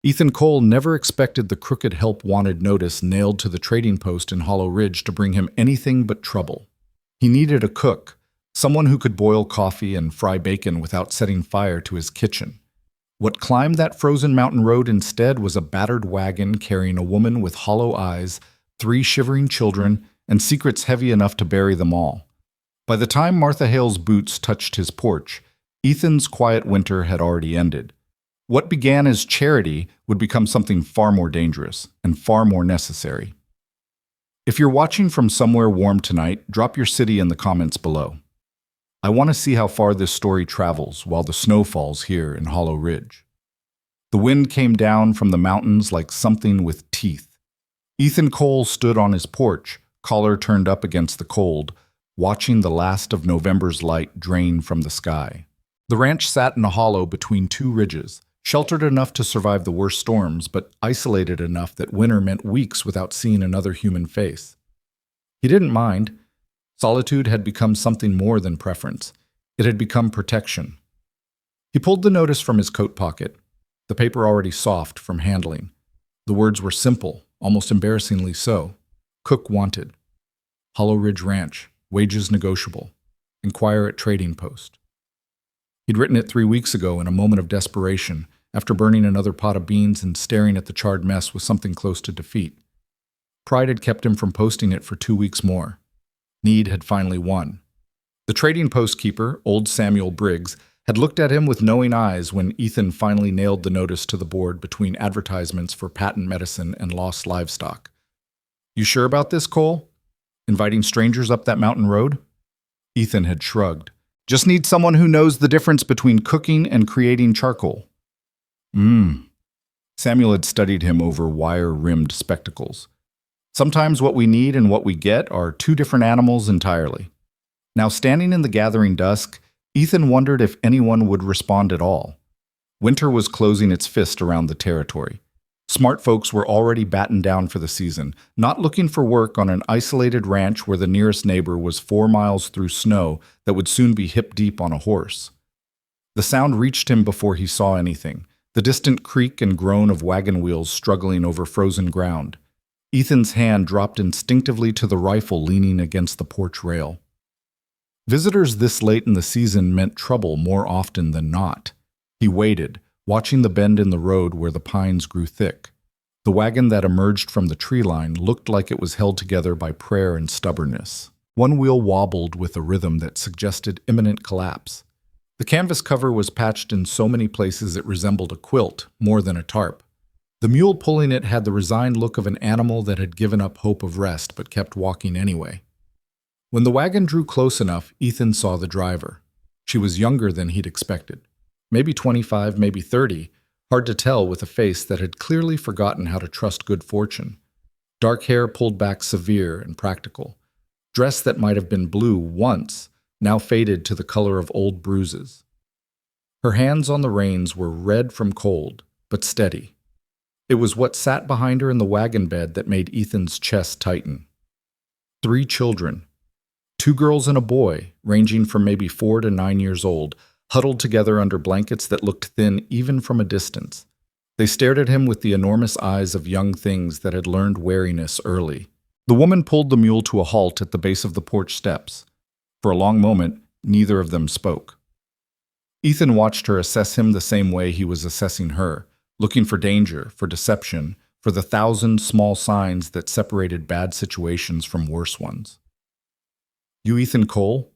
Ethan Cole never expected the crooked help wanted notice nailed to the trading post in Hollow Ridge to bring him anything but trouble. He needed a cook, someone who could boil coffee and fry bacon without setting fire to his kitchen. What climbed that frozen mountain road instead was a battered wagon carrying a woman with hollow eyes, 3 shivering children, and secrets heavy enough to bury them all. By the time Martha Hale's boots touched his porch, Ethan's quiet winter had already ended. What began as charity would become something far more dangerous and far more necessary. If you're watching from somewhere warm tonight, drop your city in the comments below. I want to see how far this story travels while the snow falls here in Hollow Ridge. The wind came down from the mountains like something with teeth. Ethan Cole stood on his porch, collar turned up against the cold, watching the last of November's light drain from the sky. The ranch sat in a hollow between 2 ridges, sheltered enough to survive the worst storms, but isolated enough that winter meant weeks without seeing another human face. He didn't mind. Solitude had become something more than preference. It had become protection. He pulled the notice from his coat pocket, the paper already soft from handling. The words were simple, almost embarrassingly so. Cook wanted. Hollow Ridge Ranch, wages negotiable. Inquire at trading post. He'd written it 3 weeks ago in a moment of desperation, after burning another pot of beans and staring at the charred mess with something close to defeat. Pride had kept him from posting it for 2 weeks more. Need had finally won. The trading post keeper, old Samuel Briggs, had looked at him with knowing eyes when Ethan finally nailed the notice to the board between advertisements for patent medicine and lost livestock. "You sure about this, Cole? Inviting strangers up that mountain road?" Ethan had shrugged. "Just need someone who knows the difference between cooking and creating charcoal." Samuel had studied him over wire-rimmed spectacles. Sometimes what we need and what we get are 2 different animals entirely. Now, standing in the gathering dusk, Ethan wondered if anyone would respond at all. Winter was closing its fist around the territory. Smart folks were already battened down for the season, not looking for work on an isolated ranch where the nearest neighbor was 4 miles through snow that would soon be hip-deep on a horse. The sound reached him before he saw anything, the distant creak and groan of wagon wheels struggling over frozen ground. Ethan's hand dropped instinctively to the rifle leaning against the porch rail. Visitors this late in the season meant trouble more often than not. He waited, watching the bend in the road where the pines grew thick. The wagon that emerged from the tree line looked like it was held together by prayer and stubbornness. One wheel wobbled with a rhythm that suggested imminent collapse. The canvas cover was patched in so many places it resembled a quilt more than a tarp. The mule pulling it had the resigned look of an animal that had given up hope of rest but kept walking anyway. When the wagon drew close enough, Ethan saw the driver. She was younger than he'd expected. Maybe 25, maybe 30, hard to tell with a face that had clearly forgotten how to trust good fortune. Dark hair pulled back severe and practical. Dress that might have been blue once, now faded to the color of old bruises. Her hands on the reins were red from cold, but steady. It was what sat behind her in the wagon bed that made Ethan's chest tighten. 3 children. 2 girls and a boy, ranging from maybe 4 to 9 years old, huddled together under blankets that looked thin even from a distance. They stared at him with the enormous eyes of young things that had learned wariness early. The woman pulled the mule to a halt at the base of the porch steps. For a long moment, neither of them spoke. Ethan watched her assess him the same way he was assessing her, looking for danger, for deception, for the 1,000 small signs that separated bad situations from worse ones. "You Ethan Cole?"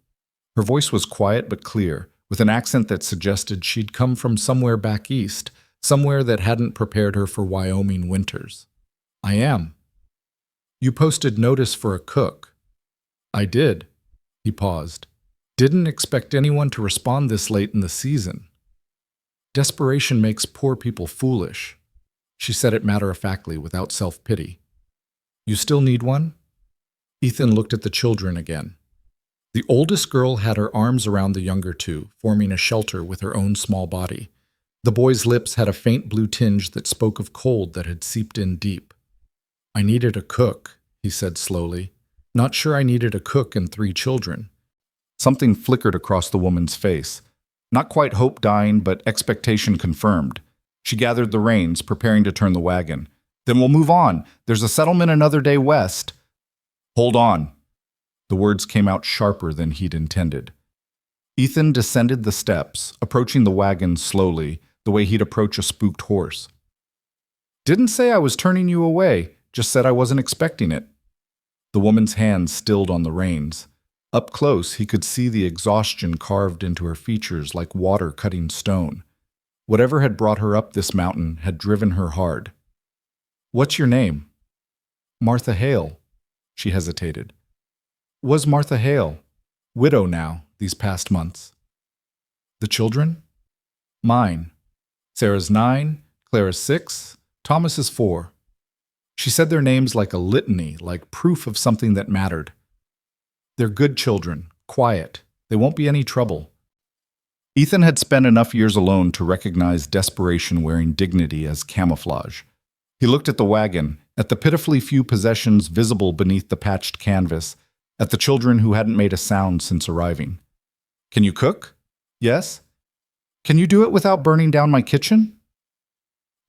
Her voice was quiet but clear, with an accent that suggested she'd come from somewhere back east, somewhere that hadn't prepared her for Wyoming winters. "I am." "You posted notice for a cook." "I did." He paused. "Didn't expect anyone to respond this late in the season." "Desperation makes poor people foolish." She said it matter-of-factly, without self-pity. "You still need one?" Ethan looked at the children again. The oldest girl had her arms around the younger 2, forming a shelter with her own small body. The boy's lips had a faint blue tinge that spoke of cold that had seeped in deep. "I needed a cook," he said slowly. "Not sure I needed a cook and 3 children." Something flickered across the woman's face. Not quite hope dying, but expectation confirmed. She gathered the reins, preparing to turn the wagon. Then we'll move on. There's a settlement another day west. Hold on. The words came out sharper than he'd intended. Ethan descended the steps, approaching the wagon slowly, the way he'd approach a spooked horse. Didn't say I was turning you away, just said I wasn't expecting it. The woman's hands stilled on the reins. Up close, he could see the exhaustion carved into her features like water cutting stone. Whatever had brought her up this mountain had driven her hard. What's your name? Martha Hale. She hesitated. Was Martha Hale. Widow now, these past months. The children? Mine. Sarah's 9, Clara's 6, Thomas is 4. She said their names like a litany, like proof of something that mattered. They're good children, quiet. They won't be any trouble. Ethan had spent enough years alone to recognize desperation wearing dignity as camouflage. He looked at the wagon, at the pitifully few possessions visible beneath the patched canvas, at the children who hadn't made a sound since arriving. Can you cook? Yes. Can you do it without burning down my kitchen?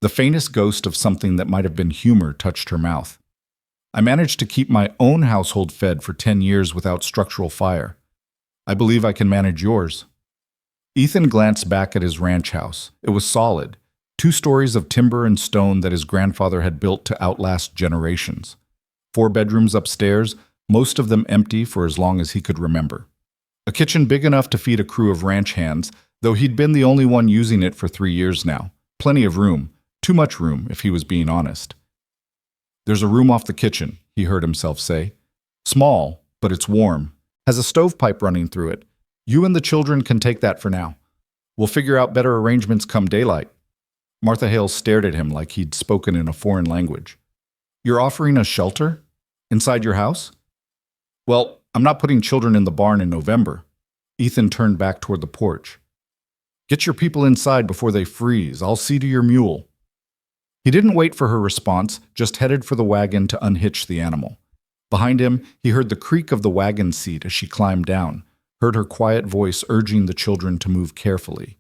The faintest ghost of something that might have been humor touched her mouth. I managed to keep my own household fed for 10 years without structural fire. I believe I can manage yours. Ethan glanced back at his ranch house. It was solid, 2 stories of timber and stone that his grandfather had built to outlast generations. 4 bedrooms upstairs, most of them empty for as long as he could remember. A kitchen big enough to feed a crew of ranch hands, though he'd been the only one using it for 3 years now. Plenty of room, too much room if he was being honest. There's a room off the kitchen, he heard himself say. Small, but it's warm. Has a stovepipe running through it. You and the children can take that for now. We'll figure out better arrangements come daylight. Martha Hale stared at him like he'd spoken in a foreign language. You're offering us shelter? Inside your house? Well, I'm not putting children in the barn in November. Ethan turned back toward the porch. Get your people inside before they freeze. I'll see to your mule. He didn't wait for her response, just headed for the wagon to unhitch the animal. Behind him, he heard the creak of the wagon seat as she climbed down, heard her quiet voice urging the children to move carefully.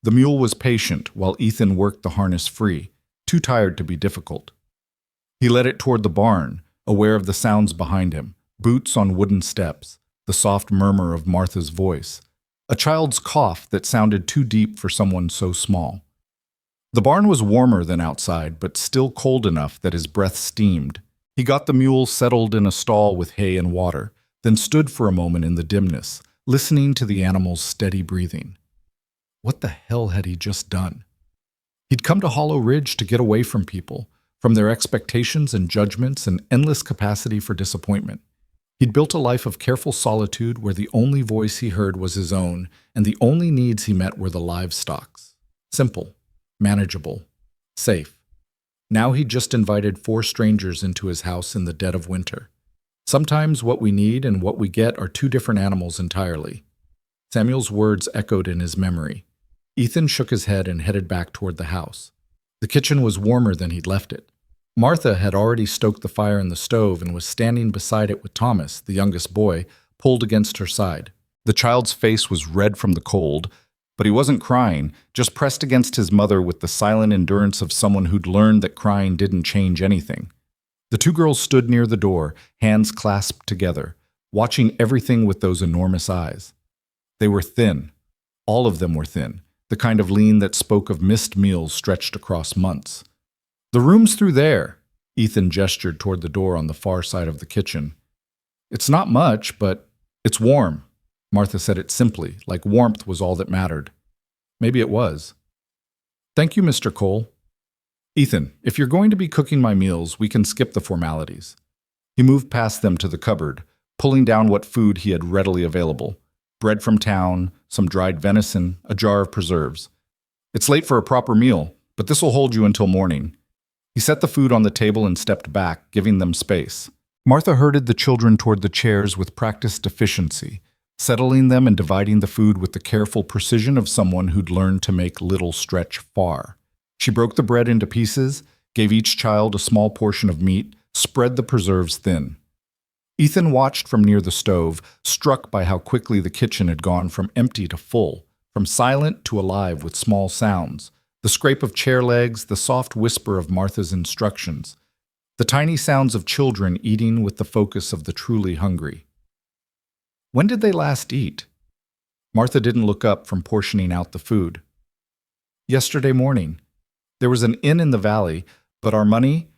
The mule was patient while Ethan worked the harness free, too tired to be difficult. He led it toward the barn, aware of the sounds behind him, boots on wooden steps, the soft murmur of Martha's voice, a child's cough that sounded too deep for someone so small. The barn was warmer than outside, but still cold enough that his breath steamed. He got the mule settled in a stall with hay and water, then stood for a moment in the dimness, listening to the animal's steady breathing. What the hell had he just done? He'd come to Hollow Ridge to get away from people, from their expectations and judgments and endless capacity for disappointment. He'd built a life of careful solitude where the only voice he heard was his own, and the only needs he met were the livestock's. Simple, manageable, safe. Now he'd just invited 4 strangers into his house in the dead of winter. Sometimes what we need and what we get are 2 different animals entirely. Samuel's words echoed in his memory. Ethan shook his head and headed back toward the house. The kitchen was warmer than he'd left it. Martha had already stoked the fire in the stove and was standing beside it with Thomas, the youngest boy, pulled against her side. The child's face was red from the cold, but he wasn't crying, just pressed against his mother with the silent endurance of someone who'd learned that crying didn't change anything. The 2 girls stood near the door, hands clasped together, watching everything with those enormous eyes. They were thin. All of them were thin, the kind of lean that spoke of missed meals stretched across months. The room's through there. Ethan gestured toward the door on the far side of the kitchen. It's not much, but it's warm. Martha said it simply, like warmth was all that mattered. Maybe it was. Thank you, Mr. Cole. Ethan, if you're going to be cooking my meals, we can skip the formalities. He moved past them to the cupboard, pulling down what food he had readily available. Bread from town, some dried venison, a jar of preserves. It's late for a proper meal, but this will hold you until morning. He set the food on the table and stepped back, giving them space. Martha herded the children toward the chairs with practiced efficiency, settling them and dividing the food with the careful precision of someone who'd learned to make little stretch far. She broke the bread into pieces, gave each child a small portion of meat, spread the preserves thin. Ethan watched from near the stove, struck by how quickly the kitchen had gone from empty to full, from silent to alive with small sounds, The scrape of chair legs, the soft whisper of Martha's instructions, the tiny sounds of children eating with the focus of the truly hungry. When did they last eat? Martha didn't look up from portioning out the food. Yesterday morning. There was an inn in the valley, but our money...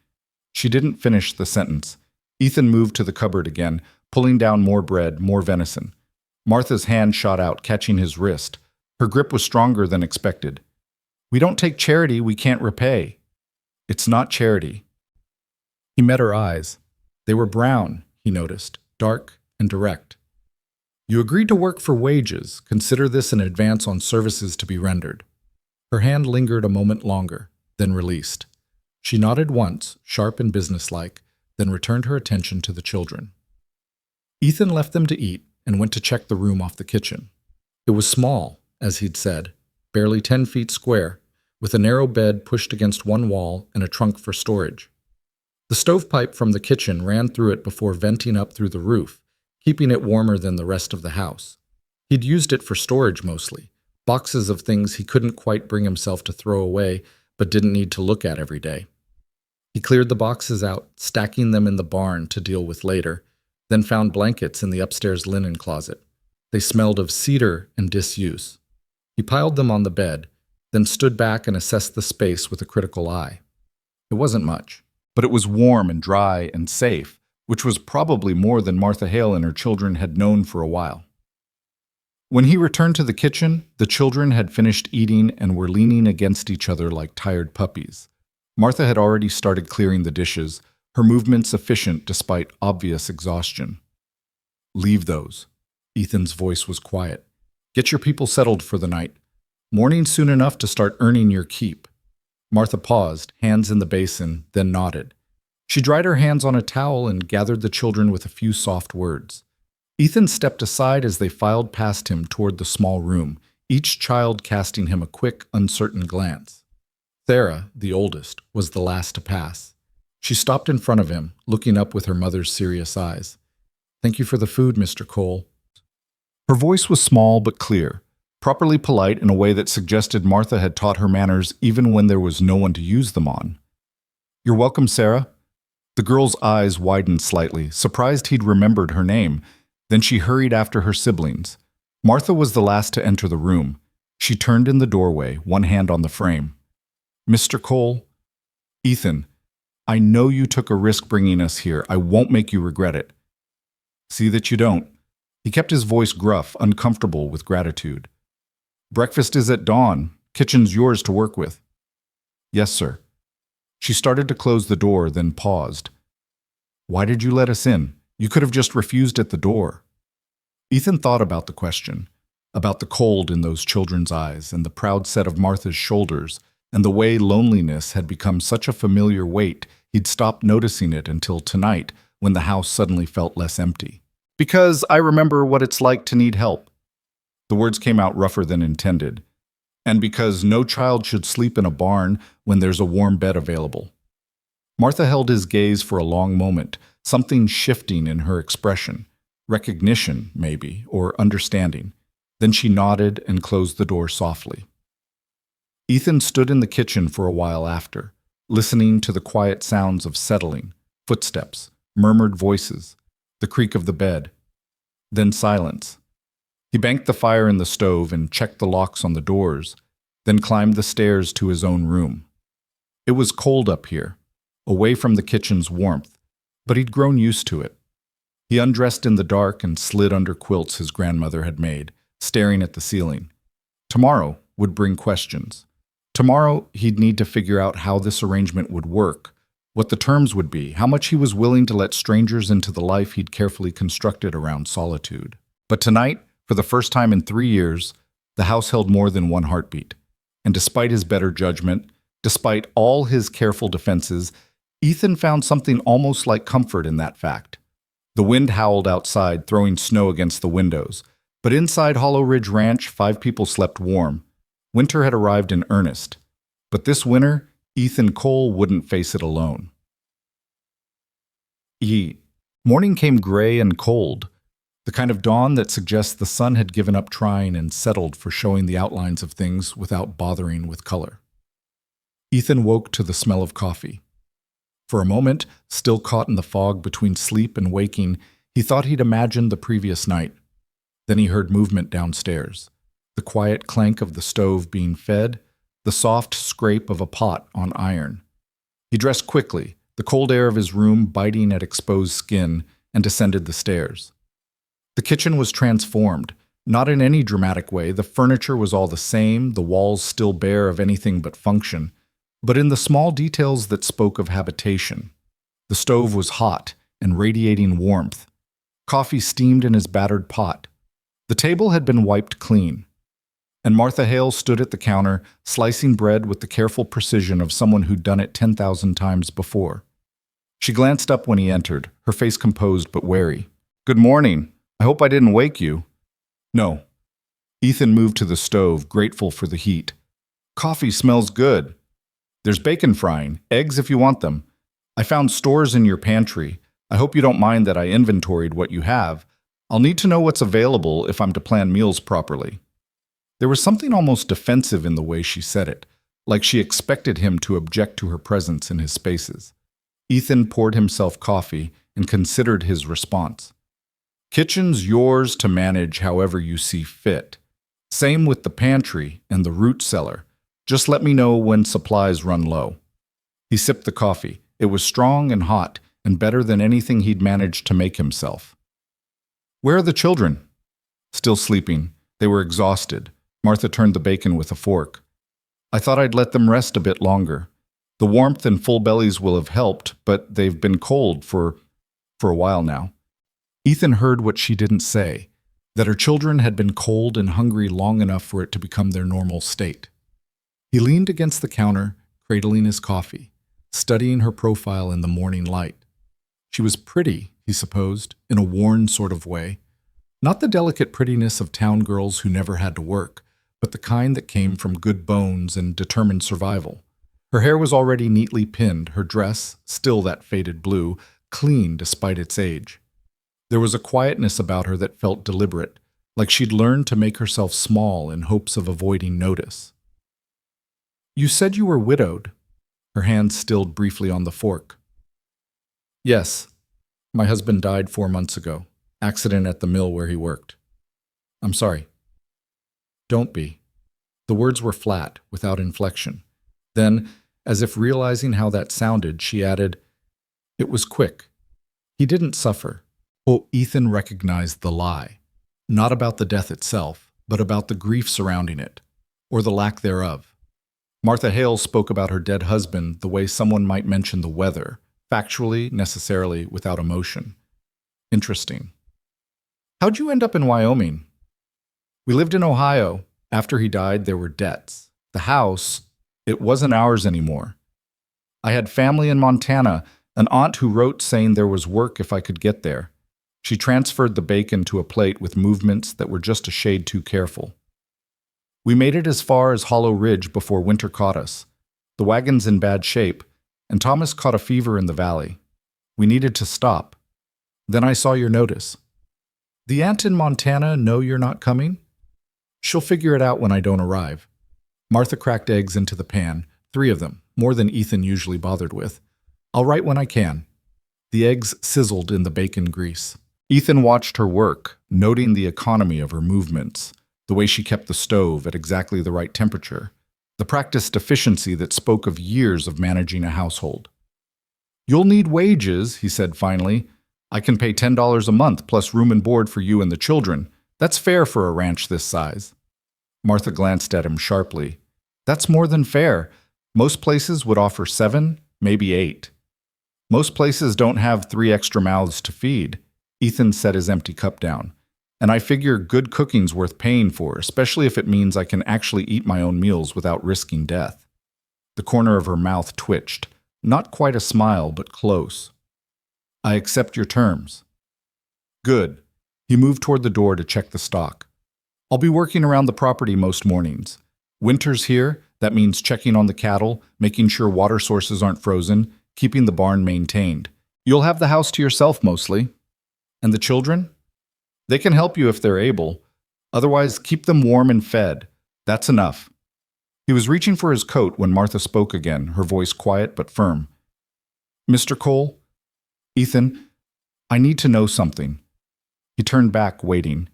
She didn't finish the sentence. Ethan moved to the cupboard again, pulling down more bread, more venison. Martha's hand shot out, catching his wrist. Her grip was stronger than expected. We don't take charity we can't repay. It's not charity. He met her eyes. They were brown, he noticed, dark and direct. You agreed to work for wages. Consider this an advance on services to be rendered. Her hand lingered a moment longer, then released. She nodded once, sharp and businesslike, then returned her attention to the children. Ethan left them to eat and went to check the room off the kitchen. It was small, as he'd said, barely 10 feet square, with a narrow bed pushed against one wall and a trunk for storage. The stovepipe from the kitchen ran through it before venting up through the roof, keeping it warmer than the rest of the house. He'd used it for storage mostly, boxes of things he couldn't quite bring himself to throw away but didn't need to look at every day. He cleared the boxes out, stacking them in the barn to deal with later, then found blankets in the upstairs linen closet. They smelled of cedar and disuse. He piled them on the bed, then stood back and assessed the space with a critical eye. It wasn't much, but it was warm and dry and safe, which was probably more than Martha Hale and her children had known for a while. When he returned to the kitchen, the children had finished eating and were leaning against each other like tired puppies. Martha had already started clearing the dishes, her movements efficient despite obvious exhaustion. Leave those. Ethan's voice was quiet. Get your people settled for the night. Morning's soon enough to start earning your keep. Martha paused, hands in the basin, then nodded. She dried her hands on a towel and gathered the children with a few soft words. Ethan stepped aside as they filed past him toward the small room, each child casting him a quick, uncertain glance. Sarah, the oldest, was the last to pass. She stopped in front of him, looking up with her mother's serious eyes. Thank you for the food, Mr. Cole. Her voice was small but clear, properly polite in a way that suggested Martha had taught her manners even when there was no one to use them on. You're welcome, Sarah. The girl's eyes widened slightly, surprised he'd remembered her name. Then she hurried after her siblings. Martha was the last to enter the room. She turned in the doorway, one hand on the frame. Mr. Cole, Ethan, I know you took a risk bringing us here. I won't make you regret it. See that you don't. He kept his voice gruff, uncomfortable with gratitude. Breakfast is at dawn. Kitchen's yours to work with. Yes, sir. She started to close the door, then paused. Why did you let us in? You could have just refused at the door. Ethan thought about the question, about the cold in those children's eyes and the proud set of Martha's shoulders, and the way loneliness had become such a familiar weight he'd stopped noticing it until tonight when the house suddenly felt less empty. Because I remember what it's like to need help. The words came out rougher than intended. And because no child should sleep in a barn when there's a warm bed available. Martha held his gaze for a long moment, something shifting in her expression. Recognition, maybe, or understanding. Then she nodded and closed the door softly. Ethan stood in the kitchen for a while after, listening to the quiet sounds of settling, footsteps, murmured voices, the creak of the bed. Then silence. He banked the fire in the stove and checked the locks on the doors, then climbed the stairs to his own room. It was cold up here, away from the kitchen's warmth, but he'd grown used to it. He undressed in the dark and slid under quilts his grandmother had made, staring at the ceiling. Tomorrow would bring questions. Tomorrow he'd need to figure out how this arrangement would work, what the terms would be, how much he was willing to let strangers into the life he'd carefully constructed around solitude. But tonight, for the first time in 3 years, the house held more than one heartbeat. And despite his better judgment, despite all his careful defenses, Ethan found something almost like comfort in that fact. The wind howled outside, throwing snow against the windows. But inside Hollow Ridge Ranch, 5 people slept warm. Winter had arrived in earnest. But this winter, Ethan Cole wouldn't face it alone. Morning came gray and cold, the kind of dawn that suggests the sun had given up trying and settled for showing the outlines of things without bothering with color. Ethan woke to the smell of coffee. For a moment, still caught in the fog between sleep and waking, he thought he'd imagined the previous night. Then he heard movement downstairs, the quiet clank of the stove being fed, the soft scrape of a pot on iron. He dressed quickly, the cold air of his room biting at exposed skin, and descended the stairs. The kitchen was transformed, not in any dramatic way. The furniture was all the same, the walls still bare of anything but function, but in the small details that spoke of habitation. The stove was hot and radiating warmth. Coffee steamed in his battered pot. The table had been wiped clean. And Martha Hale stood at the counter, slicing bread with the careful precision of someone who'd done it 10,000 times before. She glanced up when he entered, her face composed but wary. "Good morning. I hope I didn't wake you." "No." Ethan moved to the stove, grateful for the heat. "Coffee smells good. There's bacon frying, eggs if you want them. I found stores in your pantry. I hope you don't mind that I inventoried what you have. I'll need to know what's available if I'm to plan meals properly." There was something almost defensive in the way she said it, like she expected him to object to her presence in his spaces. Ethan poured himself coffee and considered his response. "Kitchen's yours to manage however you see fit. Same with the pantry and the root cellar. Just let me know when supplies run low." He sipped the coffee. It was strong and hot, and better than anything he'd managed to make himself. "Where are the children?" "Still sleeping. They were exhausted." Martha turned the bacon with a fork. "I thought I'd let them rest a bit longer. The warmth and full bellies will have helped, but they've been cold for a while now." Ethan heard what she didn't say, that her children had been cold and hungry long enough for it to become their normal state. He leaned against the counter, cradling his coffee, studying her profile in the morning light. She was pretty, he supposed, in a worn sort of way. Not the delicate prettiness of town girls who never had to work, but the kind that came from good bones and determined survival. Her hair was already neatly pinned, her dress, still that faded blue, clean despite its age. There was a quietness about her that felt deliberate, like she'd learned to make herself small in hopes of avoiding notice. "You said you were widowed." Her hand stilled briefly on the fork. "Yes. My husband died 4 months ago. Accident at the mill where he worked." "I'm sorry." "Don't be." The words were flat, without inflection. Then, as if realizing how that sounded, she added, "It was quick. He didn't suffer." Oh, Ethan recognized the lie. Not about the death itself, but about the grief surrounding it, or the lack thereof. Martha Hale spoke about her dead husband the way someone might mention the weather, factually, necessarily, without emotion. Interesting. "How'd you end up in Wyoming?" "We lived in Ohio. After he died, there were debts. The house, it wasn't ours anymore. I had family in Montana, an aunt who wrote saying there was work if I could get there. She transferred the bacon to a plate with movements that were just a shade too careful. We made it as far as Hollow Ridge before winter caught us. The wagon's in bad shape, and Thomas caught a fever in the valley. We needed to stop. Then I saw your notice." "The aunt in Montana know you're not coming?" "She'll figure it out when I don't arrive." Martha cracked eggs into the pan, 3 of them, more than Ethan usually bothered with. "I'll write when I can." The eggs sizzled in the bacon grease. Ethan watched her work, noting the economy of her movements, the way she kept the stove at exactly the right temperature, the practiced efficiency that spoke of years of managing a household. "You'll need wages," he said finally. "I can pay $10 a month plus room and board for you and the children. That's fair for a ranch this size." Martha glanced at him sharply. "That's more than fair. Most places would offer 7, maybe 8. Most places don't have 3 extra mouths to feed." Ethan set his empty cup down. "And I figure good cooking's worth paying for, especially if it means I can actually eat my own meals without risking death." The corner of her mouth twitched. Not quite a smile, but close. "I accept your terms." "Good." He moved toward the door to check the stock. "I'll be working around the property most mornings. Winter's here, that means checking on the cattle, making sure water sources aren't frozen, keeping the barn maintained. You'll have the house to yourself mostly. And the children? They can help you if they're able. Otherwise, keep them warm and fed. That's enough." He was reaching for his coat when Martha spoke again, her voice quiet but firm. "Mr. Cole? Ethan, I need to know something." He turned back, waiting.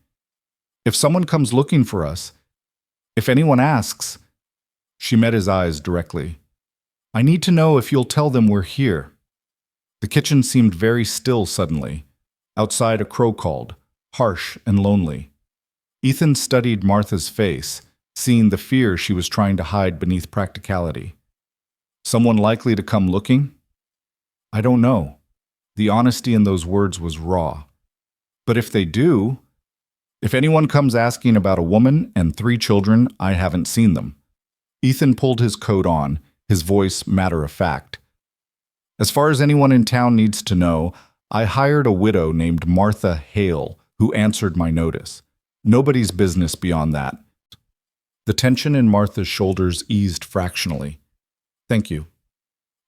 "If someone comes looking for us, if anyone asks..." She met his eyes directly. "I need to know if you'll tell them we're here." The kitchen seemed very still suddenly. Outside a crow called, harsh and lonely. Ethan studied Martha's face, seeing the fear she was trying to hide beneath practicality. "Someone likely to come looking?" "I don't know." The honesty in those words was raw. "But if they do, if anyone comes asking about a woman and 3 children, I haven't seen them." Ethan pulled his coat on, his voice matter of fact. "As far as anyone in town needs to know, I hired a widow named Martha Hale who answered my notice. Nobody's business beyond that." The tension in Martha's shoulders eased fractionally. "Thank you."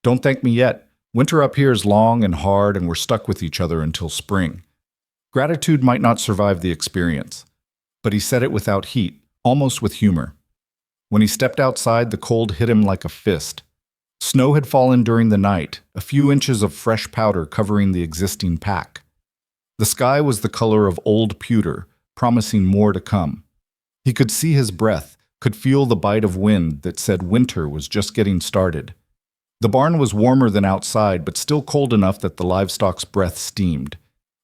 "Don't thank me yet. Winter up here is long and hard, and we're stuck with each other until spring." Gratitude might not survive the experience, but he said it without heat, almost with humor. When he stepped outside, the cold hit him like a fist. Snow had fallen during the night, a few inches of fresh powder covering the existing pack. The sky was the color of old pewter, promising more to come. He could see his breath, could feel the bite of wind that said winter was just getting started. The barn was warmer than outside, but still cold enough that the livestock's breath steamed.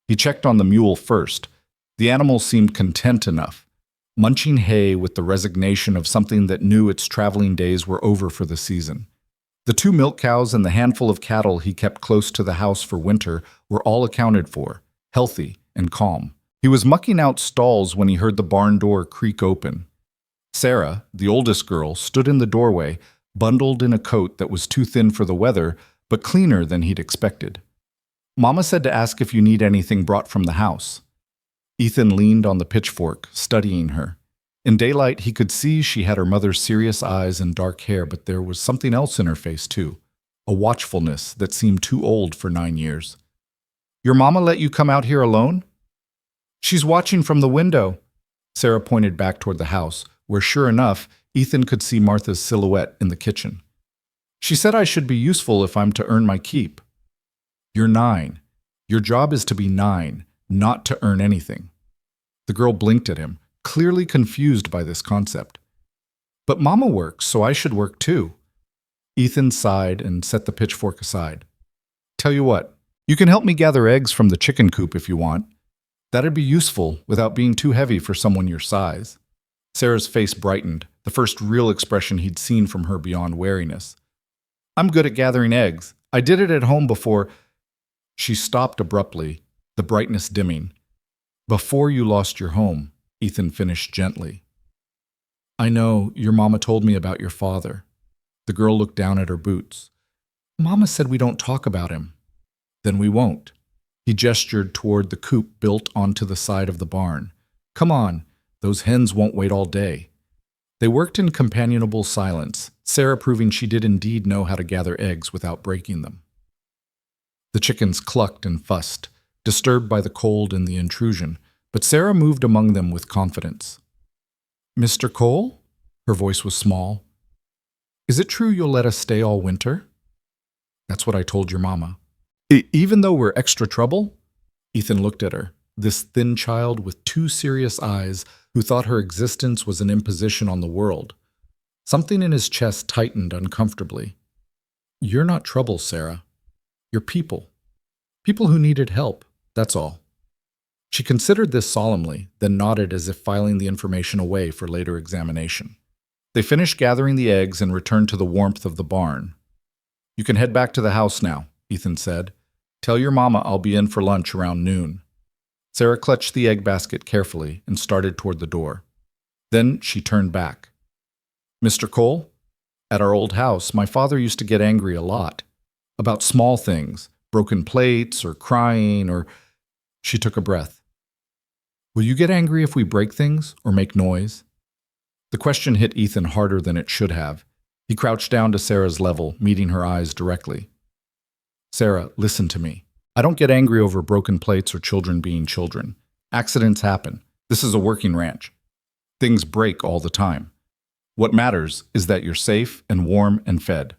He checked on the mule first. The animal seemed content enough, munching hay with the resignation of something that knew its traveling days were over for the season. The 2 milk cows and the handful of cattle he kept close to the house for winter were all accounted for, healthy and calm. He was mucking out stalls when he heard the barn door creak open. Sarah, the oldest girl, stood in the doorway, bundled in a coat that was too thin for the weather, but cleaner than he'd expected. "Mama said to ask if you need anything brought from the house." Ethan leaned on the pitchfork, studying her. In daylight, he could see she had her mother's serious eyes and dark hair, but there was something else in her face, too. A watchfulness that seemed too old for 9 years. "Your mama let you come out here alone?" "She's watching from the window." Sarah pointed back toward the house, where sure enough, Ethan could see Martha's silhouette in the kitchen. "She said I should be useful if I'm to earn my keep." "You're 9. Your job is to be 9, not to earn anything." The girl blinked at him, clearly confused by this concept. "But Mama works, so I should work too." Ethan sighed and set the pitchfork aside. "Tell you what, you can help me gather eggs from the chicken coop if you want. That'd be useful without being too heavy for someone your size." Sarah's face brightened, the first real expression he'd seen from her beyond wariness. "I'm good at gathering eggs. I did it at home before..." She stopped abruptly, the brightness dimming. "Before you lost your home," Ethan finished gently. "I know, your mama told me about your father." The girl looked down at her boots. "Mama said we don't talk about him." "Then we won't." He gestured toward the coop built onto the side of the barn. "Come on, those hens won't wait all day." They worked in companionable silence, Sarah proving she did indeed know how to gather eggs without breaking them. The chickens clucked and fussed, disturbed by the cold and the intrusion, but Sarah moved among them with confidence. "Mr. Cole?" Her voice was small. "Is it true you'll let us stay all winter?" "That's what I told your mama." Even though we're extra trouble?" Ethan looked at her, this thin child with 2 serious eyes who thought her existence was an imposition on the world. Something in his chest tightened uncomfortably. "You're not trouble, Sarah. You're people. People who needed help, that's all." She considered this solemnly, then nodded as if filing the information away for later examination. They finished gathering the eggs and returned to the warmth of the barn. "You can head back to the house now," Ethan said. "Tell your mama I'll be in for lunch around noon." Sarah clutched the egg basket carefully and started toward the door. Then she turned back. "Mr. Cole, at our old house, my father used to get angry a lot. About small things, broken plates or crying or..." She took a breath. "Will you get angry if we break things or make noise?" The question hit Ethan harder than it should have. He crouched down to Sarah's level, meeting her eyes directly. "Sarah, listen to me. I don't get angry over broken plates or children being children. Accidents happen. This is a working ranch. Things break all the time. What matters is that you're safe and warm and fed.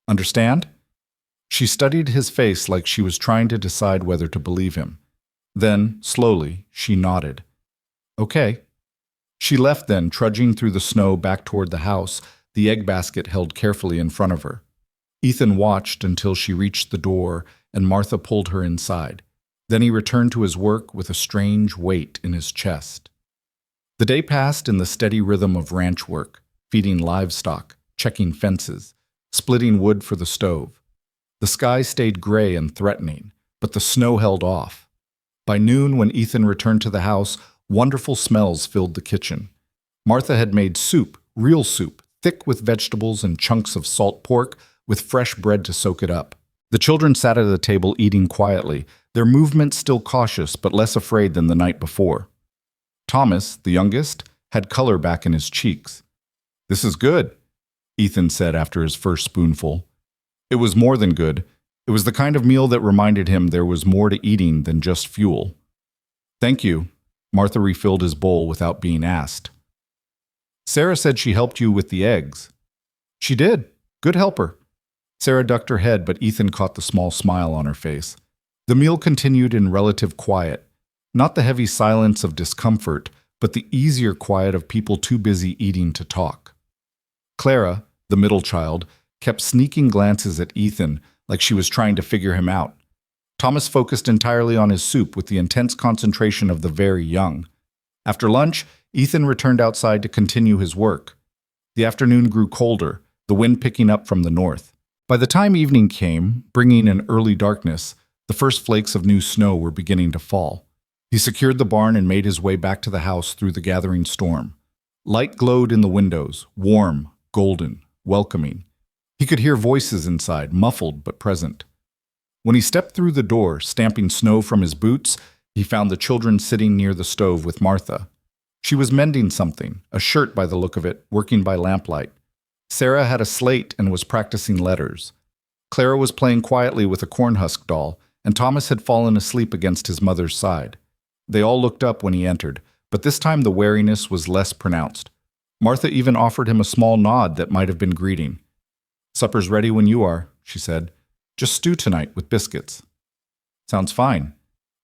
Understand?" She studied his face like she was trying to decide whether to believe him. Then, slowly, she nodded. "Okay." She left then, trudging through the snow back toward the house, the egg basket held carefully in front of her. Ethan watched until she reached the door and Martha pulled her inside. Then he returned to his work with a strange weight in his chest. The day passed in the steady rhythm of ranch work, feeding livestock, checking fences, splitting wood for the stove. The sky stayed gray and threatening, but the snow held off. By noon, when Ethan returned to the house, wonderful smells filled the kitchen. Martha had made soup, real soup, thick with vegetables and chunks of salt pork, with fresh bread to soak it up. The children sat at the table eating quietly, their movements still cautious but less afraid than the night before. Thomas, the youngest, had color back in his cheeks. "This is good," Ethan said after his first spoonful. It was more than good. It was the kind of meal that reminded him there was more to eating than just fuel. "Thank you." Martha refilled his bowl without being asked. "Sarah said she helped you with the eggs." "She did. Good helper." Sarah ducked her head, but Ethan caught the small smile on her face. The meal continued in relative quiet, not the heavy silence of discomfort, but the easier quiet of people too busy eating to talk. Clara, the middle child, kept sneaking glances at Ethan like she was trying to figure him out. Thomas focused entirely on his soup with the intense concentration of the very young. After lunch, Ethan returned outside to continue his work. The afternoon grew colder, the wind picking up from the north. By the time evening came, bringing an early darkness, the first flakes of new snow were beginning to fall. He secured the barn and made his way back to the house through the gathering storm. Light glowed in the windows, warm, golden, welcoming. He could hear voices inside, muffled but present. When he stepped through the door, stamping snow from his boots, he found the children sitting near the stove with Martha. She was mending something, a shirt by the look of it, working by lamplight. Sarah had a slate and was practicing letters. Clara was playing quietly with a cornhusk doll, and Thomas had fallen asleep against his mother's side. They all looked up when he entered, but this time the wariness was less pronounced. Martha even offered him a small nod that might have been greeting. "Supper's ready when you are," she said. "Just stew tonight with biscuits." "Sounds fine."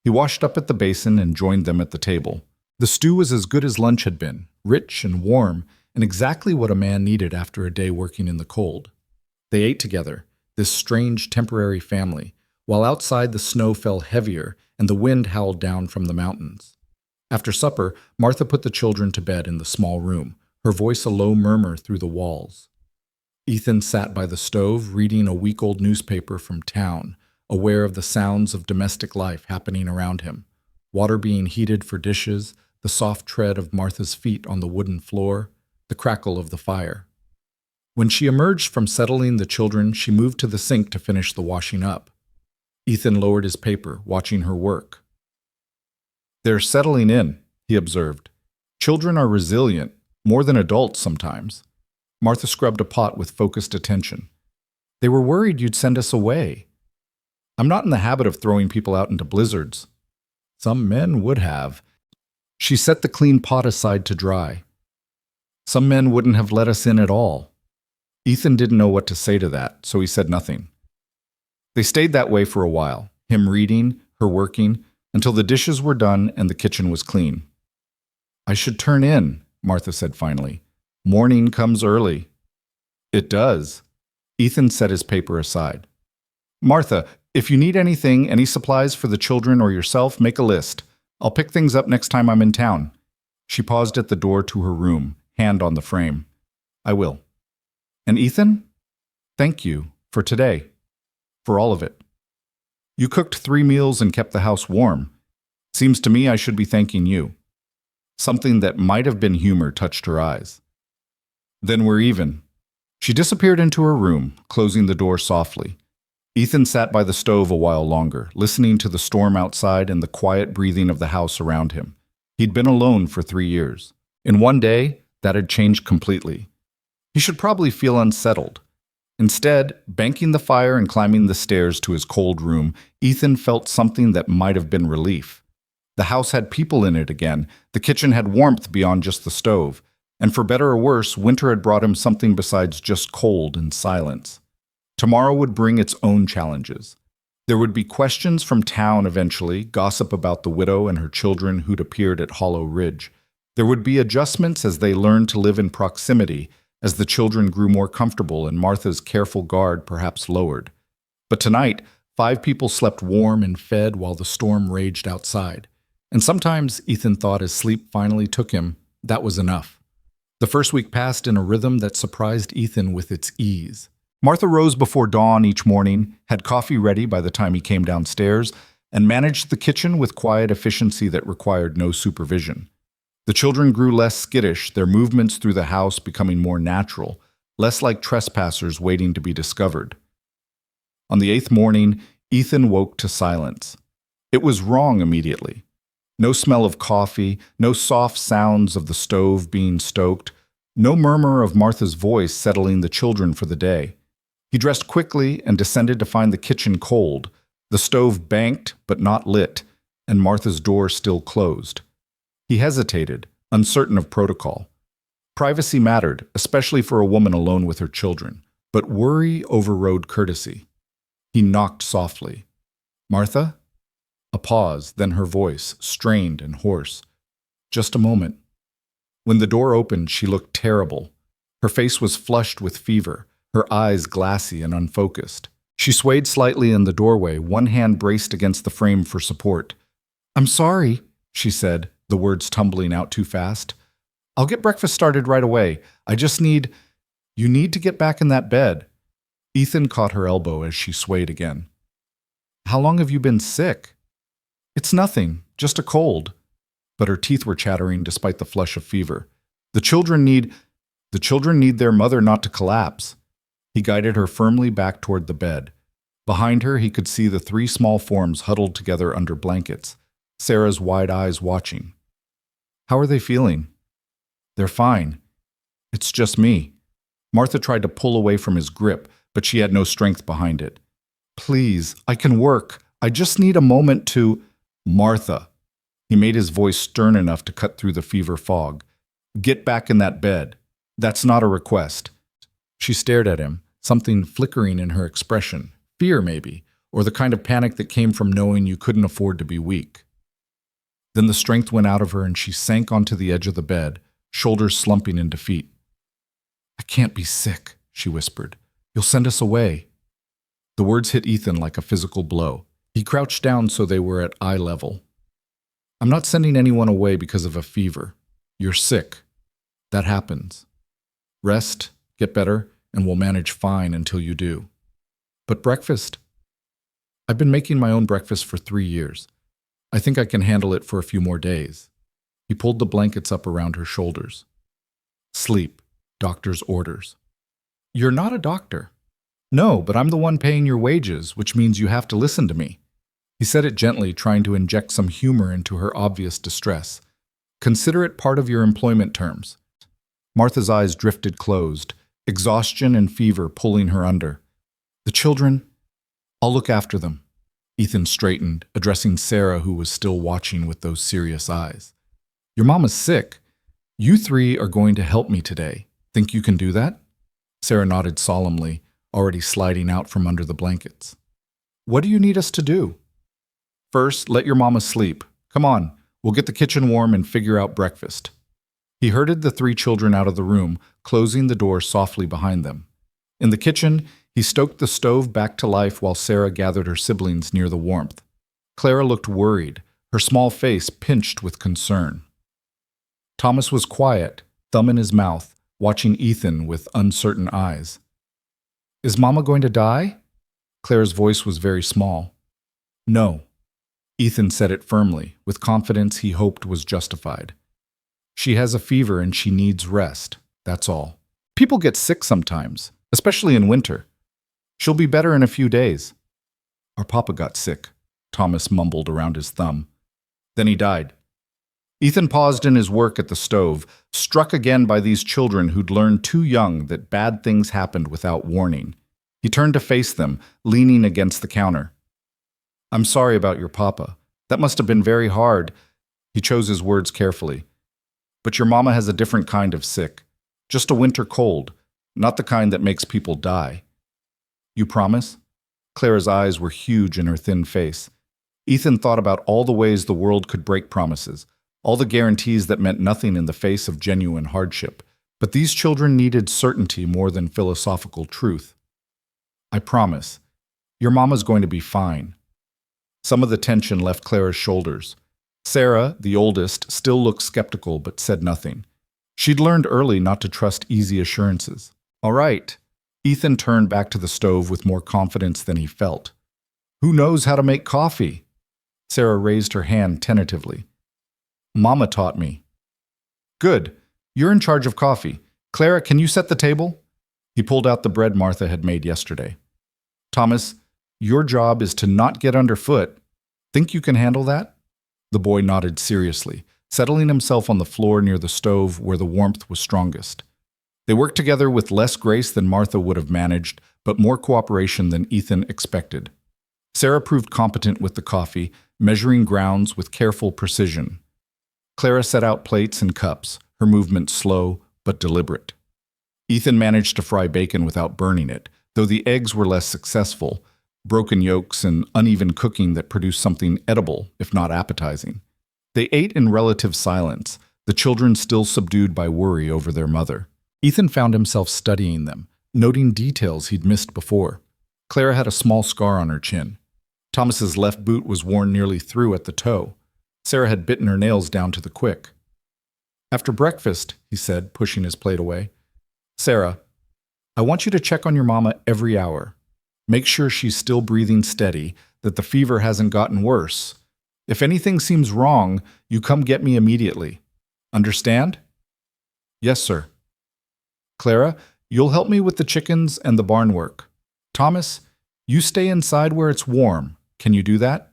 He washed up at the basin and joined them at the table. The stew was as good as lunch had been, rich and warm, and exactly what a man needed after a day working in the cold. They ate together, this strange temporary family, while outside the snow fell heavier and the wind howled down from the mountains. After supper, Martha put the children to bed in the small room, her voice a low murmur through the walls. Ethan sat by the stove, reading a week-old newspaper from town, aware of the sounds of domestic life happening around him. Water being heated for dishes, the soft tread of Martha's feet on the wooden floor, the crackle of the fire. When she emerged from settling the children, she moved to the sink to finish the washing up. Ethan lowered his paper, watching her work. "They're settling in," he observed. "Children are resilient, more than adults sometimes." Martha scrubbed a pot with focused attention. "They were worried you'd send us away." "I'm not in the habit of throwing people out into blizzards." "Some men would have." She set the clean pot aside to dry. "Some men wouldn't have let us in at all." Ethan didn't know what to say to that, so he said nothing. They stayed that way for a while, him reading, her working, until the dishes were done and the kitchen was clean. "I should turn in," Martha said finally. "Morning comes early." "It does." Ethan set his paper aside. "Martha, if you need anything, any supplies for the children or yourself, make a list. I'll pick things up next time I'm in town." She paused at the door to her room, hand on the frame. "I will." "And Ethan? Thank you for today. For all of it. You cooked 3 meals and kept the house warm. Seems to me I should be thanking you." Something that might have been humor touched her eyes. "Then we're even." She disappeared into her room, closing the door softly. Ethan sat by the stove a while longer, listening to the storm outside and the quiet breathing of the house around him. He'd been alone for 3 years. In one day, that had changed completely. He should probably feel unsettled. Instead, banking the fire and climbing the stairs to his cold room, Ethan felt something that might have been relief. The house had people in it again. The kitchen had warmth beyond just the stove. And for better or worse, winter had brought him something besides just cold and silence. Tomorrow would bring its own challenges. There would be questions from town eventually, gossip about the widow and her children who'd appeared at Hollow Ridge. There would be adjustments as they learned to live in proximity, as the children grew more comfortable and Martha's careful guard perhaps lowered. But tonight, 5 people slept warm and fed while the storm raged outside. And sometimes, Ethan thought as sleep finally took him, that was enough. The first week passed in a rhythm that surprised Ethan with its ease. Martha rose before dawn each morning, had coffee ready by the time he came downstairs, and managed the kitchen with quiet efficiency that required no supervision. The children grew less skittish, their movements through the house becoming more natural, less like trespassers waiting to be discovered. On the 8th morning, Ethan woke to silence. It was wrong immediately. No smell of coffee, no soft sounds of the stove being stoked, no murmur of Martha's voice settling the children for the day. He dressed quickly and descended to find the kitchen cold, the stove banked but not lit, and Martha's door still closed. He hesitated, uncertain of protocol. Privacy mattered, especially for a woman alone with her children, but worry overrode courtesy. He knocked softly. "Martha?" A pause, then her voice, strained and hoarse. "Just a moment." When the door opened, she looked terrible. Her face was flushed with fever, her eyes glassy and unfocused. She swayed slightly in the doorway, one hand braced against the frame for support. "I'm sorry," she said, the words tumbling out too fast. "I'll get breakfast started right away. You need to get back in that bed." Ethan caught her elbow as she swayed again. "How long have you been sick?" "It's nothing, just a cold." But her teeth were chattering despite the flush of fever. The children need their mother not to collapse." He guided her firmly back toward the bed. Behind her, he could see the 3 small forms huddled together under blankets, Sarah's wide eyes watching. "How are they feeling?" "They're fine. It's just me." Martha tried to pull away from his grip, but she had no strength behind it. "Please, I can work. I just need a moment to—" "Martha." He made his voice stern enough to cut through the fever fog. "Get back in that bed. That's not a request." She stared at him, something flickering in her expression. Fear, maybe, or the kind of panic that came from knowing you couldn't afford to be weak. Then the strength went out of her and she sank onto the edge of the bed, shoulders slumping in defeat. "I can't be sick," she whispered. "You'll send us away." The words hit Ethan like a physical blow. He crouched down so they were at eye level. "I'm not sending anyone away because of a fever. You're sick. That happens. Rest, get better, and we'll manage fine until you do. But breakfast? I've been making my own breakfast for 3 years. I think I can handle it for a few more days." He pulled the blankets up around her shoulders. "Sleep. Doctor's orders." "You're not a doctor." "No, but I'm the one paying your wages, which means you have to listen to me." He said it gently, trying to inject some humor into her obvious distress. "Consider it part of your employment terms." Martha's eyes drifted closed, exhaustion and fever pulling her under. "The children? I'll look after them." Ethan straightened, addressing Sarah, who was still watching with those serious eyes. "Your mama's sick. You 3 are going to help me today. Think you can do that?" Sarah nodded solemnly, already sliding out from under the blankets. "What do you need us to do?" "First, let your mama sleep. Come on, we'll get the kitchen warm and figure out breakfast." He herded the 3 children out of the room, closing the door softly behind them. In the kitchen, he stoked the stove back to life while Sarah gathered her siblings near the warmth. Clara looked worried, her small face pinched with concern. Thomas was quiet, thumb in his mouth, watching Ethan with uncertain eyes. "Is Mama going to die?" Clara's voice was very small. "No." Ethan said it firmly, with confidence he hoped was justified. "She has a fever and she needs rest, that's all. People get sick sometimes, especially in winter. She'll be better in a few days." "Our papa got sick," Thomas mumbled around his thumb. "Then he died." Ethan paused in his work at the stove, struck again by these children who'd learned too young that bad things happened without warning. He turned to face them, leaning against the counter. "I'm sorry about your papa. That must have been very hard." He chose his words carefully. But your mama has a different kind of sick. Just a winter cold, not the kind that makes people die. You promise? Clara's eyes were huge in her thin face. Ethan thought about all the ways the world could break promises, all the guarantees that meant nothing in the face of genuine hardship. But these children needed certainty more than philosophical truth. I promise. Your mama's going to be fine. Some of the tension left Clara's shoulders. Sarah, the oldest, still looked skeptical but said nothing. She'd learned early not to trust easy assurances. All right. Ethan turned back to the stove with more confidence than he felt. Who knows how to make coffee? Sarah raised her hand tentatively. Mama taught me. Good. You're in charge of coffee. Clara, can you set the table? He pulled out the bread Martha had made yesterday. Thomas, your job is to not get underfoot. Think you can handle that? The boy nodded seriously, settling himself on the floor near the stove where the warmth was strongest. They worked together with less grace than Martha would have managed, but more cooperation than Ethan expected. Sarah proved competent with the coffee, measuring grounds with careful precision. Clara set out plates and cups, her movements slow but deliberate. Ethan managed to fry bacon without burning it, though the eggs were less successful, broken yolks and uneven cooking that produced something edible, if not appetizing. They ate in relative silence, the children still subdued by worry over their mother. Ethan found himself studying them, noting details he'd missed before. Clara had a small scar on her chin. Thomas's left boot was worn nearly through at the toe. Sarah had bitten her nails down to the quick. After breakfast, he said, pushing his plate away. Sarah, I want you to check on your mama every hour. Make sure she's still breathing steady, that the fever hasn't gotten worse. If anything seems wrong, you come get me immediately. Understand? Yes, sir. Clara, you'll help me with the chickens and the barn work. Thomas, you stay inside where it's warm. Can you do that?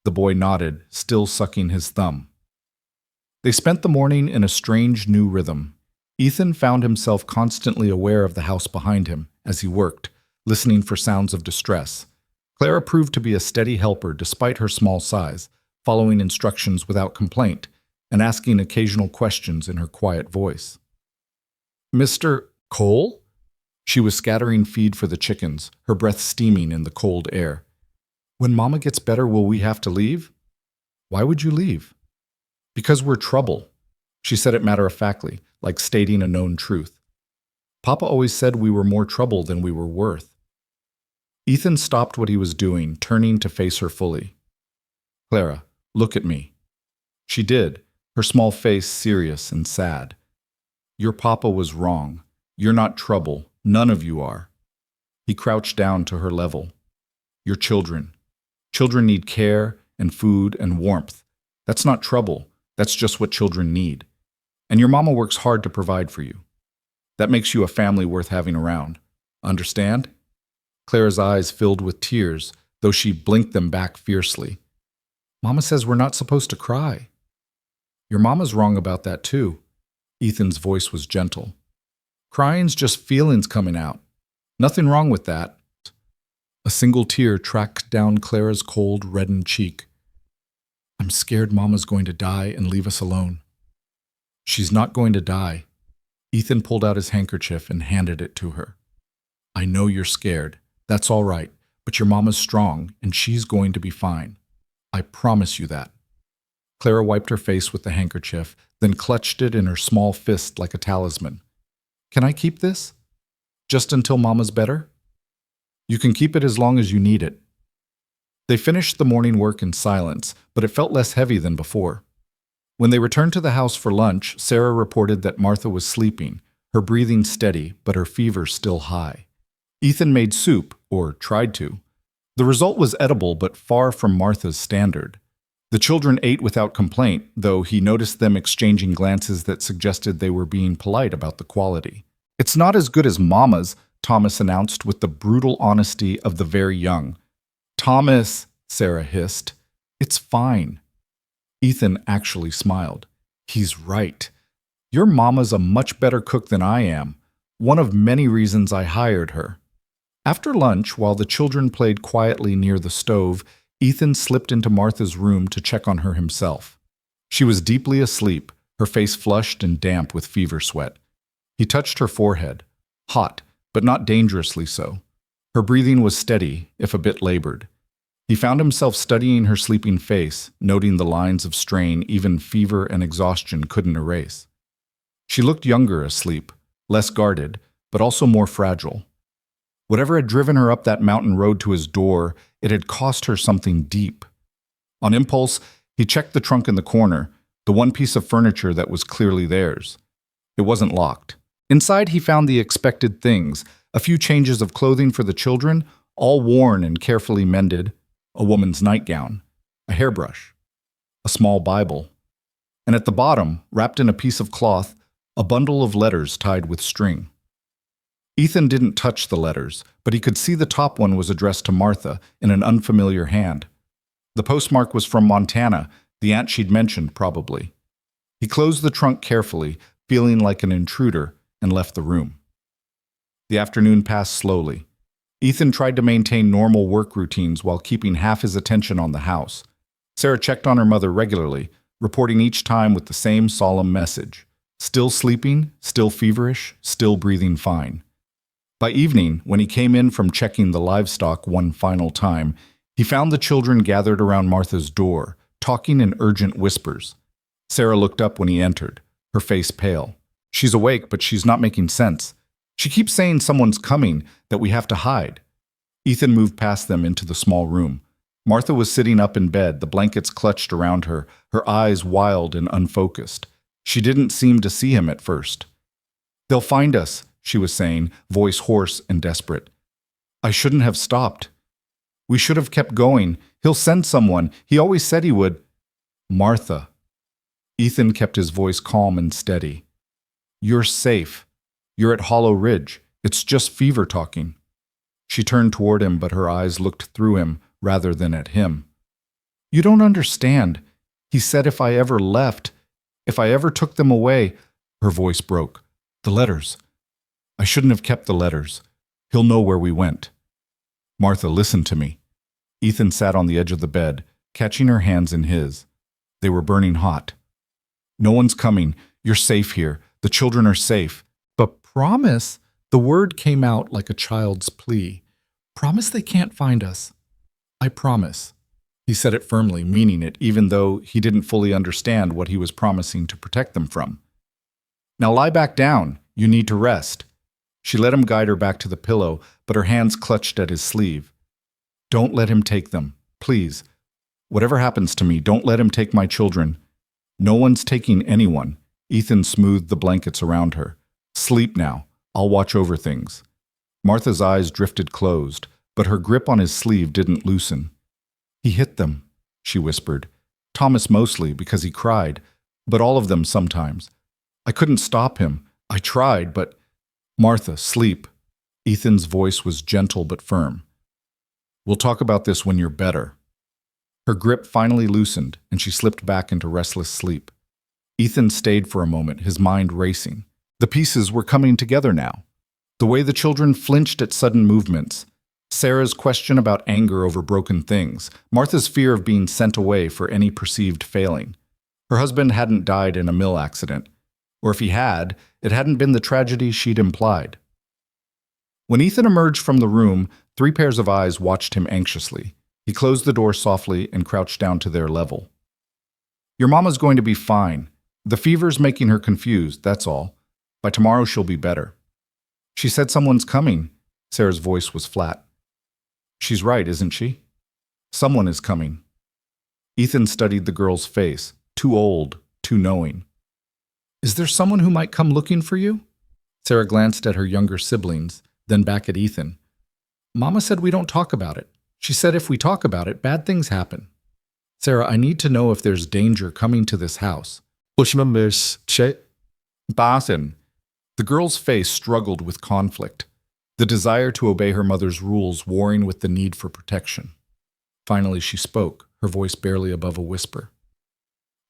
The boy nodded, still sucking his thumb. They spent the morning in a strange new rhythm. Ethan found himself constantly aware of the house behind him as he worked, listening for sounds of distress. Clara proved to be a steady helper despite her small size, following instructions without complaint, and asking occasional questions in her quiet voice. Mr. Cole? She was scattering feed for the chickens, her breath steaming in the cold air. When Mama gets better, will we have to leave? Why would you leave? Because we're trouble. She said it matter-of-factly, like stating a known truth. Papa always said we were more trouble than we were worth. Ethan stopped what he was doing, turning to face her fully. Clara, look at me. She did, her small face serious and sad. Your papa was wrong. You're not trouble. None of you are. He crouched down to her level. You're children. Children need care and food and warmth. That's not trouble. That's just what children need. And your mama works hard to provide for you. That makes you a family worth having around. Understand? Clara's eyes filled with tears, though she blinked them back fiercely. Mama says we're not supposed to cry. Your mama's wrong about that too. Ethan's voice was gentle. Crying's just feelings coming out. Nothing wrong with that. A single tear tracked down Clara's cold, reddened cheek. I'm scared Mama's going to die and leave us alone. She's not going to die. Ethan pulled out his handkerchief and handed it to her. I know you're scared. That's all right, but your mama's strong, and she's going to be fine. I promise you that. Clara wiped her face with the handkerchief, then clutched it in her small fist like a talisman. Can I keep this? Just until Mama's better? You can keep it as long as you need it. They finished the morning work in silence, but it felt less heavy than before. When they returned to the house for lunch, Sarah reported that Martha was sleeping, her breathing steady, but her fever still high. Ethan made soup, or tried to. The result was edible, but far from Martha's standard. The children ate without complaint, though he noticed them exchanging glances that suggested they were being polite about the quality. It's not as good as Mama's, Thomas announced with the brutal honesty of the very young. Thomas, Sarah hissed. It's fine. Ethan actually smiled. He's right. Your Mama's a much better cook than I am. One of many reasons I hired her. After lunch, while the children played quietly near the stove, Ethan slipped into Martha's room to check on her himself. She was deeply asleep, her face flushed and damp with fever sweat. He touched her forehead, hot, but not dangerously so. Her breathing was steady, if a bit labored. He found himself studying her sleeping face, noting the lines of strain even fever and exhaustion couldn't erase. She looked younger asleep, less guarded, but also more fragile. Whatever had driven her up that mountain road to his door, it had cost her something deep. On impulse, he checked the trunk in the corner, the one piece of furniture that was clearly theirs. It wasn't locked. Inside, he found the expected things, a few changes of clothing for the children, all worn and carefully mended, a woman's nightgown, a hairbrush, a small Bible, and at the bottom, wrapped in a piece of cloth, a bundle of letters tied with string. Ethan didn't touch the letters, but he could see the top one was addressed to Martha in an unfamiliar hand. The postmark was from Montana, the aunt she'd mentioned, probably. He closed the trunk carefully, feeling like an intruder, and left the room. The afternoon passed slowly. Ethan tried to maintain normal work routines while keeping half his attention on the house. Sarah checked on her mother regularly, reporting each time with the same solemn message. Still sleeping, still feverish, still breathing fine. By evening, when he came in from checking the livestock one final time, he found the children gathered around Martha's door, talking in urgent whispers. Sarah looked up when he entered, her face pale. She's awake, but she's not making sense. She keeps saying someone's coming, that we have to hide. Ethan moved past them into the small room. Martha was sitting up in bed, the blankets clutched around her, her eyes wild and unfocused. She didn't seem to see him at first. "They'll find us," she was saying, voice hoarse and desperate. "I shouldn't have stopped. We should have kept going. He'll send someone. He always said he would." "Martha." Ethan kept his voice calm and steady. "You're safe. You're at Hollow Ridge. It's just fever talking." She turned toward him, but her eyes looked through him rather than at him. "You don't understand. He said if I ever left, if I ever took them away," her voice broke. "The letters. I shouldn't have kept the letters. He'll know where we went." "Martha, listen to me." Ethan sat on the edge of the bed, catching her hands in his. They were burning hot. "No one's coming. You're safe here. The children are safe. But promise," the word came out like a child's plea. "Promise they can't find us." "I promise." He said it firmly, meaning it, even though he didn't fully understand what he was promising to protect them from. "Now lie back down. You need to rest." She let him guide her back to the pillow, but her hands clutched at his sleeve. "Don't let him take them. Please. Whatever happens to me, don't let him take my children." "No one's taking anyone." Ethan smoothed the blankets around her. "Sleep now. I'll watch over things." Martha's eyes drifted closed, but her grip on his sleeve didn't loosen. "He hit them," she whispered. "Thomas mostly, because he cried, but all of them sometimes. I couldn't stop him. I tried, but—" "Martha, sleep." Ethan's voice was gentle but firm. "We'll talk about this when you're better." Her grip finally loosened, and she slipped back into restless sleep. Ethan stayed for a moment, his mind racing. The pieces were coming together now. The way the children flinched at sudden movements, Sarah's question about anger over broken things, Martha's fear of being sent away for any perceived failing. Her husband hadn't died in a mill accident, or if he had, it hadn't been the tragedy she'd implied. When Ethan emerged from the room, 3 pairs of eyes watched him anxiously. He closed the door softly and crouched down to their level. "Your mama's going to be fine. The fever's making her confused, that's all. By tomorrow she'll be better." "She said someone's coming." Sarah's voice was flat. "She's right, isn't she? Someone is coming." Ethan studied the girl's face, too old, too knowing. "Is there someone who might come looking for you?" Sarah glanced at her younger siblings, then back at Ethan. "Mama said we don't talk about it. She said if we talk about it, bad things happen. Sarah, I need to know if there's danger coming to this house." "Basin." The girl's face struggled with conflict, the desire to obey her mother's rules warring with the need for protection. Finally she spoke, her voice barely above a whisper.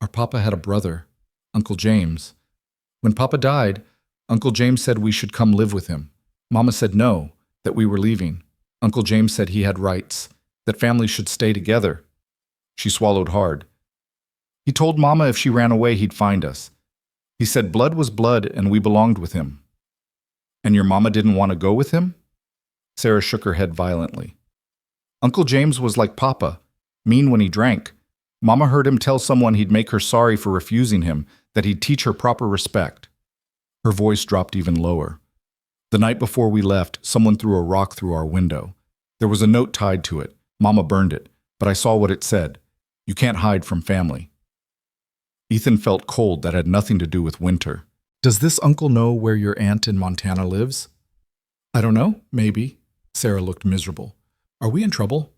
"Our papa had a brother, Uncle James. When Papa died, Uncle James said we should come live with him. Mama said no, that we were leaving. Uncle James said he had rights, that families should stay together." She swallowed hard. "He told Mama if she ran away he'd find us. He said blood was blood and we belonged with him. And your mama didn't want to go with him? Sarah shook her head violently. Uncle James was like Papa, mean when he drank. Mama heard him tell someone he'd make her sorry for refusing him, that he'd teach her proper respect. Her voice dropped even lower. The night before we left, someone threw a rock through our window. There was a note tied to it. Mama burned it, but I saw what it said. You can't hide from family. Ethan felt cold that had nothing to do with winter. Does this uncle know where your aunt in Montana lives? I don't know, maybe. Sarah looked miserable. Are we in trouble?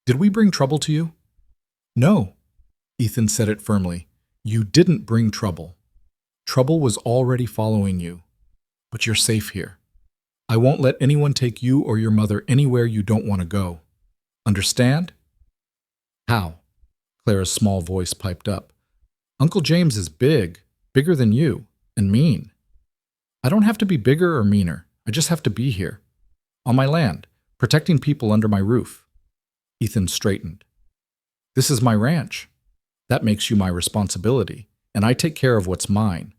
Did we bring trouble to you? No. Ethan said it firmly. You didn't bring trouble. Trouble was already following you. But you're safe here. I won't let anyone take you or your mother anywhere you don't want to go. Understand? How? Clara's small voice piped up. Uncle James is big, bigger than you, and mean. I don't have to be bigger or meaner. I just have to be here. On my land, protecting people under my roof. Ethan straightened. This is my ranch. That makes you my responsibility, and I take care of what's mine.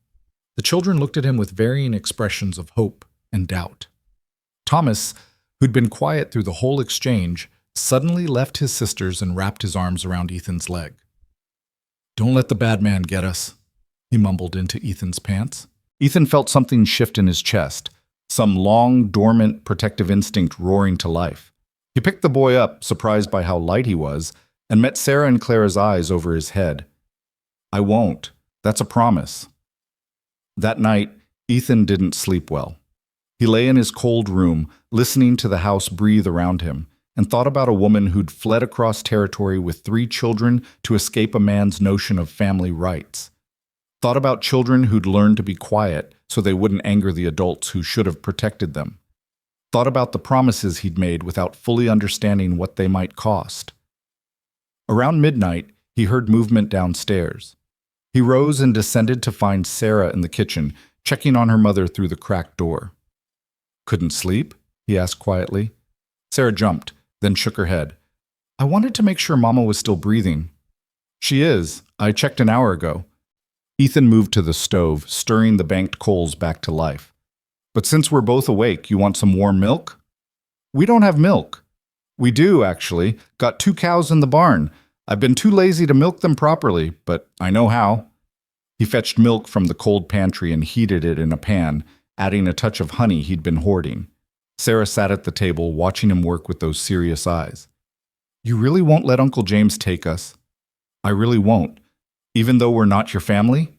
The children looked at him with varying expressions of hope and doubt. Thomas, who'd been quiet through the whole exchange, suddenly left his sisters and wrapped his arms around Ethan's leg. Don't let the bad man get us, he mumbled into Ethan's pants. Ethan felt something shift in his chest, some long, dormant, protective instinct roaring to life. He picked the boy up, surprised by how light he was, and met Sarah and Clara's eyes over his head. I won't. That's a promise. That night, Ethan didn't sleep well. He lay in his cold room, listening to the house breathe around him, and thought about a woman who'd fled across territory with 3 children to escape a man's notion of family rights. Thought about children who'd learned to be quiet so they wouldn't anger the adults who should have protected them. Thought about the promises he'd made without fully understanding what they might cost. Around midnight, he heard movement downstairs. He rose and descended to find Sarah in the kitchen, checking on her mother through the cracked door. Couldn't sleep? He asked quietly. Sarah jumped, then shook her head. I wanted to make sure Mama was still breathing. She is. I checked an hour ago. Ethan moved to the stove, stirring the banked coals back to life. But since we're both awake, you want some warm milk? We don't have milk. We do, actually. Got 2 cows in the barn. I've been too lazy to milk them properly, but I know how. He fetched milk from the cold pantry and heated it in a pan, adding a touch of honey he'd been hoarding. Sarah sat at the table, watching him work with those serious eyes. You really won't let Uncle James take us? I really won't. Even though we're not your family?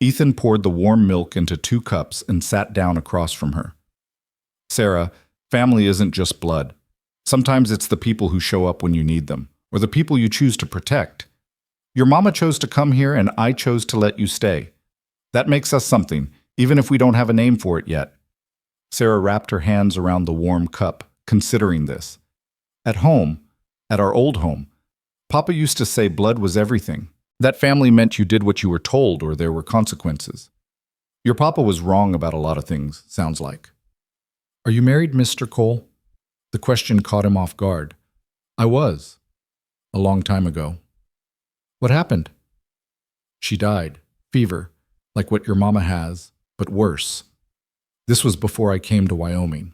Ethan poured the warm milk into 2 cups and sat down across from her. Sarah, family isn't just blood. Sometimes it's the people who show up when you need them, or the people you choose to protect. Your mama chose to come here and I chose to let you stay. That makes us something, even if we don't have a name for it yet. Sarah wrapped her hands around the warm cup, considering this. At home, at our old home, Papa used to say blood was everything. That family meant you did what you were told or there were consequences. Your papa was wrong about a lot of things, sounds like. Are you married, Mr. Cole? The question caught him off guard. I was. A long time ago. What happened? She died. Fever, like what your mama has, but worse. This was before I came to Wyoming.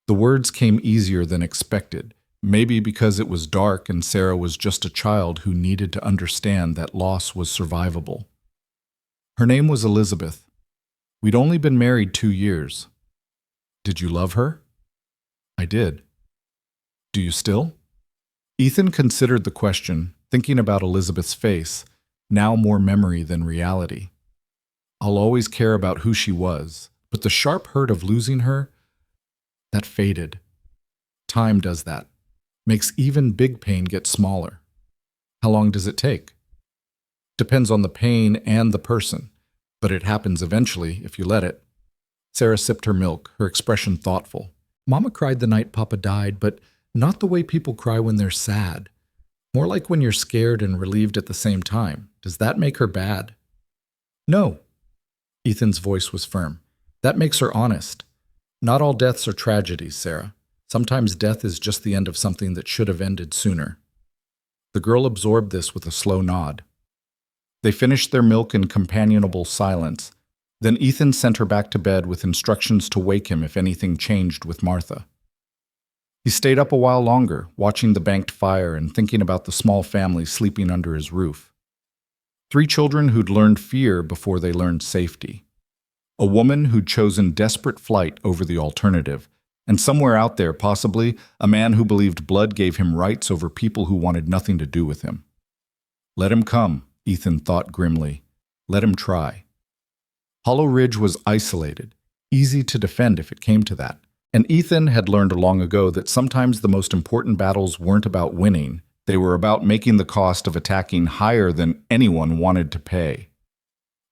The words came easier than expected. Maybe because it was dark and Sarah was just a child who needed to understand that loss was survivable. Her name was Elizabeth. We'd only been married 2 years. Did you love her? I did. Do you still? Ethan considered the question, thinking about Elizabeth's face, now more memory than reality. I'll always care about who she was, but the sharp hurt of losing her, that faded. Time does that. Makes even big pain get smaller. How long does it take? Depends on the pain and the person, but it happens eventually if you let it. Sarah sipped her milk, her expression thoughtful. Mama cried the night Papa died, but not the way people cry when they're sad. More like when you're scared and relieved at the same time. Does that make her bad? No. Ethan's voice was firm. That makes her honest. Not all deaths are tragedies, Sarah. Sometimes death is just the end of something that should have ended sooner. The girl absorbed this with a slow nod. They finished their milk in companionable silence. Then Ethan sent her back to bed with instructions to wake him if anything changed with Martha. He stayed up a while longer, watching the banked fire and thinking about the small family sleeping under his roof. 3 children who'd learned fear before they learned safety. A woman who'd chosen desperate flight over the alternative, and somewhere out there, possibly, a man who believed blood gave him rights over people who wanted nothing to do with him. Let him come, Ethan thought grimly. Let him try. Hollow Ridge was isolated, easy to defend if it came to that. And Ethan had learned long ago that sometimes the most important battles weren't about winning, they were about making the cost of attacking higher than anyone wanted to pay.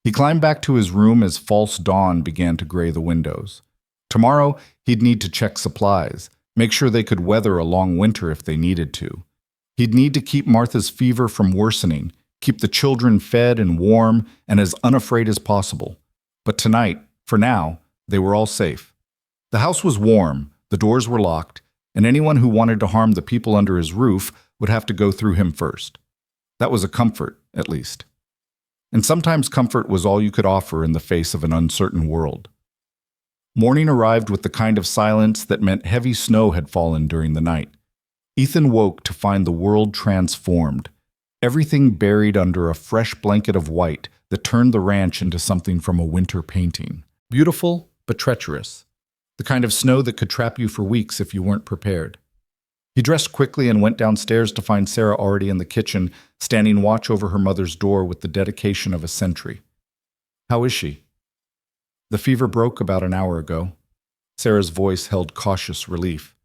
He climbed back to his room as false dawn began to gray the windows. Tomorrow, he'd need to check supplies, make sure they could weather a long winter if they needed to. He'd need to keep Martha's fever from worsening, keep the children fed and warm and as unafraid as possible. But tonight, for now, they were all safe. The house was warm, the doors were locked, and anyone who wanted to harm the people under his roof would have to go through him first. That was a comfort, at least. And sometimes comfort was all you could offer in the face of an uncertain world. Morning arrived with the kind of silence that meant heavy snow had fallen during the night. Ethan woke to find the world transformed, everything buried under a fresh blanket of white that turned the ranch into something from a winter painting. Beautiful, but treacherous. The kind of snow that could trap you for weeks if you weren't prepared. He dressed quickly and went downstairs to find Sarah already in the kitchen, standing watch over her mother's door with the dedication of a sentry. How is she? The fever broke about an hour ago. Sarah's voice held cautious relief.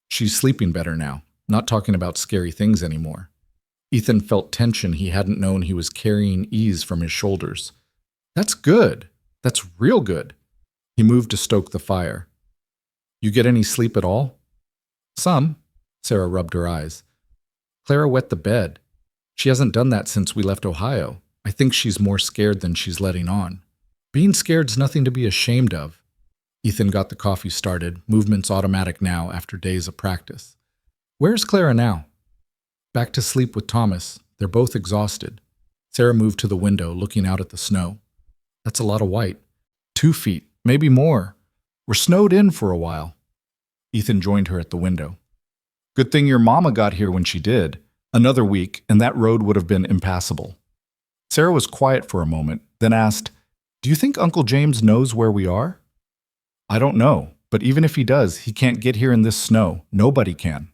She's sleeping better now, not talking about scary things anymore. Ethan felt tension he hadn't known he was carrying ease from his shoulders. That's good. That's real good. He moved to stoke the fire. You get any sleep at all? Some. Sarah rubbed her eyes. Clara wet the bed. She hasn't done that since we left Ohio. I think she's more scared than she's letting on. Being scared's nothing to be ashamed of. Ethan got the coffee started, movements automatic now after days of practice. Where's Clara now? Back to sleep with Thomas. They're both exhausted. Sarah moved to the window, looking out at the snow. That's a lot of white. 2 feet, maybe more. We're snowed in for a while. Ethan joined her at the window. Good thing your mama got here when she did. Another week, and that road would have been impassable. Sarah was quiet for a moment, then asked, Do you think Uncle James knows where we are? I don't know, but even if he does, he can't get here in this snow. Nobody can.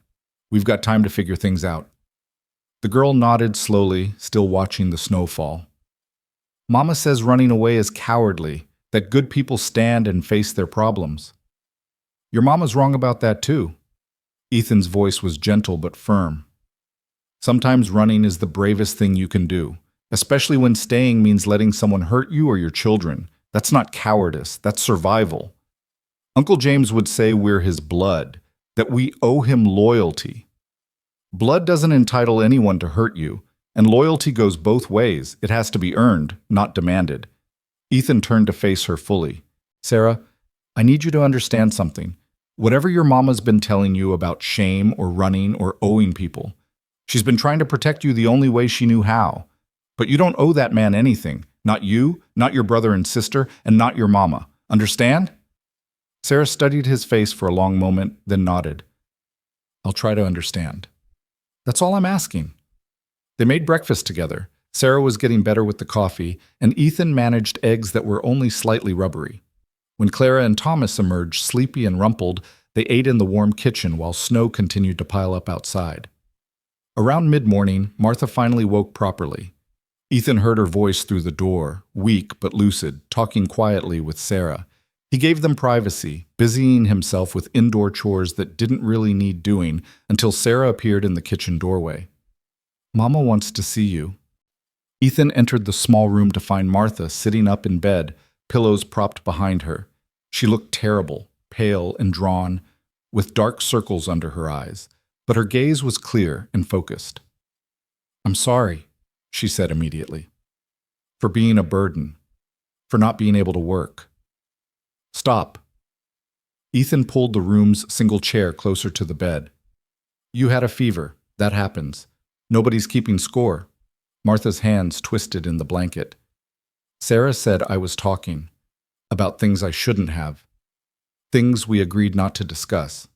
We've got time to figure things out. The girl nodded slowly, still watching the snow fall. Mama says running away is cowardly, that good people stand and face their problems. Your mama's wrong about that too. Ethan's voice was gentle but firm. Sometimes running is the bravest thing you can do, especially when staying means letting someone hurt you or your children. That's not cowardice, that's survival. Uncle James would say we're his blood, that we owe him loyalty. Blood doesn't entitle anyone to hurt you, and loyalty goes both ways. It has to be earned, not demanded. Ethan turned to face her fully. Sarah, I need you to understand something. Whatever your mama's been telling you about shame or running or owing people, she's been trying to protect you the only way she knew how. But you don't owe that man anything. Not you, not your brother and sister, and not your mama. Understand? Sarah studied his face for a long moment, then nodded. I'll try to understand. That's all I'm asking. They made breakfast together. Sarah was getting better with the coffee, and Ethan managed eggs that were only slightly rubbery. When Clara and Thomas emerged, sleepy and rumpled, they ate in the warm kitchen while snow continued to pile up outside. Around mid-morning, Martha finally woke properly. Ethan heard her voice through the door, weak but lucid, talking quietly with Sarah. He gave them privacy, busying himself with indoor chores that didn't really need doing until Sarah appeared in the kitchen doorway. Mama wants to see you. Ethan entered the small room to find Martha sitting up in bed, pillows propped behind her. She looked terrible, pale and drawn, with dark circles under her eyes, but her gaze was clear and focused. I'm sorry, she said immediately, for being a burden, for not being able to work. Stop. Ethan pulled the room's single chair closer to the bed. You had a fever. That happens. Nobody's keeping score. Martha's hands twisted in the blanket. Sarah said I was talking about things I shouldn't have, things we agreed not to discuss.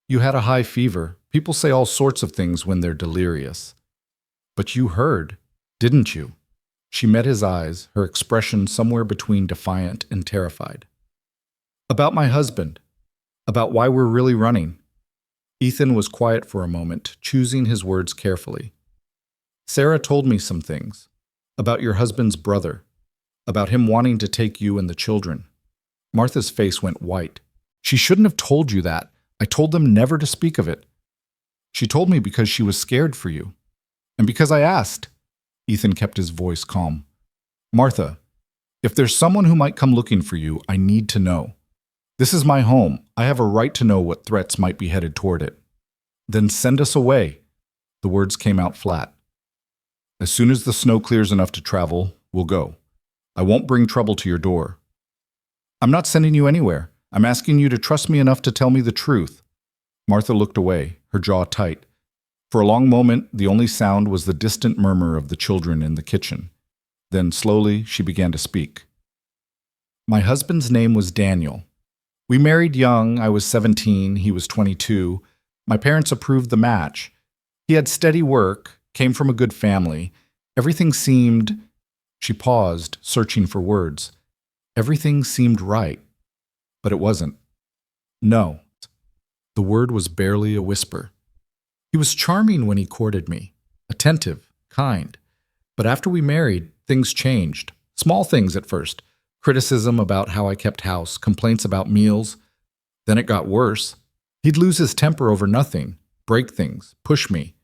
You had a high fever. People say all sorts of things when they're delirious. But you heard, didn't you? She met his eyes, her expression somewhere between defiant and terrified. About my husband. About why we're really running. Ethan was quiet for a moment, choosing his words carefully. Sarah told me some things. About your husband's brother. About him wanting to take you and the children. Martha's face went white. She shouldn't have told you that. I told them never to speak of it. She told me because she was scared for you. And because I asked. Ethan kept his voice calm. Martha, if there's someone who might come looking for you, I need to know. This is my home. I have a right to know what threats might be headed toward it. Then send us away. The words came out flat. As soon as the snow clears enough to travel, we'll go. I won't bring trouble to your door. I'm not sending you anywhere. I'm asking you to trust me enough to tell me the truth. Martha looked away, her jaw tight. For a long moment, the only sound was the distant murmur of the children in the kitchen. Then, slowly, she began to speak. My husband's name was Daniel. We married young. I was 17, he was 22. My parents approved the match. He had steady work, came from a good family. Everything seemed... She paused, searching for words. Everything seemed right. But it wasn't. No. The word was barely a whisper. He was charming when he courted me, attentive, kind. But after we married, things changed. Small things at first. Criticism about how I kept house, complaints about meals. Then it got worse. He'd lose his temper over nothing, break things, push me.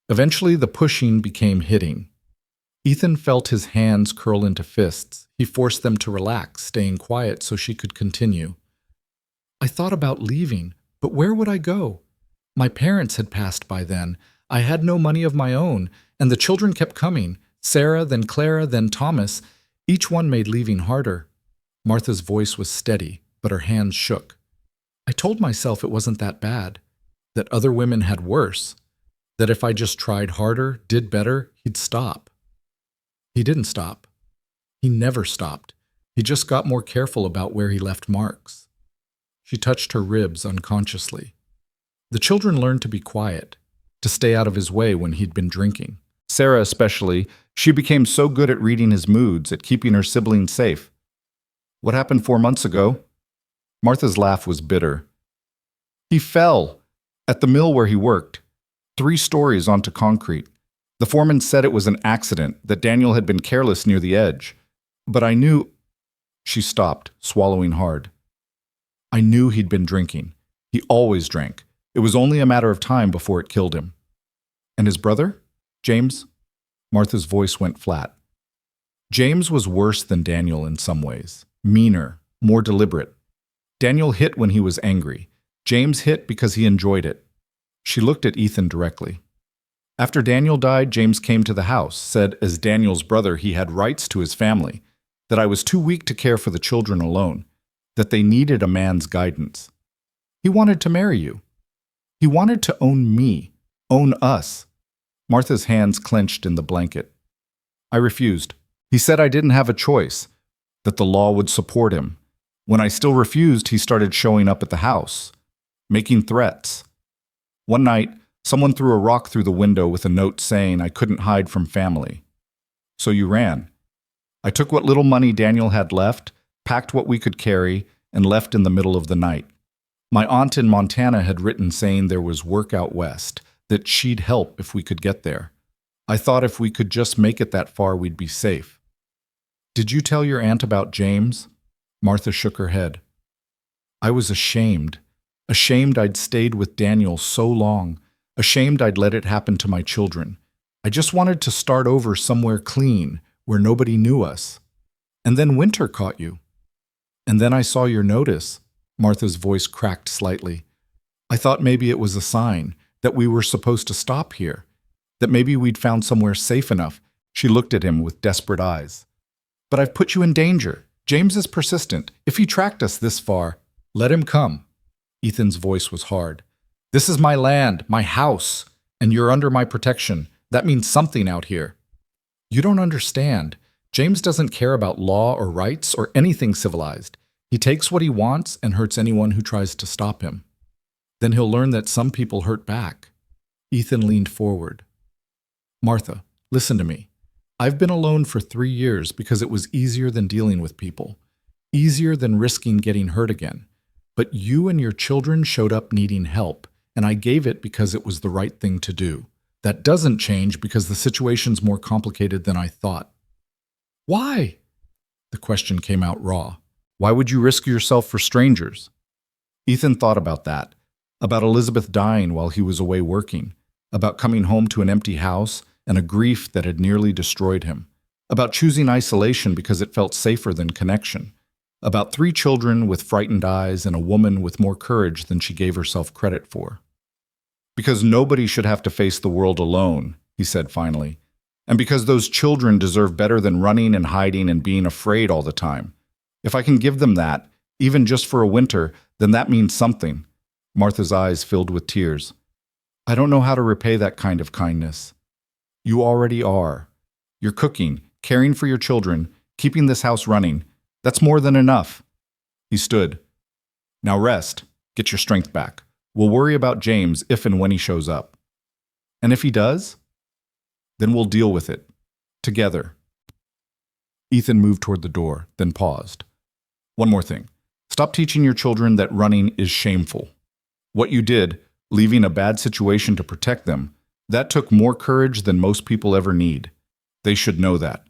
Eventually, the pushing became hitting. Ethan felt his hands curl into fists. He forced them to relax, staying quiet so she could continue. I thought about leaving, but where would I go? My parents had passed by then. I had no money of my own, and the children kept coming. Sarah, then Clara, then Thomas. Each one made leaving harder. Martha's voice was steady, but her hands shook. I told myself it wasn't that bad, that other women had worse, that if I just tried harder, did better, he'd stop. He didn't stop. He never stopped. He just got more careful about where he left marks. She touched her ribs unconsciously. The children learned to be quiet, to stay out of his way when he'd been drinking. Sarah especially, she became so good at reading his moods, at keeping her siblings safe. What happened 4 months ago? Martha's laugh was bitter. He fell at the mill where he worked, 3 stories onto concrete. The foreman said it was an accident, that Daniel had been careless near the edge. But I knew... She stopped, swallowing hard. I knew he'd been drinking. He always drank. It was only a matter of time before it killed him. And his brother? James? Martha's voice went flat. James was worse than Daniel in some ways. Meaner, more deliberate. Daniel hit when he was angry. James hit because he enjoyed it. She looked at Ethan directly. After Daniel died, James came to the house, said as Daniel's brother he had rights to his family, that I was too weak to care for the children alone, that they needed a man's guidance. He wanted to marry you. He wanted to own me, own us. Martha's hands clenched in the blanket. I refused. He said I didn't have a choice, that the law would support him. When I still refused, he started showing up at the house, making threats. One night, someone threw a rock through the window with a note saying I couldn't hide from family. So you ran. I took what little money Daniel had left, packed what we could carry, and left in the middle of the night. My aunt in Montana had written saying there was work out west, that she'd help if we could get there. I thought if we could just make it that far, we'd be safe. Did you tell your aunt about James? Martha shook her head. I was ashamed. Ashamed I'd stayed with Daniel so long. Ashamed I'd let it happen to my children. I just wanted to start over somewhere clean, where nobody knew us. And then winter caught you. And then I saw your notice. Martha's voice cracked slightly. I thought maybe it was a sign, that we were supposed to stop here, that maybe we'd found somewhere safe enough. She looked at him with desperate eyes. But I've put you in danger. James is persistent. If he tracked us this far, let him come. Ethan's voice was hard. This is my land, my house, and you're under my protection. That means something out here. You don't understand. James doesn't care about law or rights or anything civilized. He takes what he wants and hurts anyone who tries to stop him. Then he'll learn that some people hurt back. Ethan leaned forward. Martha, listen to me. I've been alone for 3 years because it was easier than dealing with people. Easier than risking getting hurt again. But you and your children showed up needing help, and I gave it because it was the right thing to do. That doesn't change because the situation's more complicated than I thought. Why? The question came out raw. Why would you risk yourself for strangers? Ethan thought about that, about Elizabeth dying while he was away working, about coming home to an empty house and a grief that had nearly destroyed him, about choosing isolation because it felt safer than connection, about 3 children with frightened eyes and a woman with more courage than she gave herself credit for. Because nobody should have to face the world alone, he said finally, and because those children deserve better than running and hiding and being afraid all the time. If I can give them that, even just for a winter, then that means something. Martha's eyes filled with tears. I don't know how to repay that kind of kindness. You already are. You're cooking, caring for your children, keeping this house running. That's more than enough. He stood. Now rest. Get your strength back. We'll worry about James if and when he shows up. And if he does, then we'll deal with it. Together. Ethan moved toward the door, then paused. One more thing. Stop teaching your children that running is shameful. What you did, leaving a bad situation to protect them, that took more courage than most people ever need. They should know that.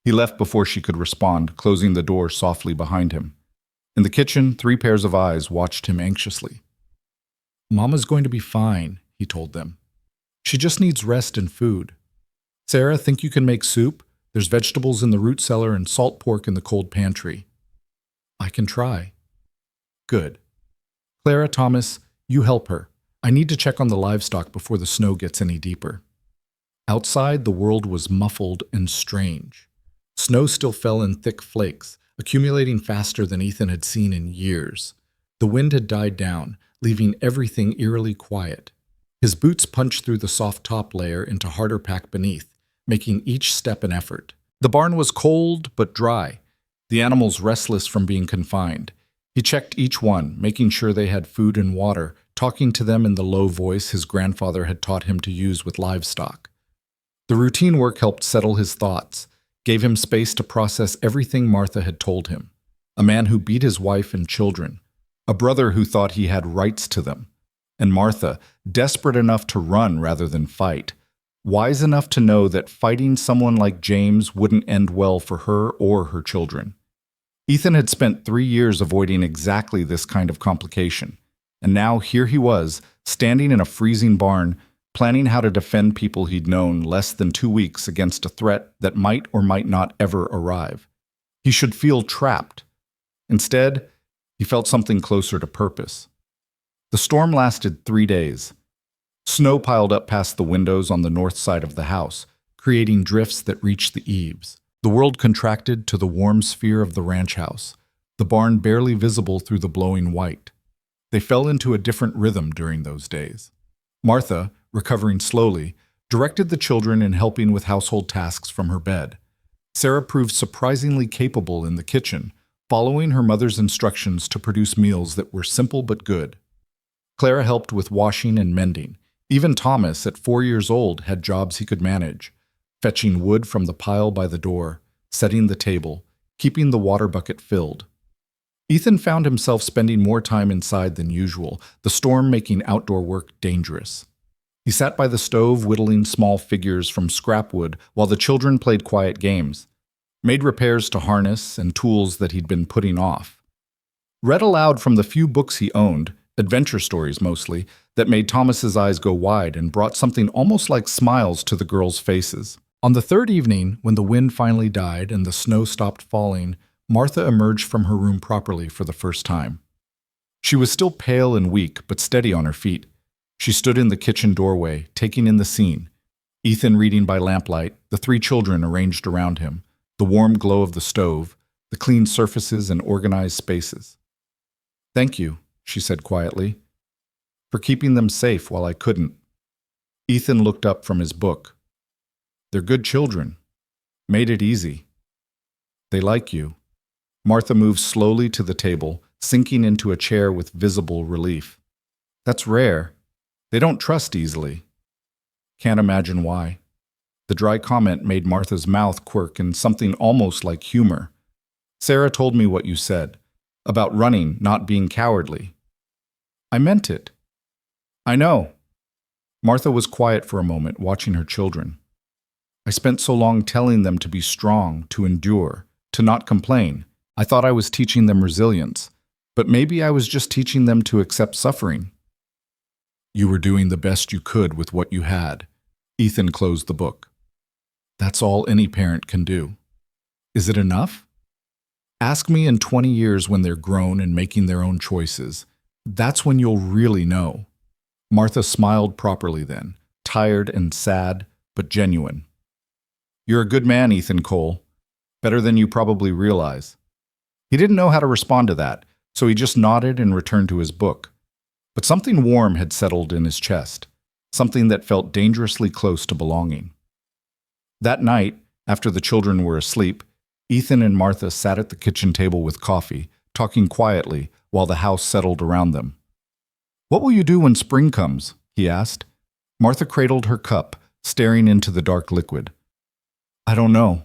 He left before she could respond, closing the door softly behind him. In the kitchen, 3 pairs of eyes watched him anxiously. Mama's going to be fine, he told them. She just needs rest and food. Sarah, think you can make soup? There's vegetables in the root cellar and salt pork in the cold pantry. I can try. Good. Clara, Thomas, you help her. I need to check on the livestock before the snow gets any deeper. Outside, the world was muffled and strange. Snow still fell in thick flakes, accumulating faster than Ethan had seen in years. The wind had died down, leaving everything eerily quiet. His boots punched through the soft top layer into harder pack beneath, making each step an effort. The barn was cold but dry, the animals restless from being confined. He checked each one, making sure they had food and water, talking to them in the low voice his grandfather had taught him to use with livestock. The routine work helped settle his thoughts, gave him space to process everything Martha had told him. A man who beat his wife and children, a brother who thought he had rights to them, and Martha, desperate enough to run rather than fight, wise enough to know that fighting someone like James wouldn't end well for her or her children. Ethan had spent 3 years avoiding exactly this kind of complication, and now here he was, standing in a freezing barn, planning how to defend people he'd known less than 2 weeks against a threat that might or might not ever arrive. He should feel trapped. Instead, he felt something closer to purpose. The storm lasted 3 days. Snow piled up past the windows on the north side of the house, creating drifts that reached the eaves. The world contracted to the warm sphere of the ranch house, the barn barely visible through the blowing white. They fell into a different rhythm during those days. Martha, recovering slowly, directed the children in helping with household tasks from her bed. Sarah proved surprisingly capable in the kitchen, following her mother's instructions to produce meals that were simple but good. Clara helped with washing and mending. Even Thomas, at 4 years old, had jobs he could manage, fetching wood from the pile by the door, setting the table, keeping the water bucket filled. Ethan found himself spending more time inside than usual, the storm making outdoor work dangerous. He sat by the stove whittling small figures from scrap wood while the children played quiet games, made repairs to harness and tools that he'd been putting off. Read aloud from the few books he owned, adventure stories mostly, that made Thomas's eyes go wide and brought something almost like smiles to the girls' faces. On the 3rd evening, when the wind finally died and the snow stopped falling, Martha emerged from her room properly for the first time. She was still pale and weak, but steady on her feet. She stood in the kitchen doorway, taking in the scene. Ethan reading by lamplight, the 3 children arranged around him, the warm glow of the stove, the clean surfaces and organized spaces. "Thank you," she said quietly, "for keeping them safe while I couldn't." Ethan looked up from his book. "They're good children. Made it easy. They like you. Martha moved slowly to the table, sinking into a chair with visible relief. That's rare. They don't trust easily. Can't imagine why. The dry comment made Martha's mouth quirk in something almost like humor. Sarah told me what you said, about running, not being cowardly. I meant it. I know. Martha was quiet for a moment, watching her children. I spent so long telling them to be strong, to endure, to not complain. I thought I was teaching them resilience, but maybe I was just teaching them to accept suffering. You were doing the best you could with what you had. Ethan closed the book. That's all any parent can do. Is it enough? Ask me in 20 years when they're grown and making their own choices. That's when you'll really know. Martha smiled properly then, tired and sad, but genuine. You're a good man, Ethan Cole. Better than you probably realize. He didn't know how to respond to that, so he just nodded and returned to his book. But something warm had settled in his chest, something that felt dangerously close to belonging. That night, after the children were asleep, Ethan and Martha sat at the kitchen table with coffee, talking quietly while the house settled around them. What will you do when spring comes? He asked. Martha cradled her cup, staring into the dark liquid. I don't know.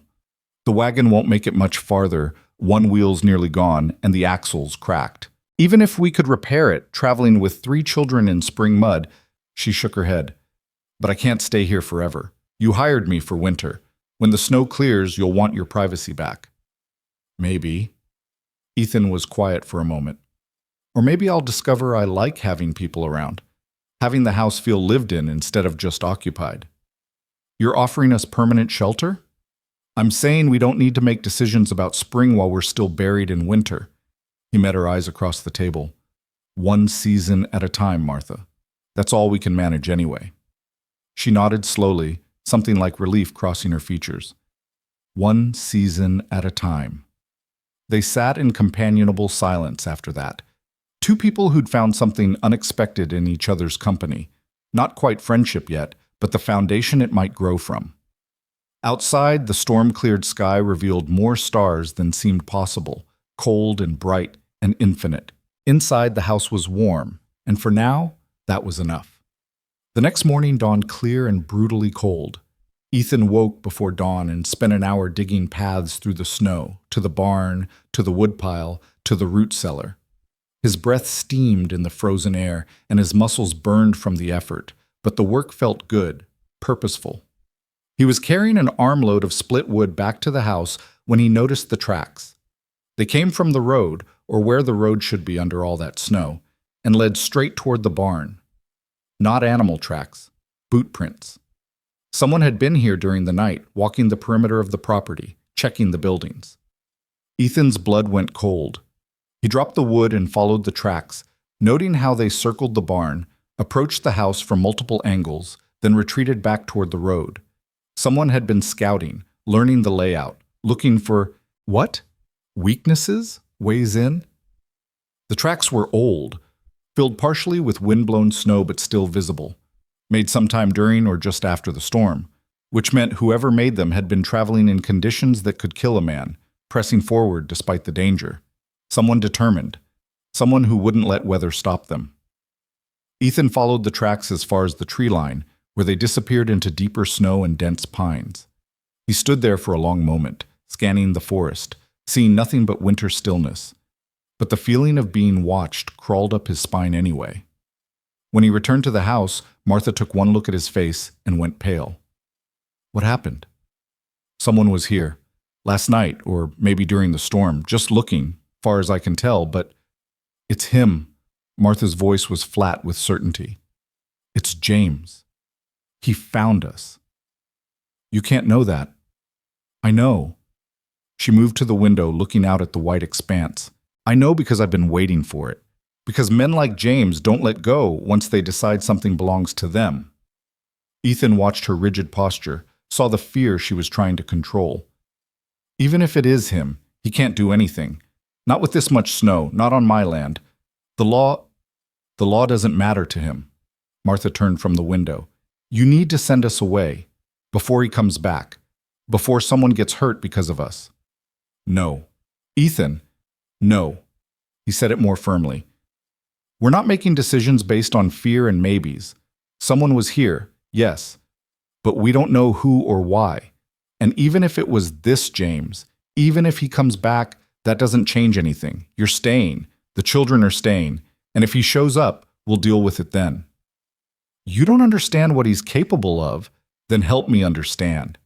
The wagon won't make it much farther, one wheel's nearly gone, and the axle's cracked. Even if we could repair it, traveling with 3 children in spring mud, she shook her head. But I can't stay here forever. You hired me for winter. When the snow clears, you'll want your privacy back. Maybe. Ethan was quiet for a moment. Or maybe I'll discover I like having people around, having the house feel lived in instead of just occupied. You're offering us permanent shelter? I'm saying we don't need to make decisions about spring while we're still buried in winter. He met her eyes across the table. One season at a time, Martha. That's all we can manage anyway. She nodded slowly, something like relief crossing her features. One season at a time. They sat in companionable silence after that. 2 people who'd found something unexpected in each other's company. Not quite friendship yet, but the foundation it might grow from. Outside, the storm-cleared sky revealed more stars than seemed possible, cold and bright and infinite. Inside, the house was warm, and for now, that was enough. The next morning dawned clear and brutally cold. Ethan woke before dawn and spent an hour digging paths through the snow, to the barn, to the woodpile, to the root cellar. His breath steamed in the frozen air, and his muscles burned from the effort, but the work felt good, purposeful. He was carrying an armload of split wood back to the house when he noticed the tracks. They came from the road, or where the road should be under all that snow, and led straight toward the barn. Not animal tracks, boot prints. Someone had been here during the night, walking the perimeter of the property, checking the buildings. Ethan's blood went cold. He dropped the wood and followed the tracks, noting how they circled the barn, approached the house from multiple angles, then retreated back toward the road. Someone had been scouting, learning the layout, looking for, what? Weaknesses? Ways in? The tracks were old, filled partially with wind-blown snow but still visible, made sometime during or just after the storm, which meant whoever made them had been traveling in conditions that could kill a man, pressing forward despite the danger. Someone determined, someone who wouldn't let weather stop them. Ethan followed the tracks as far as the tree line, where they disappeared into deeper snow and dense pines. He stood there for a long moment, scanning the forest, seeing nothing but winter stillness. But the feeling of being watched crawled up his spine anyway. When he returned to the house, Martha took one look at his face and went pale. What happened? Someone was here. Last night, or maybe during the storm, just looking, far as I can tell, but it's him. Martha's voice was flat with certainty. It's James. He found us. You can't know that. I know. She moved to the window, looking out at the white expanse. I know because I've been waiting for it. Because men like James don't let go once they decide something belongs to them. Ethan watched her rigid posture, saw the fear she was trying to control. Even if it is him, he can't do anything. Not with this much snow, not on my land. The law doesn't matter to him. Martha turned from the window. You need to send us away, before he comes back. before someone gets hurt because of us. No. Ethan, no. He said it more firmly. We're not making decisions based on fear and maybes. Someone was here, yes, but we don't know who or why. And even if it was this James, even if he comes back, that doesn't change anything. You're staying. The children are staying. And if he shows up, we'll deal with it then. You don't understand what he's capable of? Then help me understand.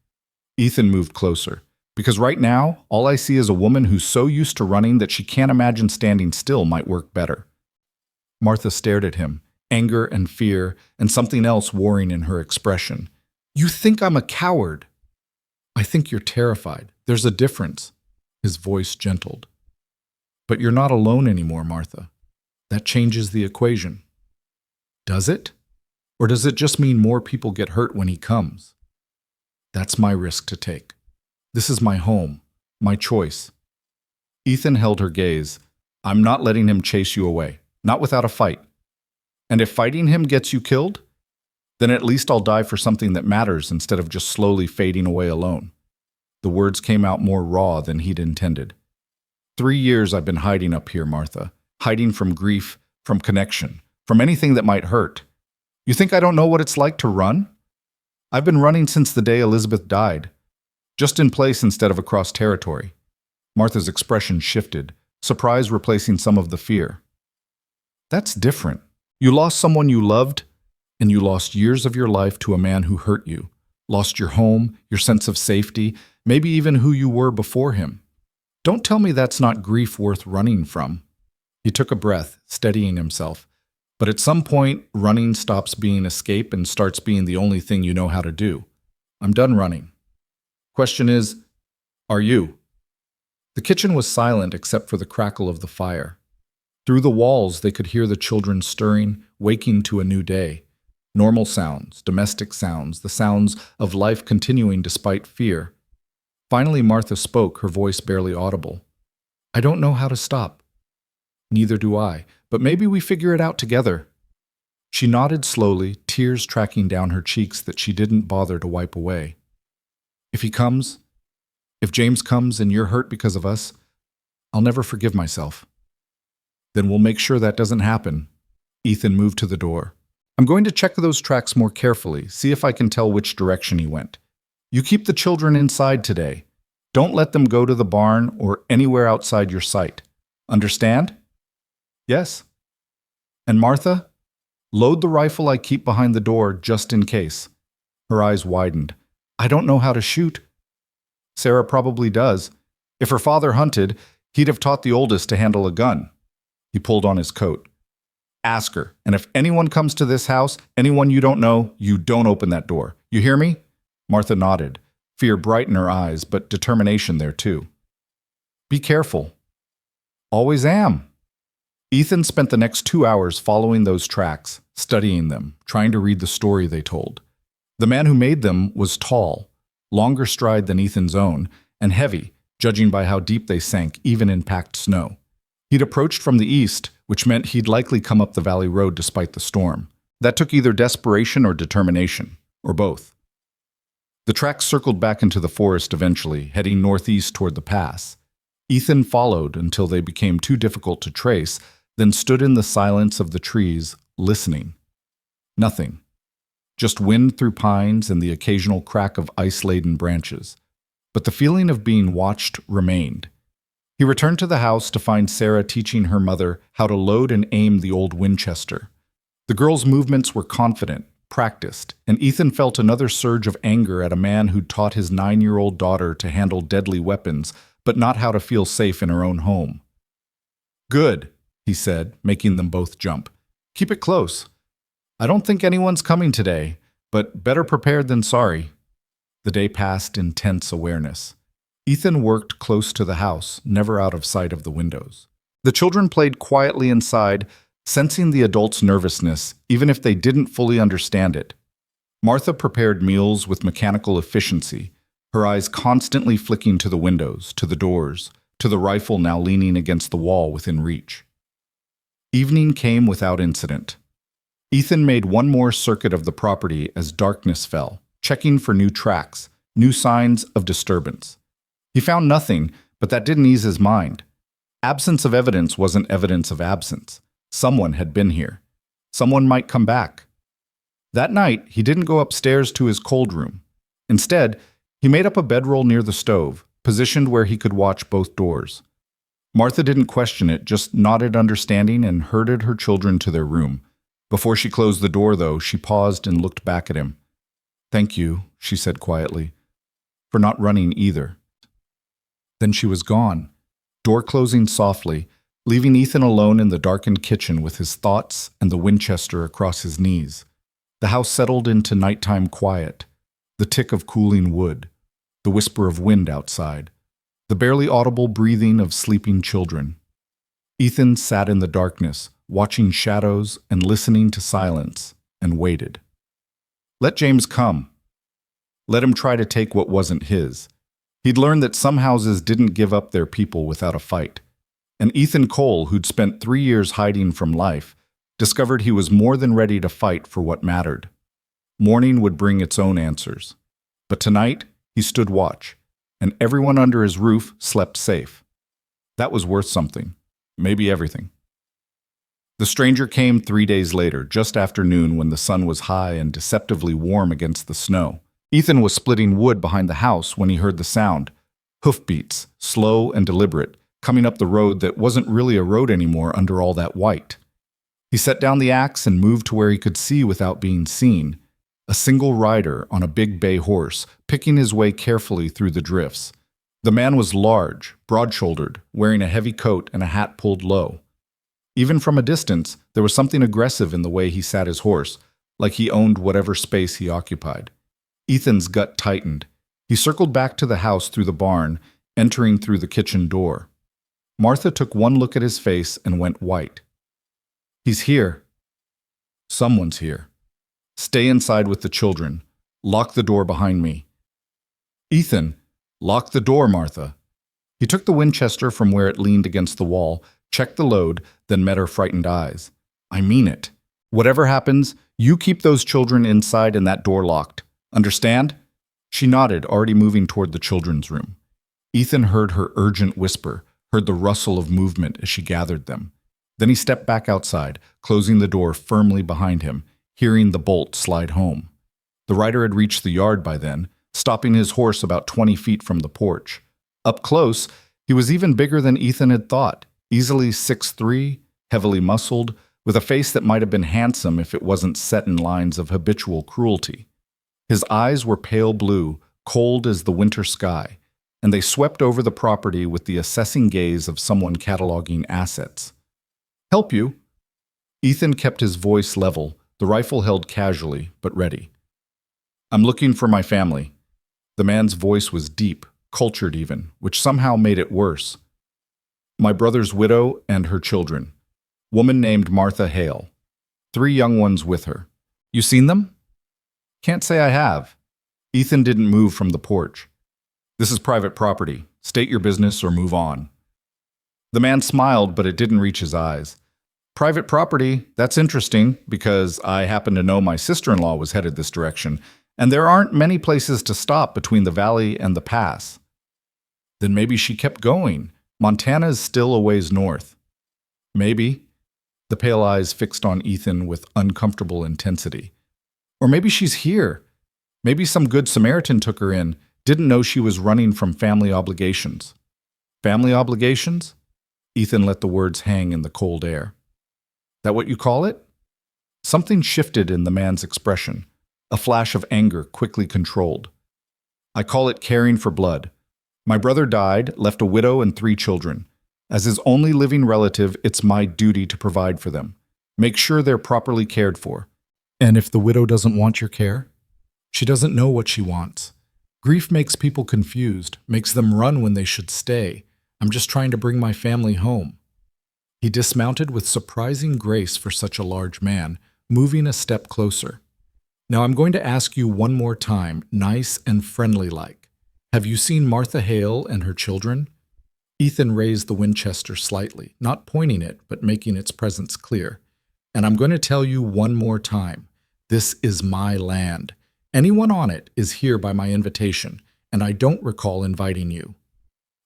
Ethan moved closer. Because right now, all I see is a woman who's so used to running that she can't imagine standing still might work better. Martha stared at him, anger and fear, and something else warring in her expression. You think I'm a coward? I think you're terrified. There's a difference. His voice gentled. But you're not alone anymore, Martha. That changes the equation. Does it? Or does it just mean more people get hurt when he comes? That's my risk to take. This is my home, my choice. Ethan held her gaze. I'm not letting him chase you away, not without a fight. And if fighting him gets you killed, then at least I'll die for something that matters instead of just slowly fading away alone. The words came out more raw than he'd intended. 3 years I've been hiding up here, Martha. Hiding from grief, from connection, from anything that might hurt. You think I don't know what it's like to run? I've been running since the day Elizabeth died. Just in place instead of across territory. Martha's expression shifted, surprise replacing some of the fear. That's different. You lost someone you loved, and you lost years of your life to a man who hurt you. Lost your home, your sense of safety, maybe even who you were before him. Don't tell me that's not grief worth running from. He took a breath, steadying himself. But at some point, running stops being escape and starts being the only thing you know how to do. I'm done running. Question is, are you? The kitchen was silent except for the crackle of the fire. Through the walls, they could hear the children stirring, waking to a new day. Normal sounds, domestic sounds, the sounds of life continuing despite fear. Finally, Martha spoke, her voice barely audible. I don't know how to stop. Neither do I, but maybe we figure it out together. She nodded slowly, tears tracking down her cheeks that she didn't bother to wipe away. If he comes, if James comes and you're hurt because of us, I'll never forgive myself. Then we'll make sure that doesn't happen. Ethan moved to the door. I'm going to check those tracks more carefully, see if I can tell which direction he went. You keep the children inside today. Don't let them go to the barn or anywhere outside your sight. Understand? Yes. And Martha, load the rifle I keep behind the door just in case. Her eyes widened. I don't know how to shoot. Sarah probably does. If her father hunted, he'd have taught the oldest to handle a gun. He pulled on his coat. Ask her, and if anyone comes to this house, anyone you don't know, you don't open that door. You hear me? Martha nodded, fear bright in her eyes, but determination there too. Be careful. Always am. Ethan spent the next 2 hours following those tracks, studying them, trying to read the story they told. The man who made them was tall, longer stride than Ethan's own, and heavy, judging by how deep they sank even in packed snow. He'd approached from the east, which meant he'd likely come up the valley road despite the storm. That took either desperation or determination, or both. The tracks circled back into the forest eventually, heading northeast toward the pass. Ethan followed until they became too difficult to trace, then stood in the silence of the trees, listening. Nothing. Just wind through pines and the occasional crack of ice-laden branches. But the feeling of being watched remained. He returned to the house to find Sarah teaching her mother how to load and aim the old Winchester. The girl's movements were confident, practiced, and Ethan felt another surge of anger at a man who'd taught his 9-year-old daughter to handle deadly weapons, but not how to feel safe in her own home. Good, he said, making them both jump. Keep it close. I don't think anyone's coming today, but better prepared than sorry. The day passed in tense awareness. Ethan worked close to the house, never out of sight of the windows. The children played quietly inside, sensing the adults' nervousness, even if they didn't fully understand it. Martha prepared meals with mechanical efficiency, her eyes constantly flicking to the windows, to the doors, to the rifle now leaning against the wall within reach. Evening came without incident. Ethan made one more circuit of the property as darkness fell, checking for new tracks, new signs of disturbance. He found nothing, but that didn't ease his mind. Absence of evidence wasn't evidence of absence. Someone had been here. Someone might come back. That night, he didn't go upstairs to his cold room. Instead, he made up a bedroll near the stove, positioned where he could watch both doors. Martha didn't question it, just nodded understanding and herded her children to their room. Before she closed the door, though, she paused and looked back at him. "Thank you," she said quietly, "for not running either." Then she was gone, door closing softly, leaving Ethan alone in the darkened kitchen with his thoughts and the Winchester across his knees. The house settled into nighttime quiet, the tick of cooling wood, the whisper of wind outside, the barely audible breathing of sleeping children. Ethan sat in the darkness, watching shadows and listening to silence, and waited. Let James come. Let him try to take what wasn't his. He'd learned that some houses didn't give up their people without a fight. And Ethan Cole, who'd spent 3 years hiding from life, discovered he was more than ready to fight for what mattered. Morning would bring its own answers. But tonight, he stood watch, and everyone under his roof slept safe. That was worth something, maybe everything. The stranger came 3 days later, just after noon when the sun was high and deceptively warm against the snow. Ethan was splitting wood behind the house when he heard the sound. Hoofbeats, slow and deliberate, coming up the road that wasn't really a road anymore under all that white. He set down the axe and moved to where he could see without being seen. A single rider on a big bay horse, picking his way carefully through the drifts. The man was large, broad-shouldered, wearing a heavy coat and a hat pulled low. Even from a distance, there was something aggressive in the way he sat his horse, like he owned whatever space he occupied. Ethan's gut tightened. He circled back to the house through the barn, entering through the kitchen door. Martha took one look at his face and went white. He's here. Someone's here. Stay inside with the children. Lock the door behind me. Ethan, lock the door, Martha. He took the Winchester from where it leaned against the wall, checked the load, then met her frightened eyes. I mean it. Whatever happens, you keep those children inside and that door locked. Understand? She nodded, already moving toward the children's room. Ethan heard her urgent whisper, heard the rustle of movement as she gathered them. Then he stepped back outside, closing the door firmly behind him, hearing the bolt slide home. The rider had reached the yard by then, stopping his horse about 20 feet from the porch. Up close, he was even bigger than Ethan had thought, easily 6'3", heavily muscled, with a face that might have been handsome if it wasn't set in lines of habitual cruelty. His eyes were pale blue, cold as the winter sky, and they swept over the property with the assessing gaze of someone cataloging assets. Help you? Ethan kept his voice level, the rifle held casually, but ready. I'm looking for my family. The man's voice was deep, cultured even, which somehow made it worse. My brother's widow and her children. Woman named Martha Hale. 3 young ones with her. You seen them? Can't say I have. Ethan didn't move from the porch. This is private property. State your business or move on. The man smiled, but it didn't reach his eyes. Private property, that's interesting, because I happen to know my sister-in-law was headed this direction, and there aren't many places to stop between the valley and the pass. Then maybe she kept going. Montana is still a ways north. Maybe. The pale eyes fixed on Ethan with uncomfortable intensity. Or maybe she's here. Maybe some good Samaritan took her in, didn't know she was running from family obligations. Family obligations? Ethan let the words hang in the cold air. That what you call it? Something shifted in the man's expression, a flash of anger quickly controlled. I call it caring for blood. My brother died, left a widow and 3 children. As his only living relative, it's my duty to provide for them. Make sure they're properly cared for. And if the widow doesn't want your care? She doesn't know what she wants. Grief makes people confused, makes them run when they should stay. I'm just trying to bring my family home. He dismounted with surprising grace for such a large man, moving a step closer. Now I'm going to ask you one more time, nice and friendly-like. Have you seen Martha Hale and her children? Ethan raised the Winchester slightly, not pointing it, but making its presence clear. And I'm going to tell you one more time. This is my land. Anyone on it is here by my invitation, and I don't recall inviting you."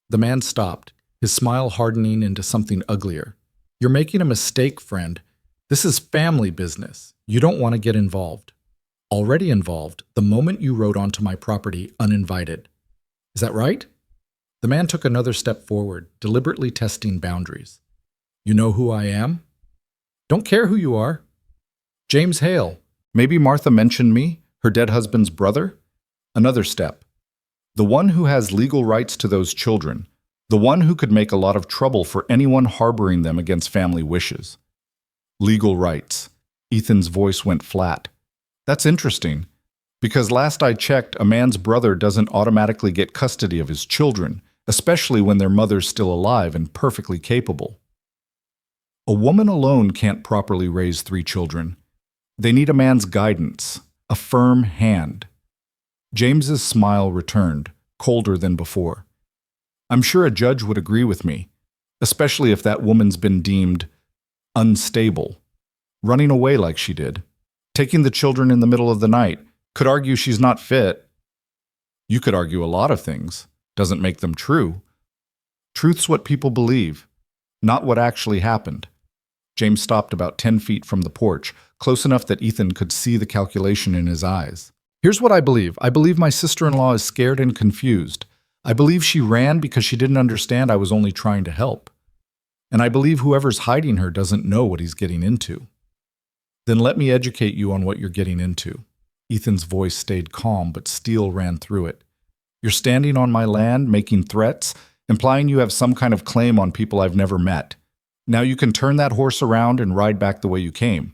The man stopped, his smile hardening into something uglier. "You're making a mistake, friend. This is family business. You don't want to get involved. Already involved the moment you rode onto my property uninvited. Is that right?" The man took another step forward, deliberately testing boundaries. "You know who I am?" "Don't care who you are." "James Hale. Maybe Martha mentioned me, her dead husband's brother?" Another step. "The one who has legal rights to those children. The one who could make a lot of trouble for anyone harboring them against family wishes." Legal rights. Ethan's voice went flat. "That's interesting, because last I checked, a man's brother doesn't automatically get custody of his children, especially when their mother's still alive and perfectly capable. A woman alone can't properly raise 3 children. They need a man's guidance, a firm hand." James's smile returned, colder than before. "I'm sure a judge would agree with me, especially if that woman's been deemed unstable, running away like she did, taking the children in the middle of the night. Could argue she's not fit." "You could argue a lot of things. Doesn't make them true. Truth's what people believe, not what actually happened." James stopped about 10 feet from the porch, close enough that Ethan could see the calculation in his eyes. "Here's what I believe. I believe my sister-in-law is scared and confused. I believe she ran because she didn't understand I was only trying to help. And I believe whoever's hiding her doesn't know what he's getting into." "Then let me educate you on what you're getting into." Ethan's voice stayed calm, but steel ran through it. "You're standing on my land, making threats, implying you have some kind of claim on people I've never met. Now you can turn that horse around and ride back the way you came.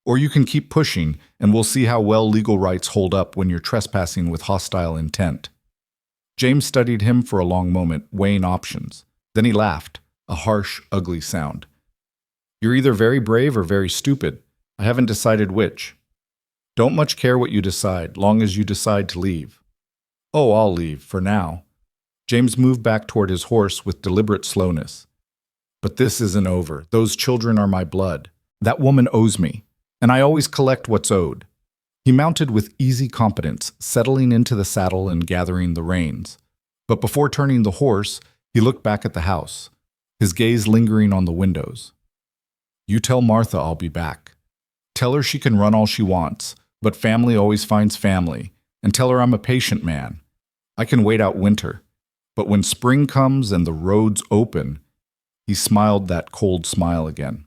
Or you can keep pushing, and we'll see how well legal rights hold up when you're trespassing with hostile intent." James studied him for a long moment, weighing options. Then he laughed, a harsh, ugly sound. "You're either very brave or very stupid. I haven't decided which. Don't much care what you decide, long as you decide to leave." "Oh, I'll leave, for now." James moved back toward his horse with deliberate slowness. "But this isn't over. Those children are my blood. That woman owes me, and I always collect what's owed." He mounted with easy competence, settling into the saddle and gathering the reins. But before turning the horse, he looked back at the house, his gaze lingering on the windows. "You tell Martha I'll be back. Tell her she can run all she wants, but family always finds family, and tell her I'm a patient man. I can wait out winter. But when spring comes and the roads open," he smiled that cold smile again.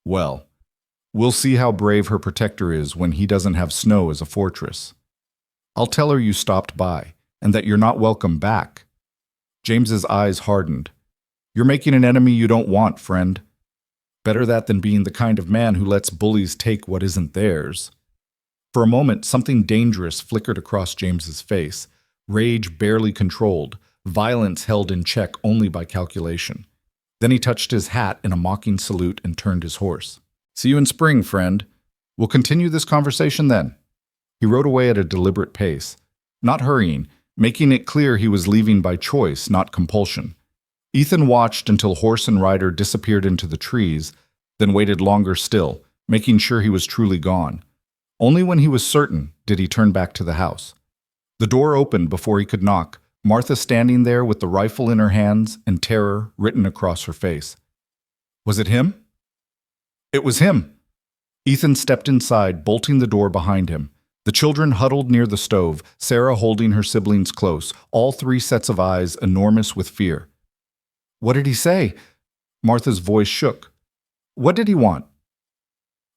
"Well, we'll see how brave her protector is when he doesn't have snow as a fortress. I'll tell her you stopped by, and that you're not welcome back." James's eyes hardened. "You're making an enemy you don't want, friend. Better that than being the kind of man who lets bullies take what isn't theirs." For a moment, something dangerous flickered across James's face, rage barely controlled, violence held in check only by calculation. Then he touched his hat in a mocking salute and turned his horse. "See you in spring, friend. We'll continue this conversation then." He rode away at a deliberate pace, not hurrying, making it clear he was leaving by choice, not compulsion. Ethan watched until horse and rider disappeared into the trees, then waited longer still, making sure he was truly gone. Only when he was certain did he turn back to the house. The door opened before he could knock, Martha standing there with the rifle in her hands and terror written across her face. Was it him? It was him! Ethan stepped inside, bolting the door behind him. The children huddled near the stove, Sarah holding her siblings close, all 3 sets of eyes enormous with fear. "What did he say?" Martha's voice shook. "What did he want?"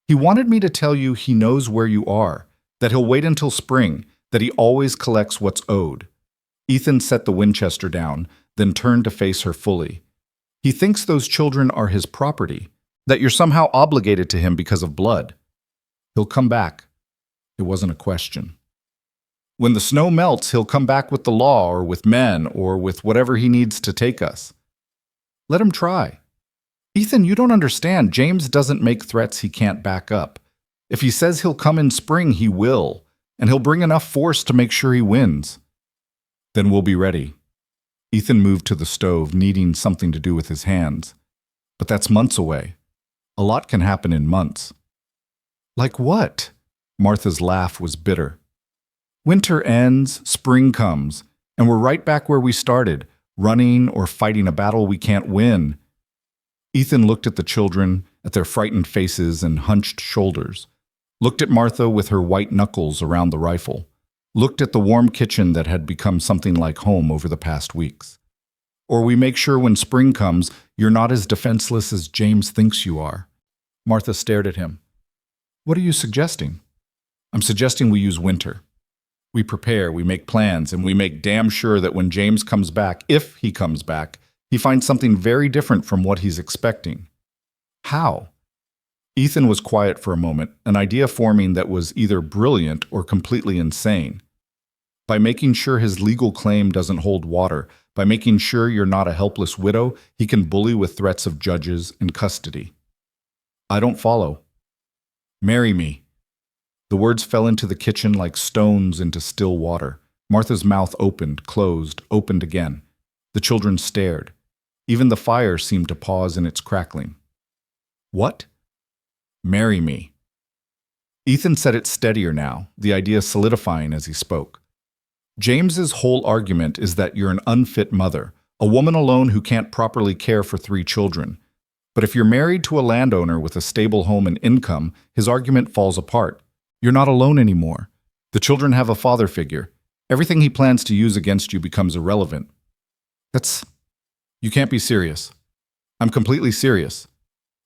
"He wanted me to tell you he knows where you are, that he'll wait until spring, that he always collects what's owed." Ethan set the Winchester down, then turned to face her fully. "He thinks those children are his property, that you're somehow obligated to him because of blood. He'll come back." It wasn't a question. "When the snow melts, he'll come back with the law or with men or with whatever he needs to take us." "Let him try." "Ethan, you don't understand. James doesn't make threats he can't back up. If he says he'll come in spring, he will, and he'll bring enough force to make sure he wins." "Then we'll be ready." Ethan moved to the stove, needing something to do with his hands. "But that's months away. A lot can happen in months." "Like what?" Martha's laugh was bitter. Winter ends, spring comes, and we're right back where we started, running or fighting a battle we can't win. Ethan looked at the children, at their frightened faces and hunched shoulders, looked at Martha with her white knuckles around the rifle, looked at the warm kitchen that had become something like home over the past weeks. Or we make sure when spring comes, you're not as defenseless as James thinks you are. Martha stared at him. What are you suggesting? I'm suggesting we use winter. We prepare, we make plans, and we make damn sure that when James comes back, if he comes back, he finds something very different from what he's expecting. How? Ethan was quiet for a moment, an idea forming that was either brilliant or completely insane. By making sure his legal claim doesn't hold water, by making sure you're not a helpless widow, he can bully with threats of judges and custody. I don't follow. Marry me. The words fell into the kitchen like stones into still water. Martha's mouth opened, closed, opened again. The children stared. Even the fire seemed to pause in its crackling. What? Marry me. Ethan said it steadier now, the idea solidifying as he spoke. James's whole argument is that you're an unfit mother, a woman alone who can't properly care for 3 children. But if you're married to a landowner with a stable home and income, his argument falls apart. You're not alone anymore. The children have a father figure. Everything he plans to use against you becomes irrelevant. You can't be serious. I'm completely serious.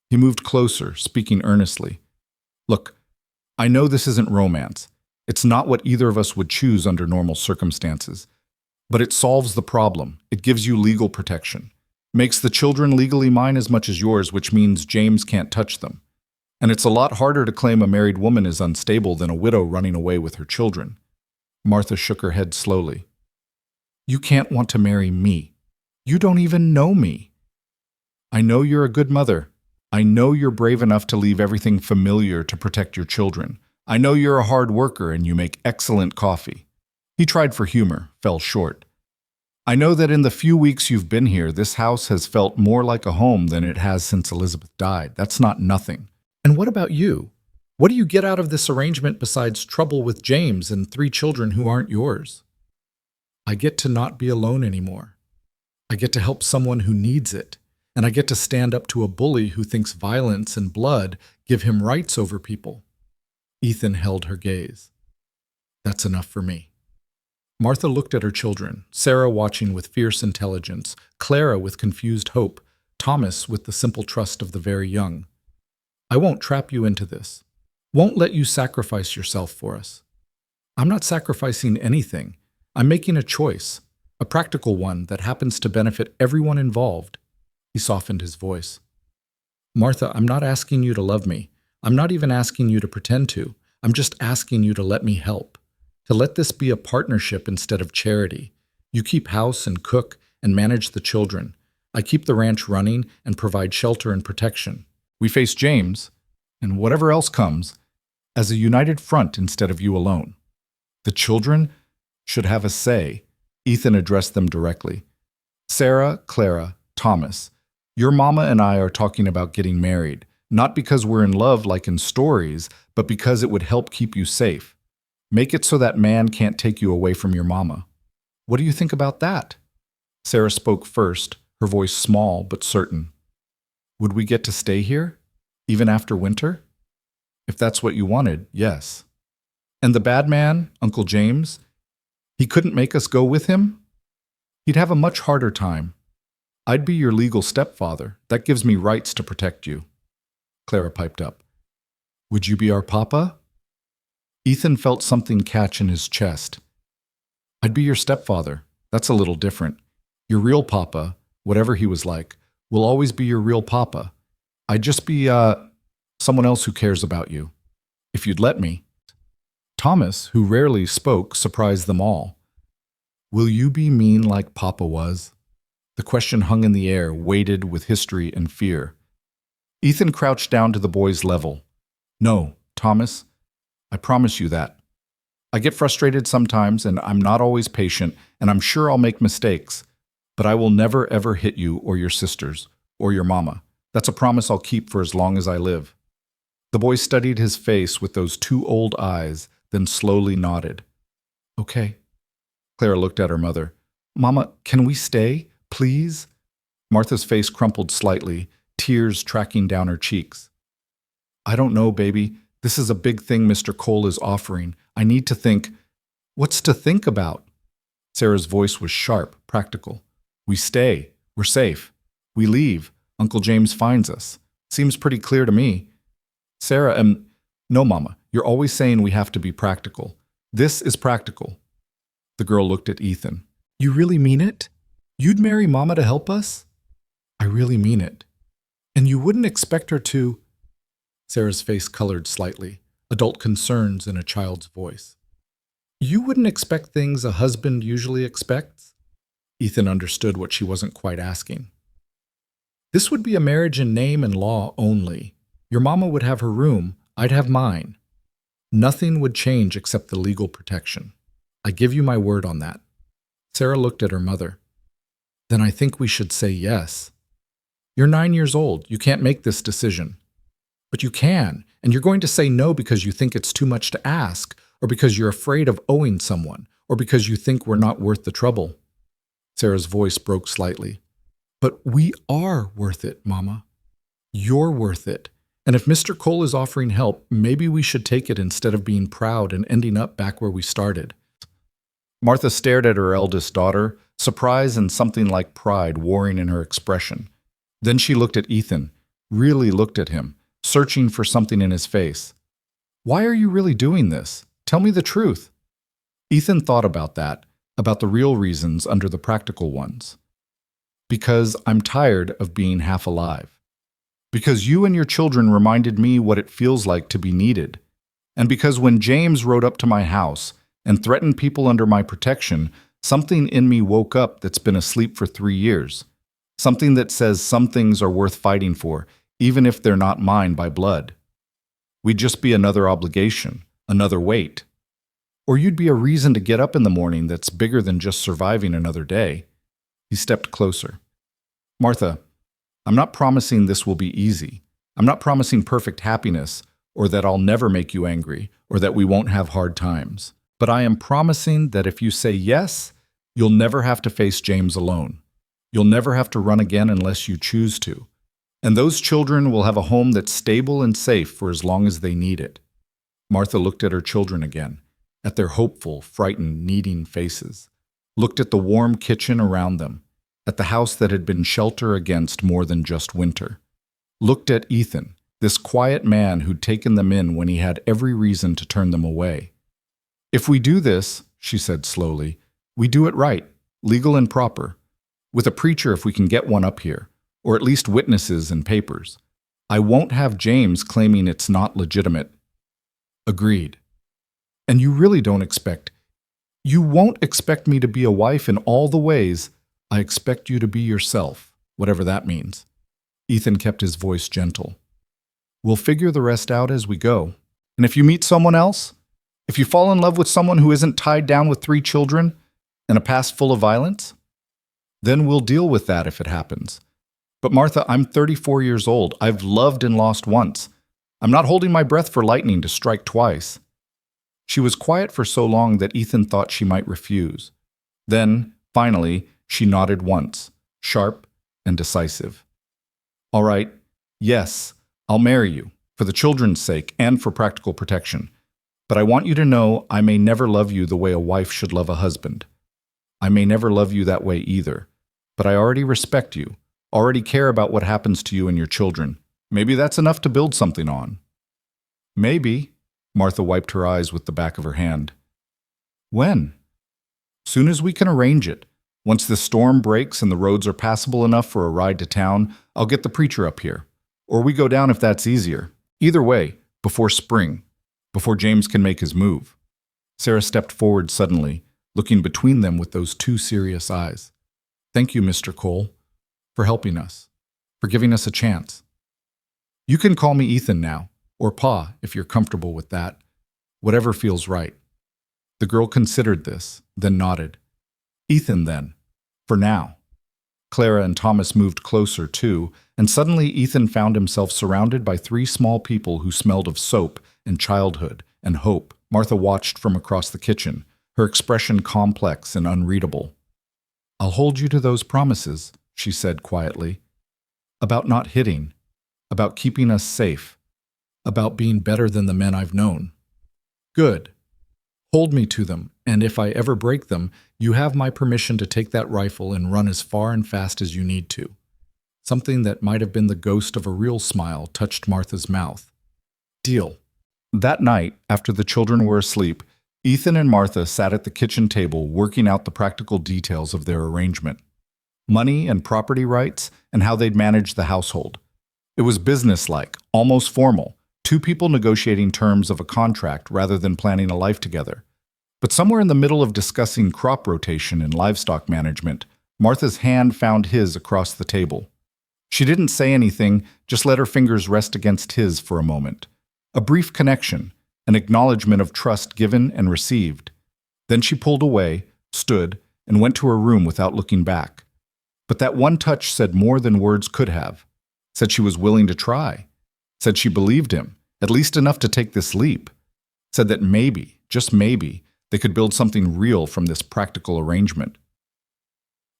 He moved closer, speaking earnestly. Look, I know this isn't romance. It's not what either of us would choose under normal circumstances. But it solves the problem. It gives you legal protection. Makes the children legally mine as much as yours, which means James can't touch them. And it's a lot harder to claim a married woman is unstable than a widow running away with her children. Martha shook her head slowly. You can't want to marry me. You don't even know me. I know you're a good mother. I know you're brave enough to leave everything familiar to protect your children. I know you're a hard worker and you make excellent coffee. He tried for humor, fell short. I know that in the few weeks you've been here, this house has felt more like a home than it has since Elizabeth died. That's not nothing. And what about you? What do you get out of this arrangement besides trouble with James and 3 children who aren't yours? I get to not be alone anymore. I get to help someone who needs it. And I get to stand up to a bully who thinks violence and blood give him rights over people. Ethan held her gaze. That's enough for me. Martha looked at her children, Sarah watching with fierce intelligence, Clara with confused hope, Thomas with the simple trust of the very young. I won't trap you into this. Won't let you sacrifice yourself for us. I'm not sacrificing anything. I'm making a choice, a practical one that happens to benefit everyone involved. He softened his voice. Martha, I'm not asking you to love me. I'm not even asking you to pretend to. I'm just asking you to let me help. To let this be a partnership instead of charity. You keep house and cook and manage the children. I keep the ranch running and provide shelter and protection. We face James, and whatever else comes, as a united front instead of you alone. The children should have a say. Ethan addressed them directly. Sarah, Clara, Thomas, your mama and I are talking about getting married, not because we're in love like in stories, but because it would help keep you safe. Make it so that man can't take you away from your mama. What do you think about that? Sarah spoke first, her voice small but certain. Would we get to stay here, even after winter? If that's what you wanted, yes. And the bad man, Uncle James, he couldn't make us go with him? He'd have a much harder time. I'd be your legal stepfather. That gives me rights to protect you. Clara piped up. Would you be our papa? Ethan felt something catch in his chest. I'd be your stepfather. That's a little different. Your real papa, whatever he was like, will always be your real papa. I'd just be, someone else who cares about you. If you'd let me. Thomas, who rarely spoke, surprised them all. Will you be mean like Papa was? The question hung in the air, weighted with history and fear. Ethan crouched down to the boy's level. No, Thomas, I promise you that. I get frustrated sometimes, and I'm not always patient, and I'm sure I'll make mistakes. But I will never ever hit you or your sisters, or your mama. That's a promise I'll keep for as long as I live. The boy studied his face with those 2 old eyes, then slowly nodded. Okay. Clara looked at her mother. Mama, can we stay, please? Martha's face crumpled slightly, tears tracking down her cheeks. I don't know, baby. This is a big thing Mr. Cole is offering. I need to think. What's to think about? Sarah's voice was sharp, practical. We stay. We're safe. We leave. Uncle James finds us. Seems pretty clear to me. Sarah, no, Mama. You're always saying we have to be practical. This is practical. The girl looked at Ethan. You really mean it? You'd marry Mama to help us? I really mean it. And you wouldn't expect her to… Sarah's face colored slightly, adult concerns in a child's voice. You wouldn't expect things a husband usually expects? Ethan understood what she wasn't quite asking. This would be a marriage in name and law only. Your mama would have her room, I'd have mine. Nothing would change except the legal protection. I give you my word on that. Sarah looked at her mother. Then I think we should say yes. You're 9 years old. You can't make this decision. But you can, and you're going to say no because you think it's too much to ask, or because you're afraid of owing someone, or because you think we're not worth the trouble. Sarah's voice broke slightly. But we are worth it, Mama. You're worth it. And if Mr. Cole is offering help, maybe we should take it instead of being proud and ending up back where we started. Martha stared at her eldest daughter, surprise and something like pride warring in her expression. Then she looked at Ethan, really looked at him, searching for something in his face. Why are you really doing this? Tell me the truth. Ethan thought about that, about the real reasons under the practical ones. Because I'm tired of being half alive. Because you and your children reminded me what it feels like to be needed. And because when James rode up to my house and threatened people under my protection, something in me woke up that's been asleep for 3 years. Something that says some things are worth fighting for, even if they're not mine by blood. We'd just be another obligation, another weight. Or you'd be a reason to get up in the morning that's bigger than just surviving another day. He stepped closer. Martha, I'm not promising this will be easy. I'm not promising perfect happiness, or that I'll never make you angry, or that we won't have hard times. But I am promising that if you say yes, you'll never have to face James alone. You'll never have to run again unless you choose to. And those children will have a home that's stable and safe for as long as they need it. Martha looked at her children again, at their hopeful, frightened, needing faces, looked at the warm kitchen around them, at the house that had been shelter against more than just winter, looked at Ethan, this quiet man who'd taken them in when he had every reason to turn them away. If we do this, she said slowly, we do it right, legal and proper, with a preacher if we can get one up here, or at least witnesses and papers. I won't have James claiming it's not legitimate. Agreed. And you really don't expect, you won't expect me to be a wife in all the ways. I expect you to be yourself, whatever that means. Ethan kept his voice gentle. We'll figure the rest out as we go. And if you meet someone else, if you fall in love with someone who isn't tied down with 3 children and a past full of violence, then we'll deal with that if it happens. But Martha, I'm 34 years old. I've loved and lost once. I'm not holding my breath for lightning to strike twice. She was quiet for so long that Ethan thought she might refuse. Then, finally, she nodded once, sharp and decisive. All right, yes, I'll marry you, for the children's sake and for practical protection. But I want you to know I may never love you the way a wife should love a husband. I may never love you that way either. But I already respect you, already care about what happens to you and your children. Maybe that's enough to build something on. Maybe. Martha wiped her eyes with the back of her hand. When? Soon as we can arrange it. Once the storm breaks and the roads are passable enough for a ride to town, I'll get the preacher up here. Or we go down if that's easier. Either way, before spring, before James can make his move. Sarah stepped forward suddenly, looking between them with those 2 serious eyes. Thank you, Mr. Cole, for helping us, for giving us a chance. You can call me Ethan now, or Pa, if you're comfortable with that. Whatever feels right. The girl considered this, then nodded. Ethan, then. For now. Clara and Thomas moved closer, too, and suddenly Ethan found himself surrounded by 3 small people who smelled of soap and childhood and hope. Martha watched from across the kitchen, her expression complex and unreadable. "I'll hold you to those promises," she said quietly. "About not hitting, about keeping us safe, about being better than the men I've known." "Good. Hold me to them, and if I ever break them, you have my permission to take that rifle and run as far and fast as you need to." Something that might have been the ghost of a real smile touched Martha's mouth. "Deal." That night, after the children were asleep, Ethan and Martha sat at the kitchen table working out the practical details of their arrangement. Money and property rights, and how they'd manage the household. It was businesslike, almost formal, two people negotiating terms of a contract rather than planning a life together. But somewhere in the middle of discussing crop rotation and livestock management, Martha's hand found his across the table. She didn't say anything, just let her fingers rest against his for a moment. A brief connection, an acknowledgement of trust given and received. Then she pulled away, stood, and went to her room without looking back. But that one touch said more than words could have. Said she was willing to try. Said she believed him, at least enough to take this leap. Said that maybe, just maybe, they could build something real from this practical arrangement.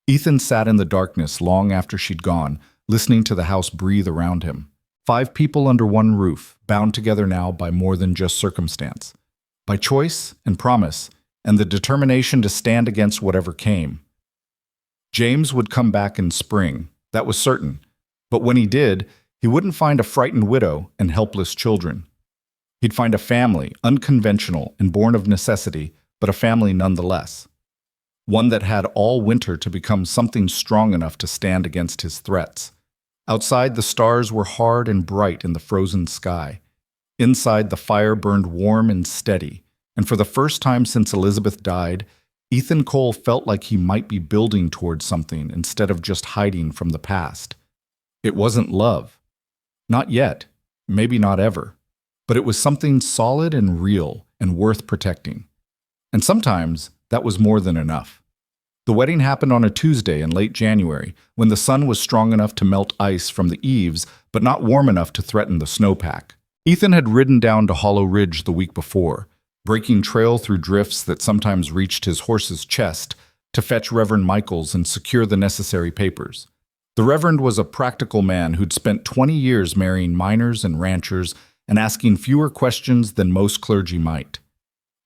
Ethan sat in the darkness long after she'd gone, listening to the house breathe around him. 5 people under one roof, bound together now by more than just circumstance. By choice and promise, and the determination to stand against whatever came. James would come back in spring, that was certain. But when he did, he wouldn't find a frightened widow and helpless children. He'd find a family, unconventional and born of necessity, but a family nonetheless. One that had all winter to become something strong enough to stand against his threats. Outside, the stars were hard and bright in the frozen sky. Inside, the fire burned warm and steady, and for the first time since Elizabeth died, Ethan Cole felt like he might be building towards something instead of just hiding from the past. It wasn't love. Not yet, maybe not ever, but it was something solid and real and worth protecting. And sometimes that was more than enough. The wedding happened on a Tuesday in late January, when the sun was strong enough to melt ice from the eaves, but not warm enough to threaten the snowpack. Ethan had ridden down to Hollow Ridge the week before, breaking trail through drifts that sometimes reached his horse's chest to fetch Reverend Michaels and secure the necessary papers. The Reverend was a practical man who'd spent 20 years marrying miners and ranchers and asking fewer questions than most clergy might.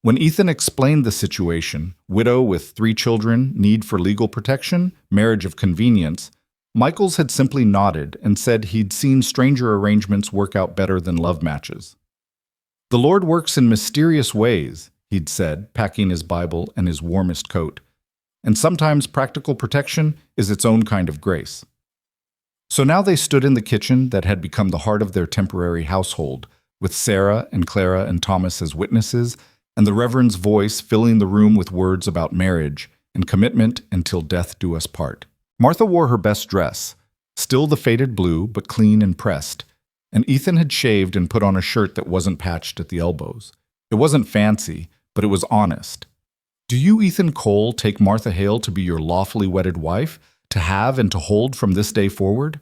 When Ethan explained the situation, widow with 3 children, need for legal protection, marriage of convenience, Michaels had simply nodded and said he'd seen stranger arrangements work out better than love matches. "The Lord works in mysterious ways," he'd said, packing his Bible and his warmest coat. "And sometimes practical protection is its own kind of grace." So now they stood in the kitchen that had become the heart of their temporary household, with Sarah and Clara and Thomas as witnesses, and the Reverend's voice filling the room with words about marriage and commitment until death do us part. Martha wore her best dress, still the faded blue, but clean and pressed, and Ethan had shaved and put on a shirt that wasn't patched at the elbows. It wasn't fancy, but it was honest. "Do you, Ethan Cole, take Martha Hale to be your lawfully wedded wife, to have and to hold from this day forward?"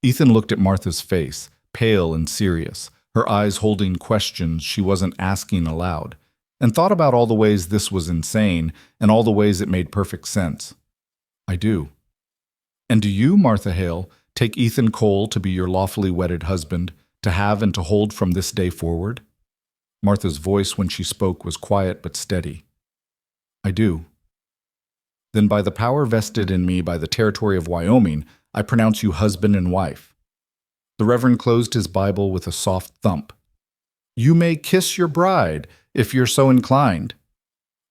Ethan looked at Martha's face, pale and serious, her eyes holding questions she wasn't asking aloud, and thought about all the ways this was insane and all the ways it made perfect sense. "I do." "And do you, Martha Hale, take Ethan Cole to be your lawfully wedded husband, to have and to hold from this day forward?" Martha's voice when she spoke was quiet but steady. "I do." "Then by the power vested in me by the territory of Wyoming, I pronounce you husband and wife." The Reverend closed his Bible with a soft thump. "You may kiss your bride, if you're so inclined."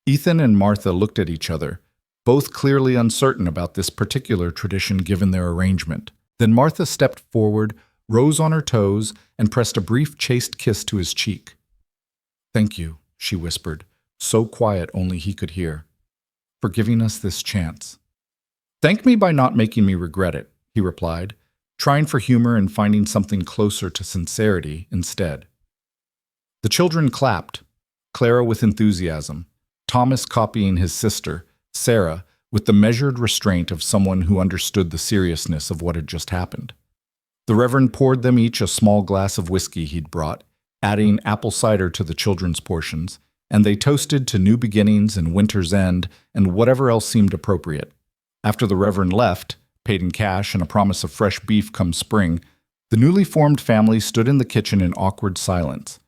Ethan and Martha looked at each other, both clearly uncertain about this particular tradition given their arrangement. Then Martha stepped forward, rose on her toes, and pressed a brief chaste kiss to his cheek. "Thank you," she whispered, so quiet only he could hear, "for giving us this chance." "Thank me by not making me regret it," he replied, trying for humor and finding something closer to sincerity instead. The children clapped, Clara with enthusiasm, Thomas copying his sister, Sarah, with the measured restraint of someone who understood the seriousness of what had just happened. The Reverend poured them each a small glass of whiskey he'd brought, adding apple cider to the children's portions, and they toasted to new beginnings and winter's end and whatever else seemed appropriate. After the Reverend left, paid in cash and a promise of fresh beef come spring, the newly formed family stood in the kitchen in awkward silence.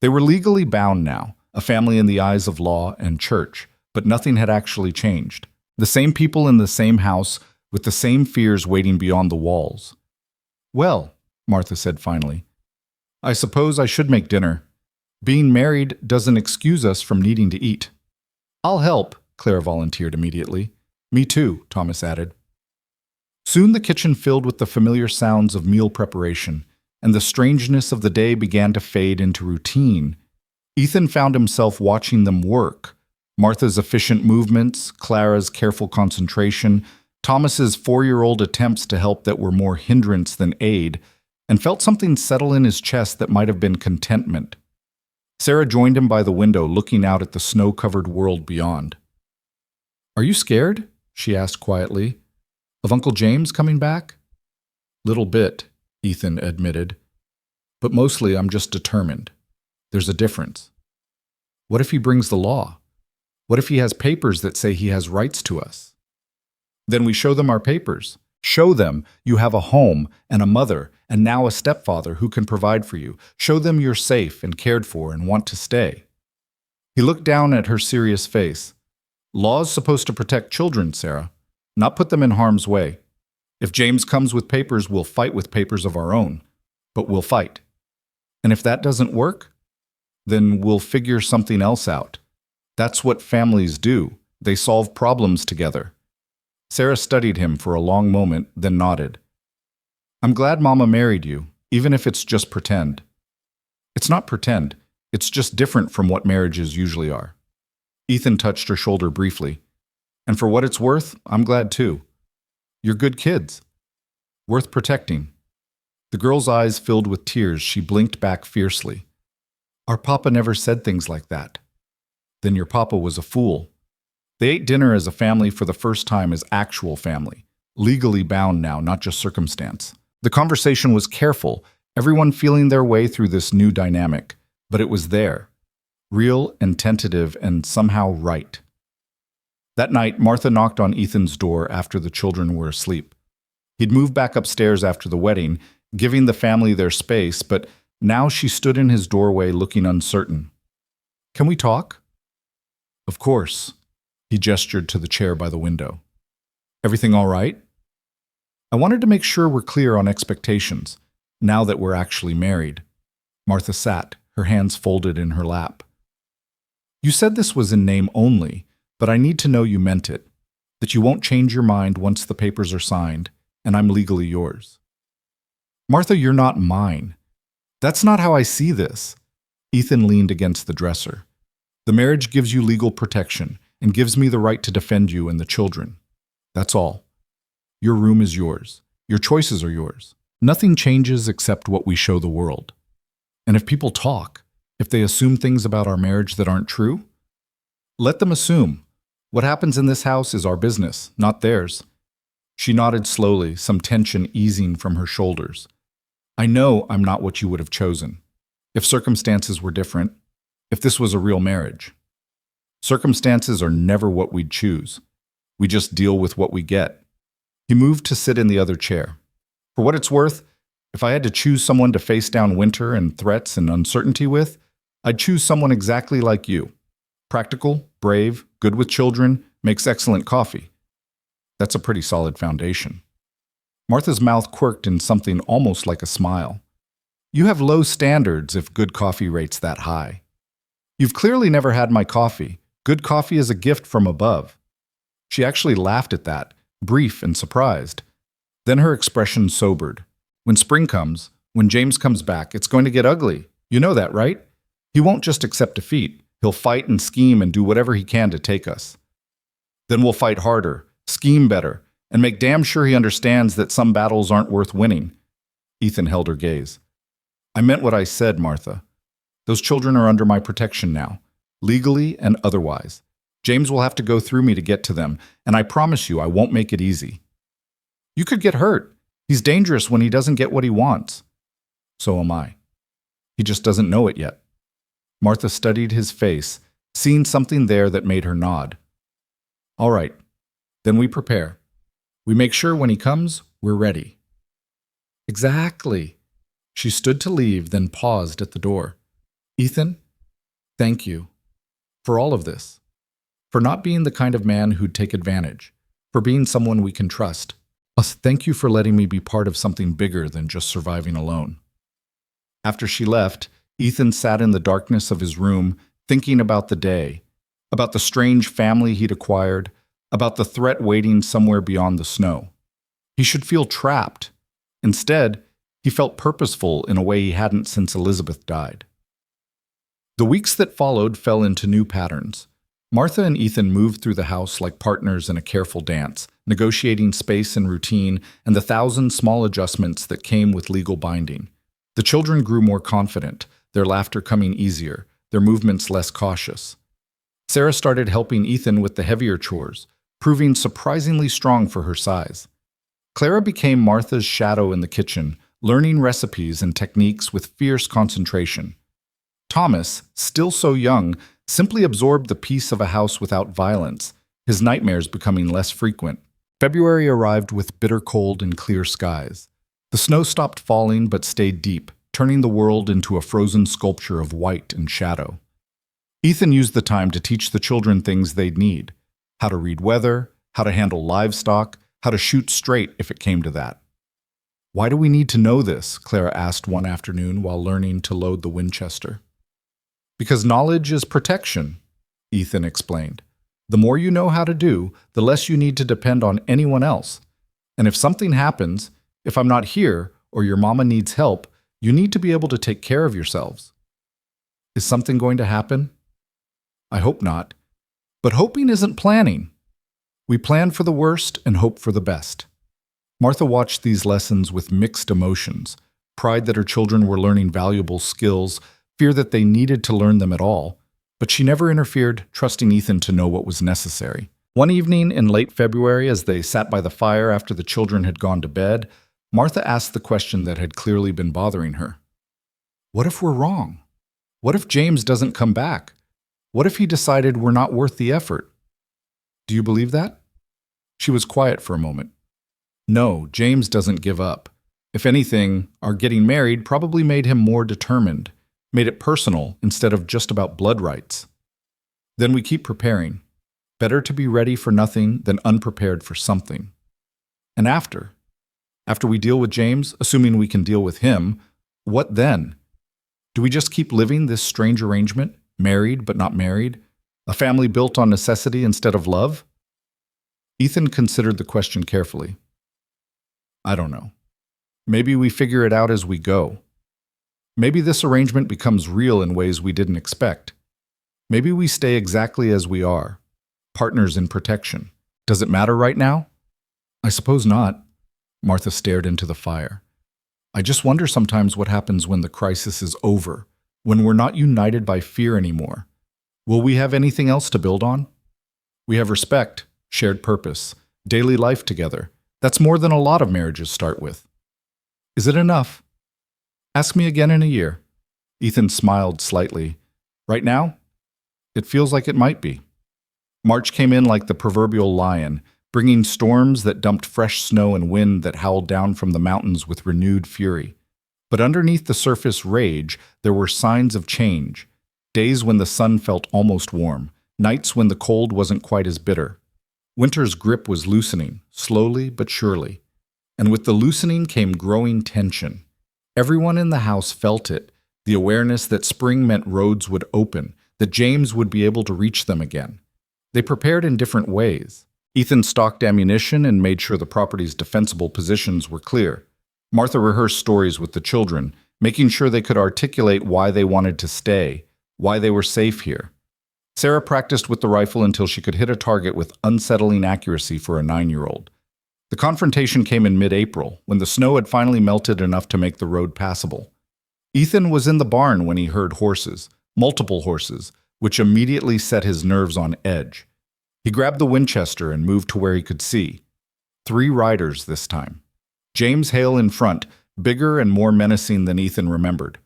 They were legally bound now, a family in the eyes of law and church, but nothing had actually changed. The same people in the same house, with the same fears waiting beyond the walls. "Well," Martha said finally, "I suppose I should make dinner. Being married doesn't excuse us from needing to eat." "I'll help," Claire volunteered immediately. "Me too," Thomas added. Soon the kitchen filled with the familiar sounds of meal preparation, and the strangeness of the day began to fade into routine. Ethan found himself watching them work. Martha's efficient movements, Clara's careful concentration, Thomas's 4-year-old attempts to help that were more hindrance than aid, and felt something settle in his chest that might have been contentment. Sarah joined him by the window, looking out at the snow-covered world beyond. "Are you scared?" she asked quietly. "Of Uncle James coming back?" "Little bit," Ethan admitted. "But mostly I'm just determined. There's a difference. What if he brings the law? What if he has papers that say he has rights to us? Then we show them our papers. Show them you have a home and a mother and now a stepfather who can provide for you. Show them you're safe and cared for and want to stay." He looked down at her serious face. "Law's supposed to protect children, Sarah, not put them in harm's way. If James comes with papers, we'll fight with papers of our own, but we'll fight. And if that doesn't work, then we'll figure something else out. That's what families do. They solve problems together." Sarah studied him for a long moment, then nodded. "I'm glad Mama married you, even if it's just pretend." "It's not pretend. It's just different from what marriages usually are." Ethan touched her shoulder briefly. "And for what it's worth, I'm glad too. You're good kids. Worth protecting." The girl's eyes filled with tears. She blinked back fiercely. "Our papa never said things like that." "Then your papa was a fool." They ate dinner as a family for the first time as actual family, legally bound now, not just circumstance. The conversation was careful, everyone feeling their way through this new dynamic, but it was there, real and tentative and somehow right. That night, Martha knocked on Ethan's door after the children were asleep. He'd moved back upstairs after the wedding, giving the family their space, but now she stood in his doorway looking uncertain. "Can we talk?" "Of course." He gestured to the chair by the window. "Everything all right?" "I wanted to make sure we're clear on expectations, now that we're actually married." Martha sat, her hands folded in her lap. "You said this was in name only, but I need to know you meant it, that you won't change your mind once the papers are signed, and I'm legally yours." "Martha, you're not mine. That's not how I see this." Ethan leaned against the dresser. "The marriage gives you legal protection and gives me the right to defend you and the children. That's all. Your room is yours. Your choices are yours. Nothing changes except what we show the world. And if people talk, if they assume things about our marriage that aren't true, let them assume. What happens in this house is our business, not theirs." She nodded slowly, some tension easing from her shoulders. "I know I'm not what you would have chosen. If circumstances were different, if this was a real marriage. Circumstances are never what we'd choose. We just deal with what we get." He moved to sit in the other chair. "For what it's worth, if I had to choose someone to face down winter and threats and uncertainty with, I'd choose someone exactly like you. Practical, brave, good with children, makes excellent coffee. That's a pretty solid foundation." Martha's mouth quirked in something almost like a smile. "You have low standards if good coffee rates that high. You've clearly never had my coffee. Good coffee is a gift from above." She actually laughed at that, brief and surprised. Then her expression sobered. "When spring comes, when James comes back, it's going to get ugly. You know that, right? He won't just accept defeat. He'll fight and scheme and do whatever he can to take us. Then we'll fight harder, scheme better, and make damn sure he understands that some battles aren't worth winning." Ethan held her gaze. "I meant what I said, Martha. Those children are under my protection now, legally and otherwise. James will have to go through me to get to them, and I promise you I won't make it easy. You could get hurt. He's dangerous when he doesn't get what he wants. So am I. He just doesn't know it yet." Martha studied his face, seeing something there that made her nod. All right, then we prepare. We make sure when he comes, we're ready. Exactly. She stood to leave, then paused at the door. Ethan, thank you for all of this. For not being the kind of man who'd take advantage. For being someone we can trust. Plus, thank you for letting me be part of something bigger than just surviving alone. After she left, Ethan sat in the darkness of his room, thinking about the day, about the strange family he'd acquired, about the threat waiting somewhere beyond the snow. He should feel trapped. Instead, he felt purposeful in a way he hadn't since Elizabeth died. The weeks that followed fell into new patterns. Martha and Ethan moved through the house like partners in a careful dance, negotiating space and routine and the 1,000 small adjustments that came with legal binding. The children grew more confident, their laughter coming easier, their movements less cautious. Sarah started helping Ethan with the heavier chores, proving surprisingly strong for her size. Clara became Martha's shadow in the kitchen, learning recipes and techniques with fierce concentration. Thomas, still so young, simply absorbed the peace of a house without violence, his nightmares becoming less frequent. February arrived with bitter cold and clear skies. The snow stopped falling but stayed deep, turning the world into a frozen sculpture of white and shadow. Ethan used the time to teach the children things they'd need: how to read weather, how to handle livestock, how to shoot straight if it came to that. Why do we need to know this? Clara asked one afternoon while learning to load the Winchester. Because knowledge is protection, Ethan explained. The more you know how to do, the less you need to depend on anyone else. And if something happens, if I'm not here or your mama needs help, you need to be able to take care of yourselves. Is something going to happen? I hope not. But hoping isn't planning. We plan for the worst and hope for the best. Martha watched these lessons with mixed emotions: pride that her children were learning valuable skills, fear that they needed to learn them at all, but she never interfered, trusting Ethan to know what was necessary. One evening in late February, as they sat by the fire after the children had gone to bed, Martha asked the question that had clearly been bothering her. What if we're wrong? What if James doesn't come back? What if he decided we're not worth the effort? Do you believe that? She was quiet for a moment. No, James doesn't give up. If anything, our getting married probably made him more determined, made it personal instead of just about blood rights. Then we keep preparing. Better to be ready for nothing than unprepared for something. And after we deal with James, assuming we can deal with him, what then? Do we just keep living this strange arrangement, married but not married, a family built on necessity instead of love? Ethan considered the question carefully. I don't know. Maybe we figure it out as we go. Maybe this arrangement becomes real in ways we didn't expect. Maybe we stay exactly as we are, partners in protection. Does it matter right now? I suppose not. Martha stared into the fire. I just wonder sometimes what happens when the crisis is over, when we're not united by fear anymore. Will we have anything else to build on? We have respect, shared purpose, daily life together. That's more than a lot of marriages start with. Is it enough? Ask me again in a year. Ethan smiled slightly. Right now, it feels like it might be. March came in like the proverbial lion, bringing storms that dumped fresh snow and wind that howled down from the mountains with renewed fury. But underneath the surface rage, there were signs of change. Days when the sun felt almost warm, nights when the cold wasn't quite as bitter. Winter's grip was loosening, slowly but surely. And with the loosening came growing tension. Everyone in the house felt it, the awareness that spring meant roads would open, that James would be able to reach them again. They prepared in different ways. Ethan stocked ammunition and made sure the property's defensible positions were clear. Martha rehearsed stories with the children, making sure they could articulate why they wanted to stay, why they were safe here. Sarah practiced with the rifle until she could hit a target with unsettling accuracy for a 9-year-old. The confrontation came in mid-April, when the snow had finally melted enough to make the road passable. Ethan was in the barn when he heard horses, multiple horses, which immediately set his nerves on edge. He grabbed the Winchester and moved to where he could see. 3 riders this time. James Hale in front, bigger and more menacing than Ethan remembered.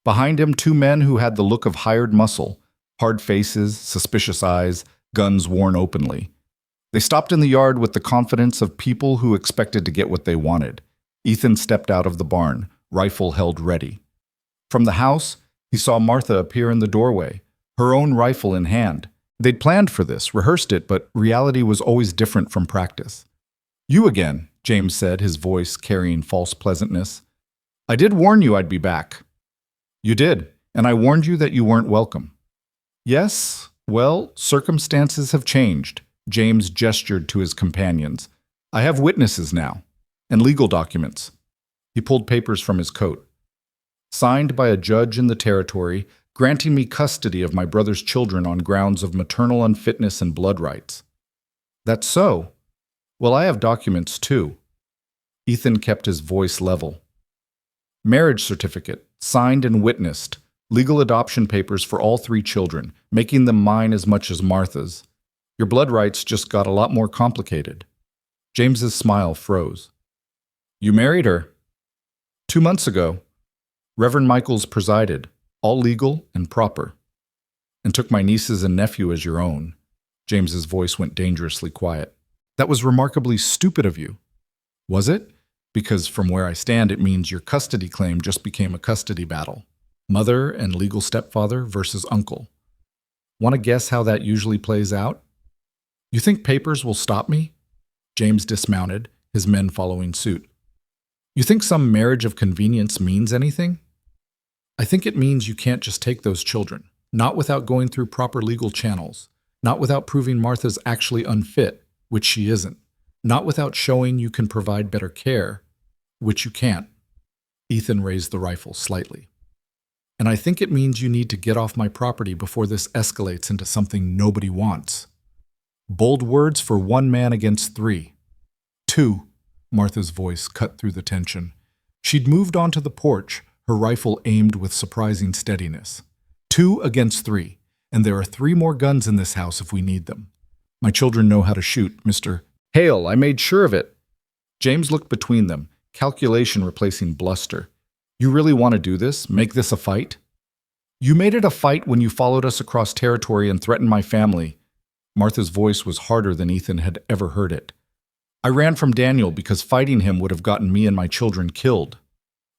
Behind him, 2 men who had the look of hired muscle, Hard faces, suspicious eyes, guns worn openly. They stopped in the yard with the confidence of people who expected to get what they wanted. Ethan stepped out of the barn, rifle held ready. From the house, he saw Martha appear in the doorway, her own rifle in hand. They'd planned for this, rehearsed it, but reality was always different from practice. "You again," James said, his voice carrying false pleasantness. "I did warn you I'd be back." "You did, and I warned you that you weren't welcome." "Yes, well, circumstances have changed," James gestured to his companions. "I have witnesses now, and legal documents." He pulled papers from his coat. "Signed by a judge in the territory, granting me custody of my brother's children on grounds of maternal unfitness and blood rights." "That's so? Well, I have documents too." Ethan kept his voice level. "Marriage certificate, signed and witnessed. Legal adoption papers for all 3 children, making them mine as much as Martha's. Your blood rights just got a lot more complicated." James's smile froze. "You married her?" 2 months ago. Reverend Michaels presided, all legal and proper. "And took my nieces and nephew as your own." James's voice went dangerously quiet. "That was remarkably stupid of you." "Was it? Because from where I stand, it means your custody claim just became a custody battle. Mother and legal stepfather versus uncle. Want to guess how that usually plays out?" "You think papers will stop me?" James dismounted, his men following suit. "You think some marriage of convenience means anything?" "I think it means you can't just take those children, not without going through proper legal channels, not without proving Martha's actually unfit, which she isn't, not without showing you can provide better care, which you can't." Ethan raised the rifle slightly. "And I think it means you need to get off my property before this escalates into something nobody wants." Bold words for one man against 3. 2. Martha's voice cut through the tension. She'd moved onto the porch, her rifle aimed with surprising steadiness. 2 against 3, and there are 3 more guns in this house if we need them. My children know how to shoot, Mr. Hale, I made sure of it. James looked between them, calculation replacing bluster. You really want to do this? Make this a fight? You made it a fight when you followed us across territory and threatened my family. Martha's voice was harder than Ethan had ever heard it. I ran from Daniel because fighting him would have gotten me and my children killed.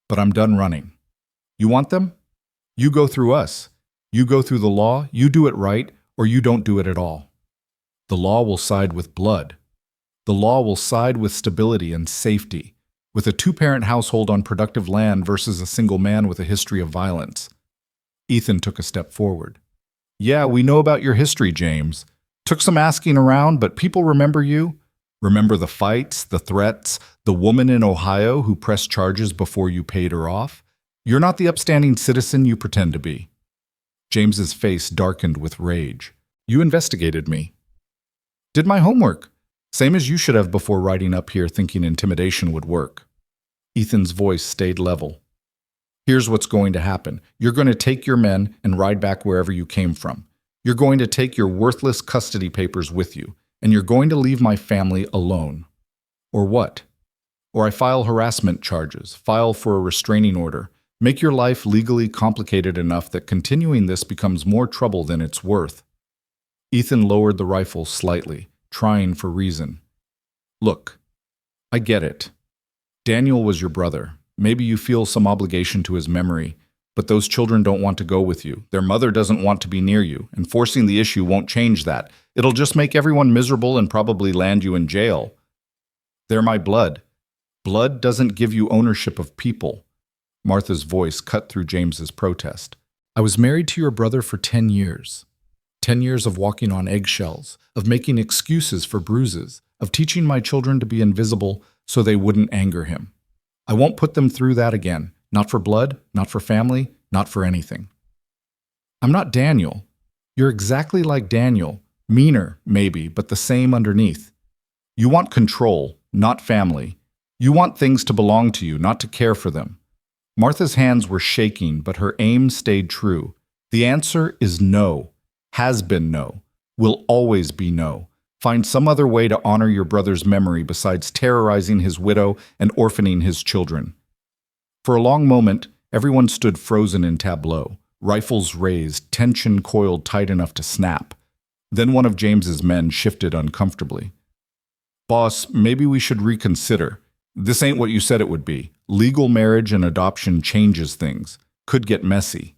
But I'm done running. You want them? You go through us. You go through the law, you do it right, or you don't do it at all. The law will side with blood. The law will side with stability and safety, with a 2-parent household on productive land versus a single man with a history of violence. Ethan took a step forward. Yeah, we know about your history, James. Took some asking around, but people remember you. Remember the fights, the threats, the woman in Ohio who pressed charges before you paid her off? You're not the upstanding citizen you pretend to be. James's face darkened with rage. You investigated me. Did my homework. Same as you should have before riding up here thinking intimidation would work. Ethan's voice stayed level. Here's what's going to happen. You're going to take your men and ride back wherever you came from. You're going to take your worthless custody papers with you, and you're going to leave my family alone. Or what? Or I file harassment charges, file for a restraining order, make your life legally complicated enough that continuing this becomes more trouble than it's worth. Ethan lowered the rifle slightly, trying for reason. Look, I get it. Daniel was your brother. Maybe you feel some obligation to his memory, but those children don't want to go with you. Their mother doesn't want to be near you, and forcing the issue won't change that. It'll just make everyone miserable and probably land you in jail. They're my blood. Blood doesn't give you ownership of people. Martha's voice cut through James's protest. I was married to your brother for 10 years. 10 years of walking on eggshells, of making excuses for bruises, of teaching my children to be invisible so they wouldn't anger him. I won't put them through that again. Not for blood, not for family, not for anything. I'm not Daniel. You're exactly like Daniel. Meaner, maybe, but the same underneath. You want control, not family. You want things to belong to you, not to care for them. Martha's hands were shaking, but her aim stayed true. The answer is no. Has been no. Will always be no. Find some other way to honor your brother's memory besides terrorizing his widow and orphaning his children. For a long moment, everyone stood frozen in tableau, Rifles raised, tension coiled tight enough to snap. Then one of James's men shifted uncomfortably. "Boss, maybe we should reconsider. This ain't what you said it would be. Legal marriage and adoption changes things. Could get messy."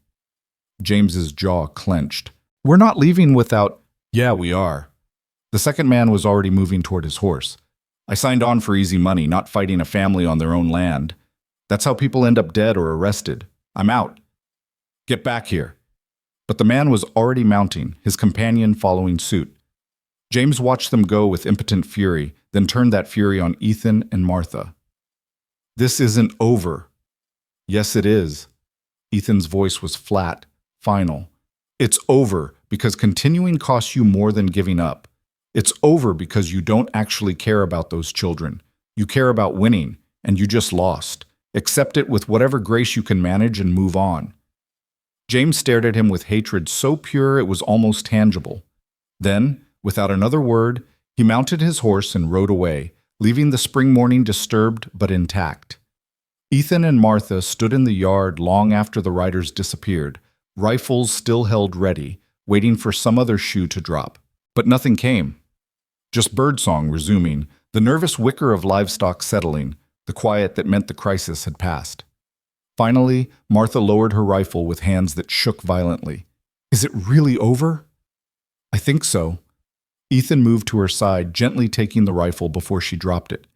James's jaw clenched. "We're not leaving without—" "Yeah, we are." The second man was already moving toward his horse. "I signed on for easy money, not fighting a family on their own land. That's how people end up dead or arrested. I'm out. Get back here." But the man was already mounting, his companion following suit. James watched them go with impotent fury, then turned that fury on Ethan and Martha. "This isn't over." "Yes, it is." Ethan's voice was flat, final. "It's over because continuing costs you more than giving up. It's over because you don't actually care about those children. You care about winning, and you just lost. Accept it with whatever grace you can manage and move on." James stared at him with hatred so pure it was almost tangible. Then, without another word, he mounted his horse and rode away, leaving the spring morning disturbed but intact. Ethan and Martha stood in the yard long after the riders disappeared, rifles still held ready, waiting for some other shoe to drop. But nothing came. Just birdsong resuming, the nervous whicker of livestock settling, the quiet that meant the crisis had passed. Finally, Martha lowered her rifle with hands that shook violently. "Is it really over?" "I think so." Ethan moved to her side, gently taking the rifle before she dropped it.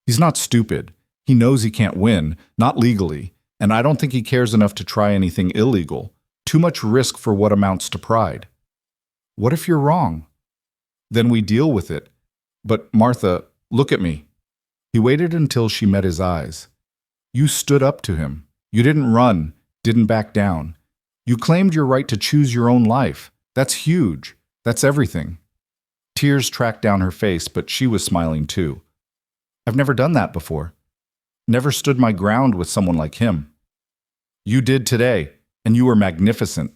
"He's not stupid. He knows he can't win, not legally, and I don't think he cares enough to try anything illegal. Too much risk for what amounts to pride." "What if you're wrong?" "Then we deal with it. But Martha, look at me." He waited until she met his eyes. "You stood up to him. You didn't run, didn't back down. You claimed your right to choose your own life. That's huge. That's everything." Tears tracked down her face, but she was smiling too. "I've never done that before. Never stood my ground with someone like him." "You did today, and you were magnificent."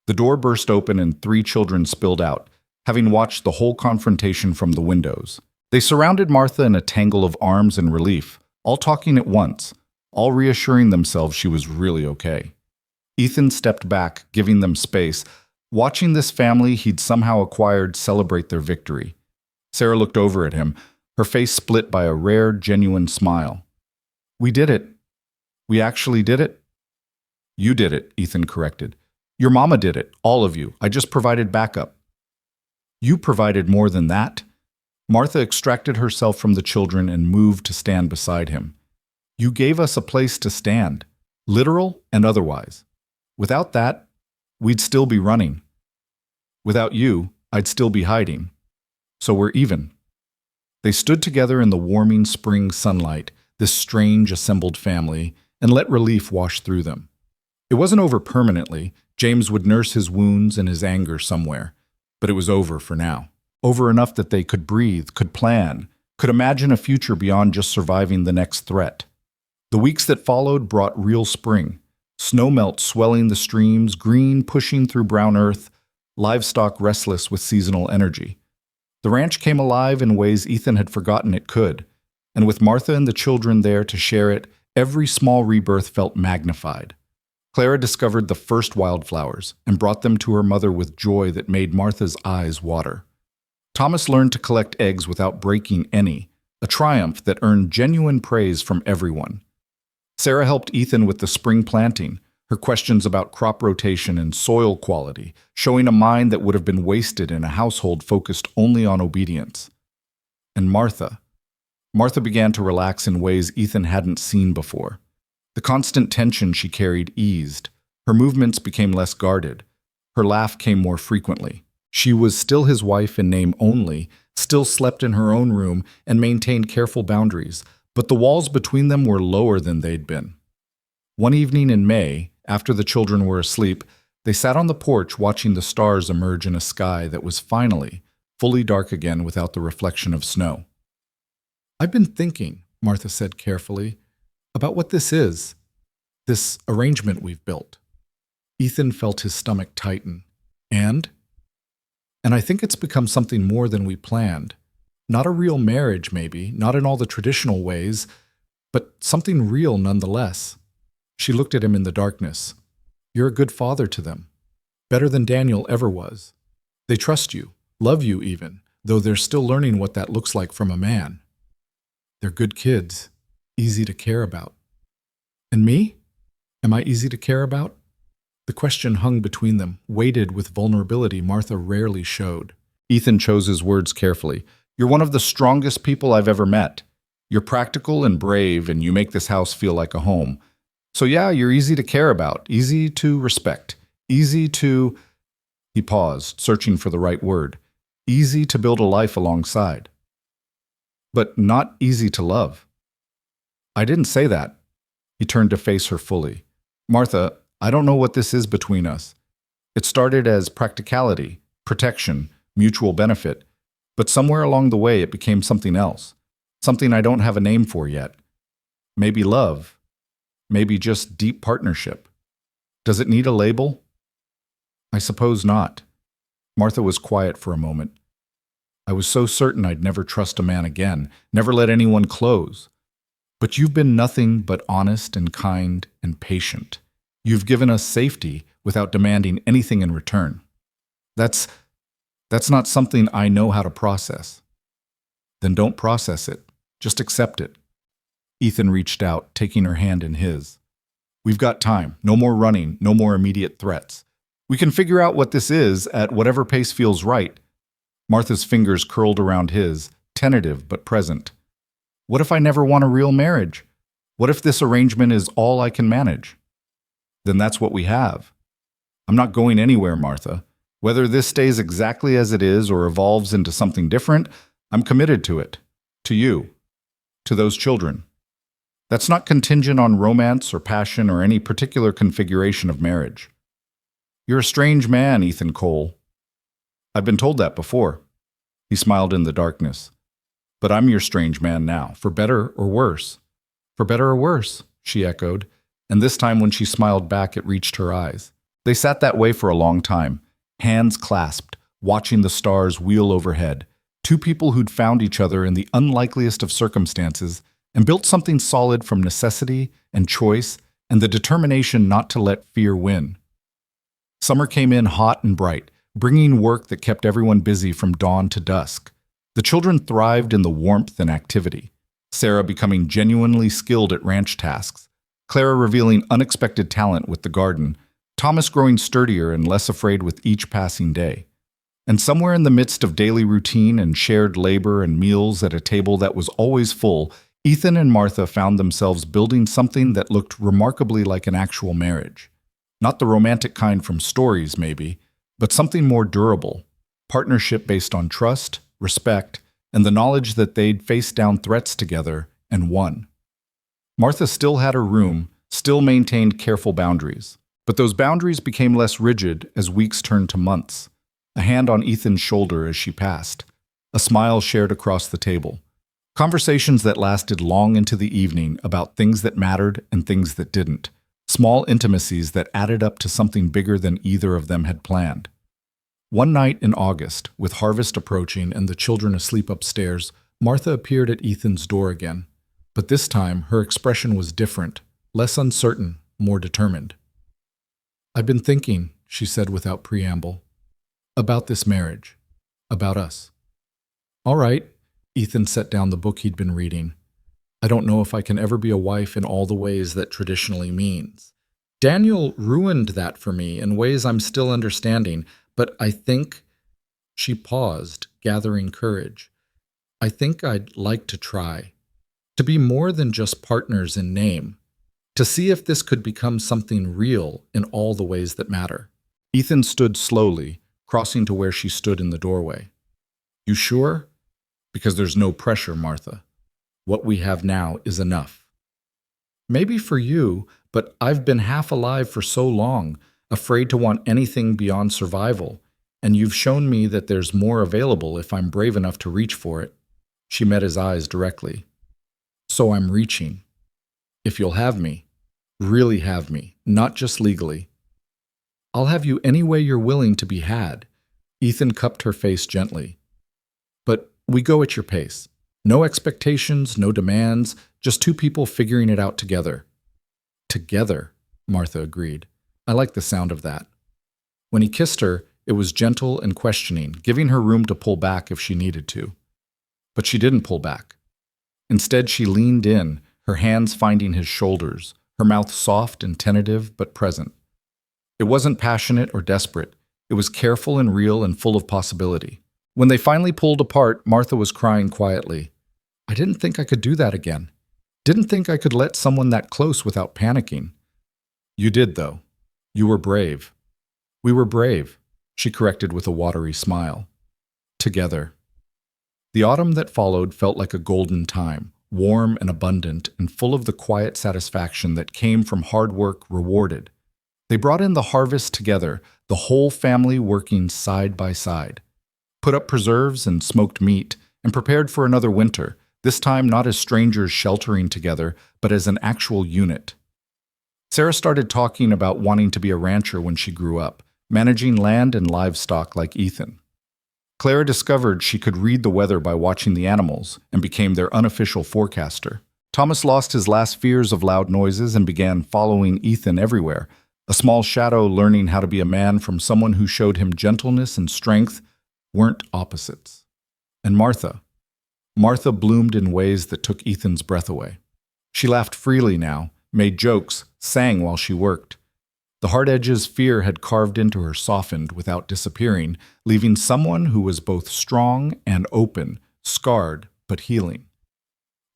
The door burst open and 3 children spilled out, having watched the whole confrontation from the windows. They surrounded Martha in a tangle of arms and relief, all talking at once, all reassuring themselves she was really okay. Ethan stepped back, giving them space, watching this family he'd somehow acquired celebrate their victory. Sarah looked over at him, her face split by a rare, genuine smile. "We did it. We actually did it." "You did it," Ethan corrected. "Your mama did it, all of you. I just provided backup." "You provided more than that." Martha extracted herself from the children and moved to stand beside him. "You gave us a place to stand, literal and otherwise. Without that, we'd still be running. Without you, I'd still be hiding. So we're even." They stood together in the warming spring sunlight, this strange assembled family, and let relief wash through them. It wasn't over permanently. James would nurse his wounds and his anger somewhere, but it was over for now. Over enough that they could breathe, could plan, could imagine a future beyond just surviving the next threat. The weeks that followed brought real spring. Snowmelt swelling the streams, green pushing through brown earth, livestock restless with seasonal energy. The ranch came alive in ways Ethan had forgotten it could, and with Martha and the children there to share it, every small rebirth felt magnified. Clara discovered the first wildflowers and brought them to her mother with joy that made Martha's eyes water. Thomas learned to collect eggs without breaking any, a triumph that earned genuine praise from everyone. Sarah helped Ethan with the spring planting, her questions about crop rotation and soil quality, showing a mind that would have been wasted in a household focused only on obedience. And Martha began to relax in ways Ethan hadn't seen before. The constant tension she carried eased. Her movements became less guarded. Her laugh came more frequently. She was still his wife in name only, still slept in her own room, and maintained careful boundaries, but the walls between them were lower than they'd been. One evening in May, after the children were asleep, they sat on the porch watching the stars emerge in a sky that was finally fully dark again without the reflection of snow. "I've been thinking," Martha said carefully, "about what this is, this arrangement we've built." Ethan felt his stomach tighten. And I think it's become something more than we planned. Not a real marriage, maybe, not in all the traditional ways, but something real nonetheless. She looked at him in the darkness. You're a good father to them, better than Daniel ever was. They trust you, love you even, though they're still learning what that looks like from a man. They're good kids, easy to care about. And me? Am I easy to care about? The question hung between them, weighted with vulnerability Martha rarely showed. Ethan chose his words carefully. You're one of the strongest people I've ever met. You're practical and brave, and you make this house feel like a home. So yeah, you're easy to care about, easy to respect, easy to... He paused, searching for the right word. Easy to build a life alongside. But not easy to love. I didn't say that. He turned to face her fully. Martha, I don't know what this is between us. It started as practicality, protection, mutual benefit, but somewhere along the way it became something else, something I don't have a name for yet. Maybe love, maybe just deep partnership. Does it need a label? I suppose not. Martha was quiet for a moment. I was so certain I'd never trust a man again, never let anyone close. But you've been nothing but honest and kind and patient. You've given us safety without demanding anything in return. That's not something I know how to process. Then don't process it. Just accept it. Ethan reached out, taking her hand in his. We've got time. No more running. No more immediate threats. We can figure out what this is at whatever pace feels right. Martha's fingers curled around his, tentative but present. What if I never want a real marriage? What if this arrangement is all I can manage? Then that's what we have. I'm not going anywhere, Martha. Whether this stays exactly as it is or evolves into something different, I'm committed to it. To you. To those children. That's not contingent on romance or passion or any particular configuration of marriage. You're a strange man, Ethan Cole. I've been told that before. He smiled in the darkness. But I'm your strange man now, for better or worse. For better or worse, she echoed, and this time when she smiled back it reached her eyes. They sat that way for a long time, hands clasped, watching the stars wheel overhead, two people who'd found each other in the unlikeliest of circumstances and built something solid from necessity and choice and the determination not to let fear win. Summer came in hot and bright, bringing work that kept everyone busy from dawn to dusk. The children thrived in the warmth and activity, Sarah becoming genuinely skilled at ranch tasks, Clara revealing unexpected talent with the garden, Thomas growing sturdier and less afraid with each passing day. And somewhere in the midst of daily routine and shared labor and meals at a table that was always full, Ethan and Martha found themselves building something that looked remarkably like an actual marriage. Not the romantic kind from stories, maybe, but something more durable, partnership based on trust, respect, and the knowledge that they'd faced down threats together and won. Martha still had her room, still maintained careful boundaries, but those boundaries became less rigid as weeks turned to months. A hand on Ethan's shoulder as she passed, a smile shared across the table. Conversations that lasted long into the evening about things that mattered and things that didn't. Small intimacies that added up to something bigger than either of them had planned. One night in August, with harvest approaching and the children asleep upstairs, Martha appeared at Ethan's door again. But this time, her expression was different, less uncertain, more determined. I've been thinking, she said without preamble, about this marriage, about us. All right, Ethan set down the book he'd been reading. I don't know if I can ever be a wife in all the ways that traditionally means. Daniel ruined that for me in ways I'm still understanding, but I think... She paused, gathering courage. I think I'd like to try. To be more than just partners in name. To see if this could become something real in all the ways that matter. Ethan stood slowly, crossing to where she stood in the doorway. You sure? Because there's no pressure, Martha. What we have now is enough. Maybe for you, but I've been half alive for so long, afraid to want anything beyond survival, and you've shown me that there's more available if I'm brave enough to reach for it. She met his eyes directly. So I'm reaching. If you'll have me, really have me, not just legally. I'll have you any way you're willing to be had. Ethan cupped her face gently. But we go at your pace. No expectations, no demands, just two people figuring it out together. Together, Martha agreed. I like the sound of that. When he kissed her, it was gentle and questioning, giving her room to pull back if she needed to. But she didn't pull back. Instead, she leaned in, her hands finding his shoulders, her mouth soft and tentative but present. It wasn't passionate or desperate. It was careful and real and full of possibility. When they finally pulled apart, Martha was crying quietly. I didn't think I could do that again. Didn't think I could let someone that close without panicking. You did, though. You were brave. We were brave, she corrected with a watery smile. Together. The autumn that followed felt like a golden time, warm and abundant and full of the quiet satisfaction that came from hard work rewarded. They brought in the harvest together, the whole family working side by side. Put up preserves and smoked meat, and prepared for another winter, this time not as strangers sheltering together, but as an actual unit. Sarah started talking about wanting to be a rancher when she grew up, managing land and livestock like Ethan. Clara discovered she could read the weather by watching the animals and became their unofficial forecaster. Thomas lost his last fears of loud noises and began following Ethan everywhere, a small shadow learning how to be a man from someone who showed him gentleness and strength weren't opposites. And Martha bloomed in ways that took Ethan's breath away. She laughed freely now, made jokes, sang while she worked. The hard edges fear had carved into her softened without disappearing, leaving someone who was both strong and open, scarred but healing.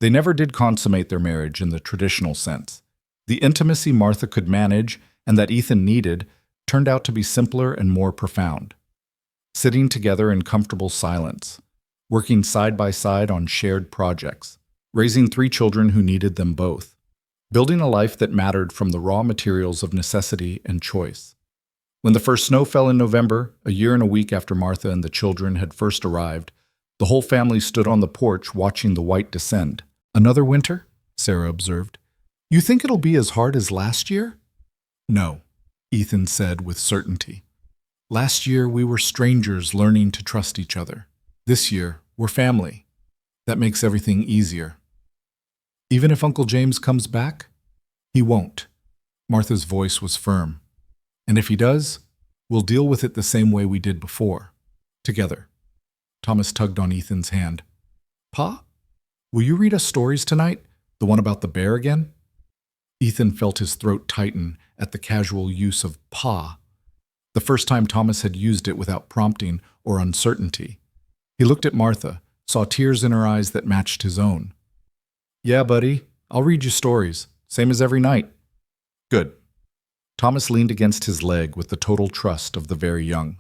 They never did consummate their marriage in the traditional sense. The intimacy Martha could manage and that Ethan needed turned out to be simpler and more profound. Sitting together in comfortable silence, working side by side on shared projects, raising 3 children who needed them both, building a life that mattered from the raw materials of necessity and choice. When the first snow fell in November, a year and a week after Martha and the children had first arrived, the whole family stood on the porch watching the white descend. Another winter? Sarah observed. You think it'll be as hard as last year? No, Ethan said with certainty. Last year we were strangers learning to trust each other. This year we're family. That makes everything easier. Even if Uncle James comes back? He won't. Martha's voice was firm. And if he does, we'll deal with it the same way we did before. Together. Thomas tugged on Ethan's hand. Pa, will you read us stories tonight? The one about the bear again? Ethan felt his throat tighten at the casual use of pa, the first time Thomas had used it without prompting or uncertainty. He looked at Martha, saw tears in her eyes that matched his own. Yeah, buddy, I'll read you stories, same as every night. Good. Thomas leaned against his leg with the total trust of the very young.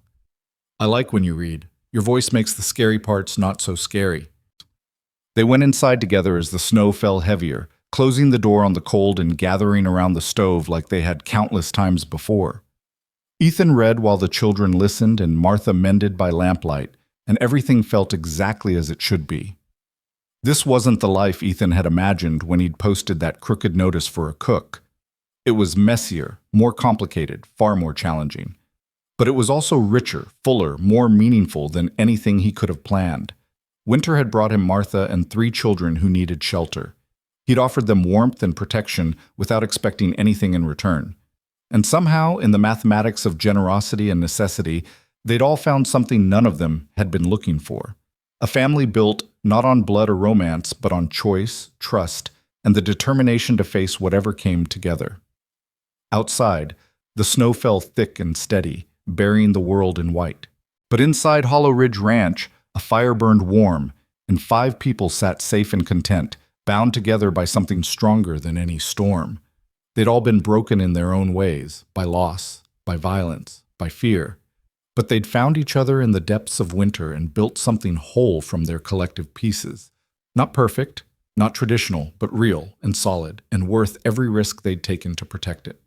I like when you read. Your voice makes the scary parts not so scary. They went inside together as the snow fell heavier, closing the door on the cold and gathering around the stove like they had countless times before. Ethan read while the children listened and Martha mended by lamplight, and everything felt exactly as it should be. This wasn't the life Ethan had imagined when he'd posted that crooked notice for a cook. It was messier, more complicated, far more challenging. But it was also richer, fuller, more meaningful than anything he could have planned. Winter had brought him Martha and 3 children who needed shelter. He'd offered them warmth and protection without expecting anything in return. And somehow, in the mathematics of generosity and necessity, they'd all found something none of them had been looking for. A family built not on blood or romance, but on choice, trust, and the determination to face whatever came together. Outside, the snow fell thick and steady, burying the world in white. But inside Hollow Ridge Ranch, a fire burned warm, and 5 people sat safe and content, bound together by something stronger than any storm. They'd all been broken in their own ways, by loss, by violence, by fear. But they'd found each other in the depths of winter and built something whole from their collective pieces. Not perfect, not traditional, but real and solid, and worth every risk they'd taken to protect it.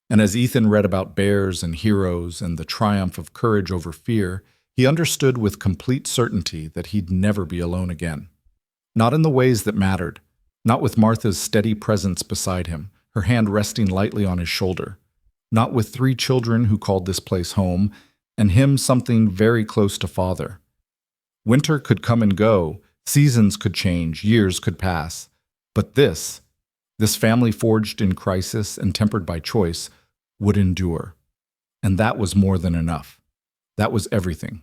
And as Ethan read about bears and heroes and the triumph of courage over fear, he understood with complete certainty that he'd never be alone again. Not in the ways that mattered, not with Martha's steady presence beside him, her hand resting lightly on his shoulder, not with 3 children who called this place home, and him something very close to father. Winter could come and go, seasons could change, years could pass, but this family forged in crisis and tempered by choice, would endure. And that was more than enough. That was everything.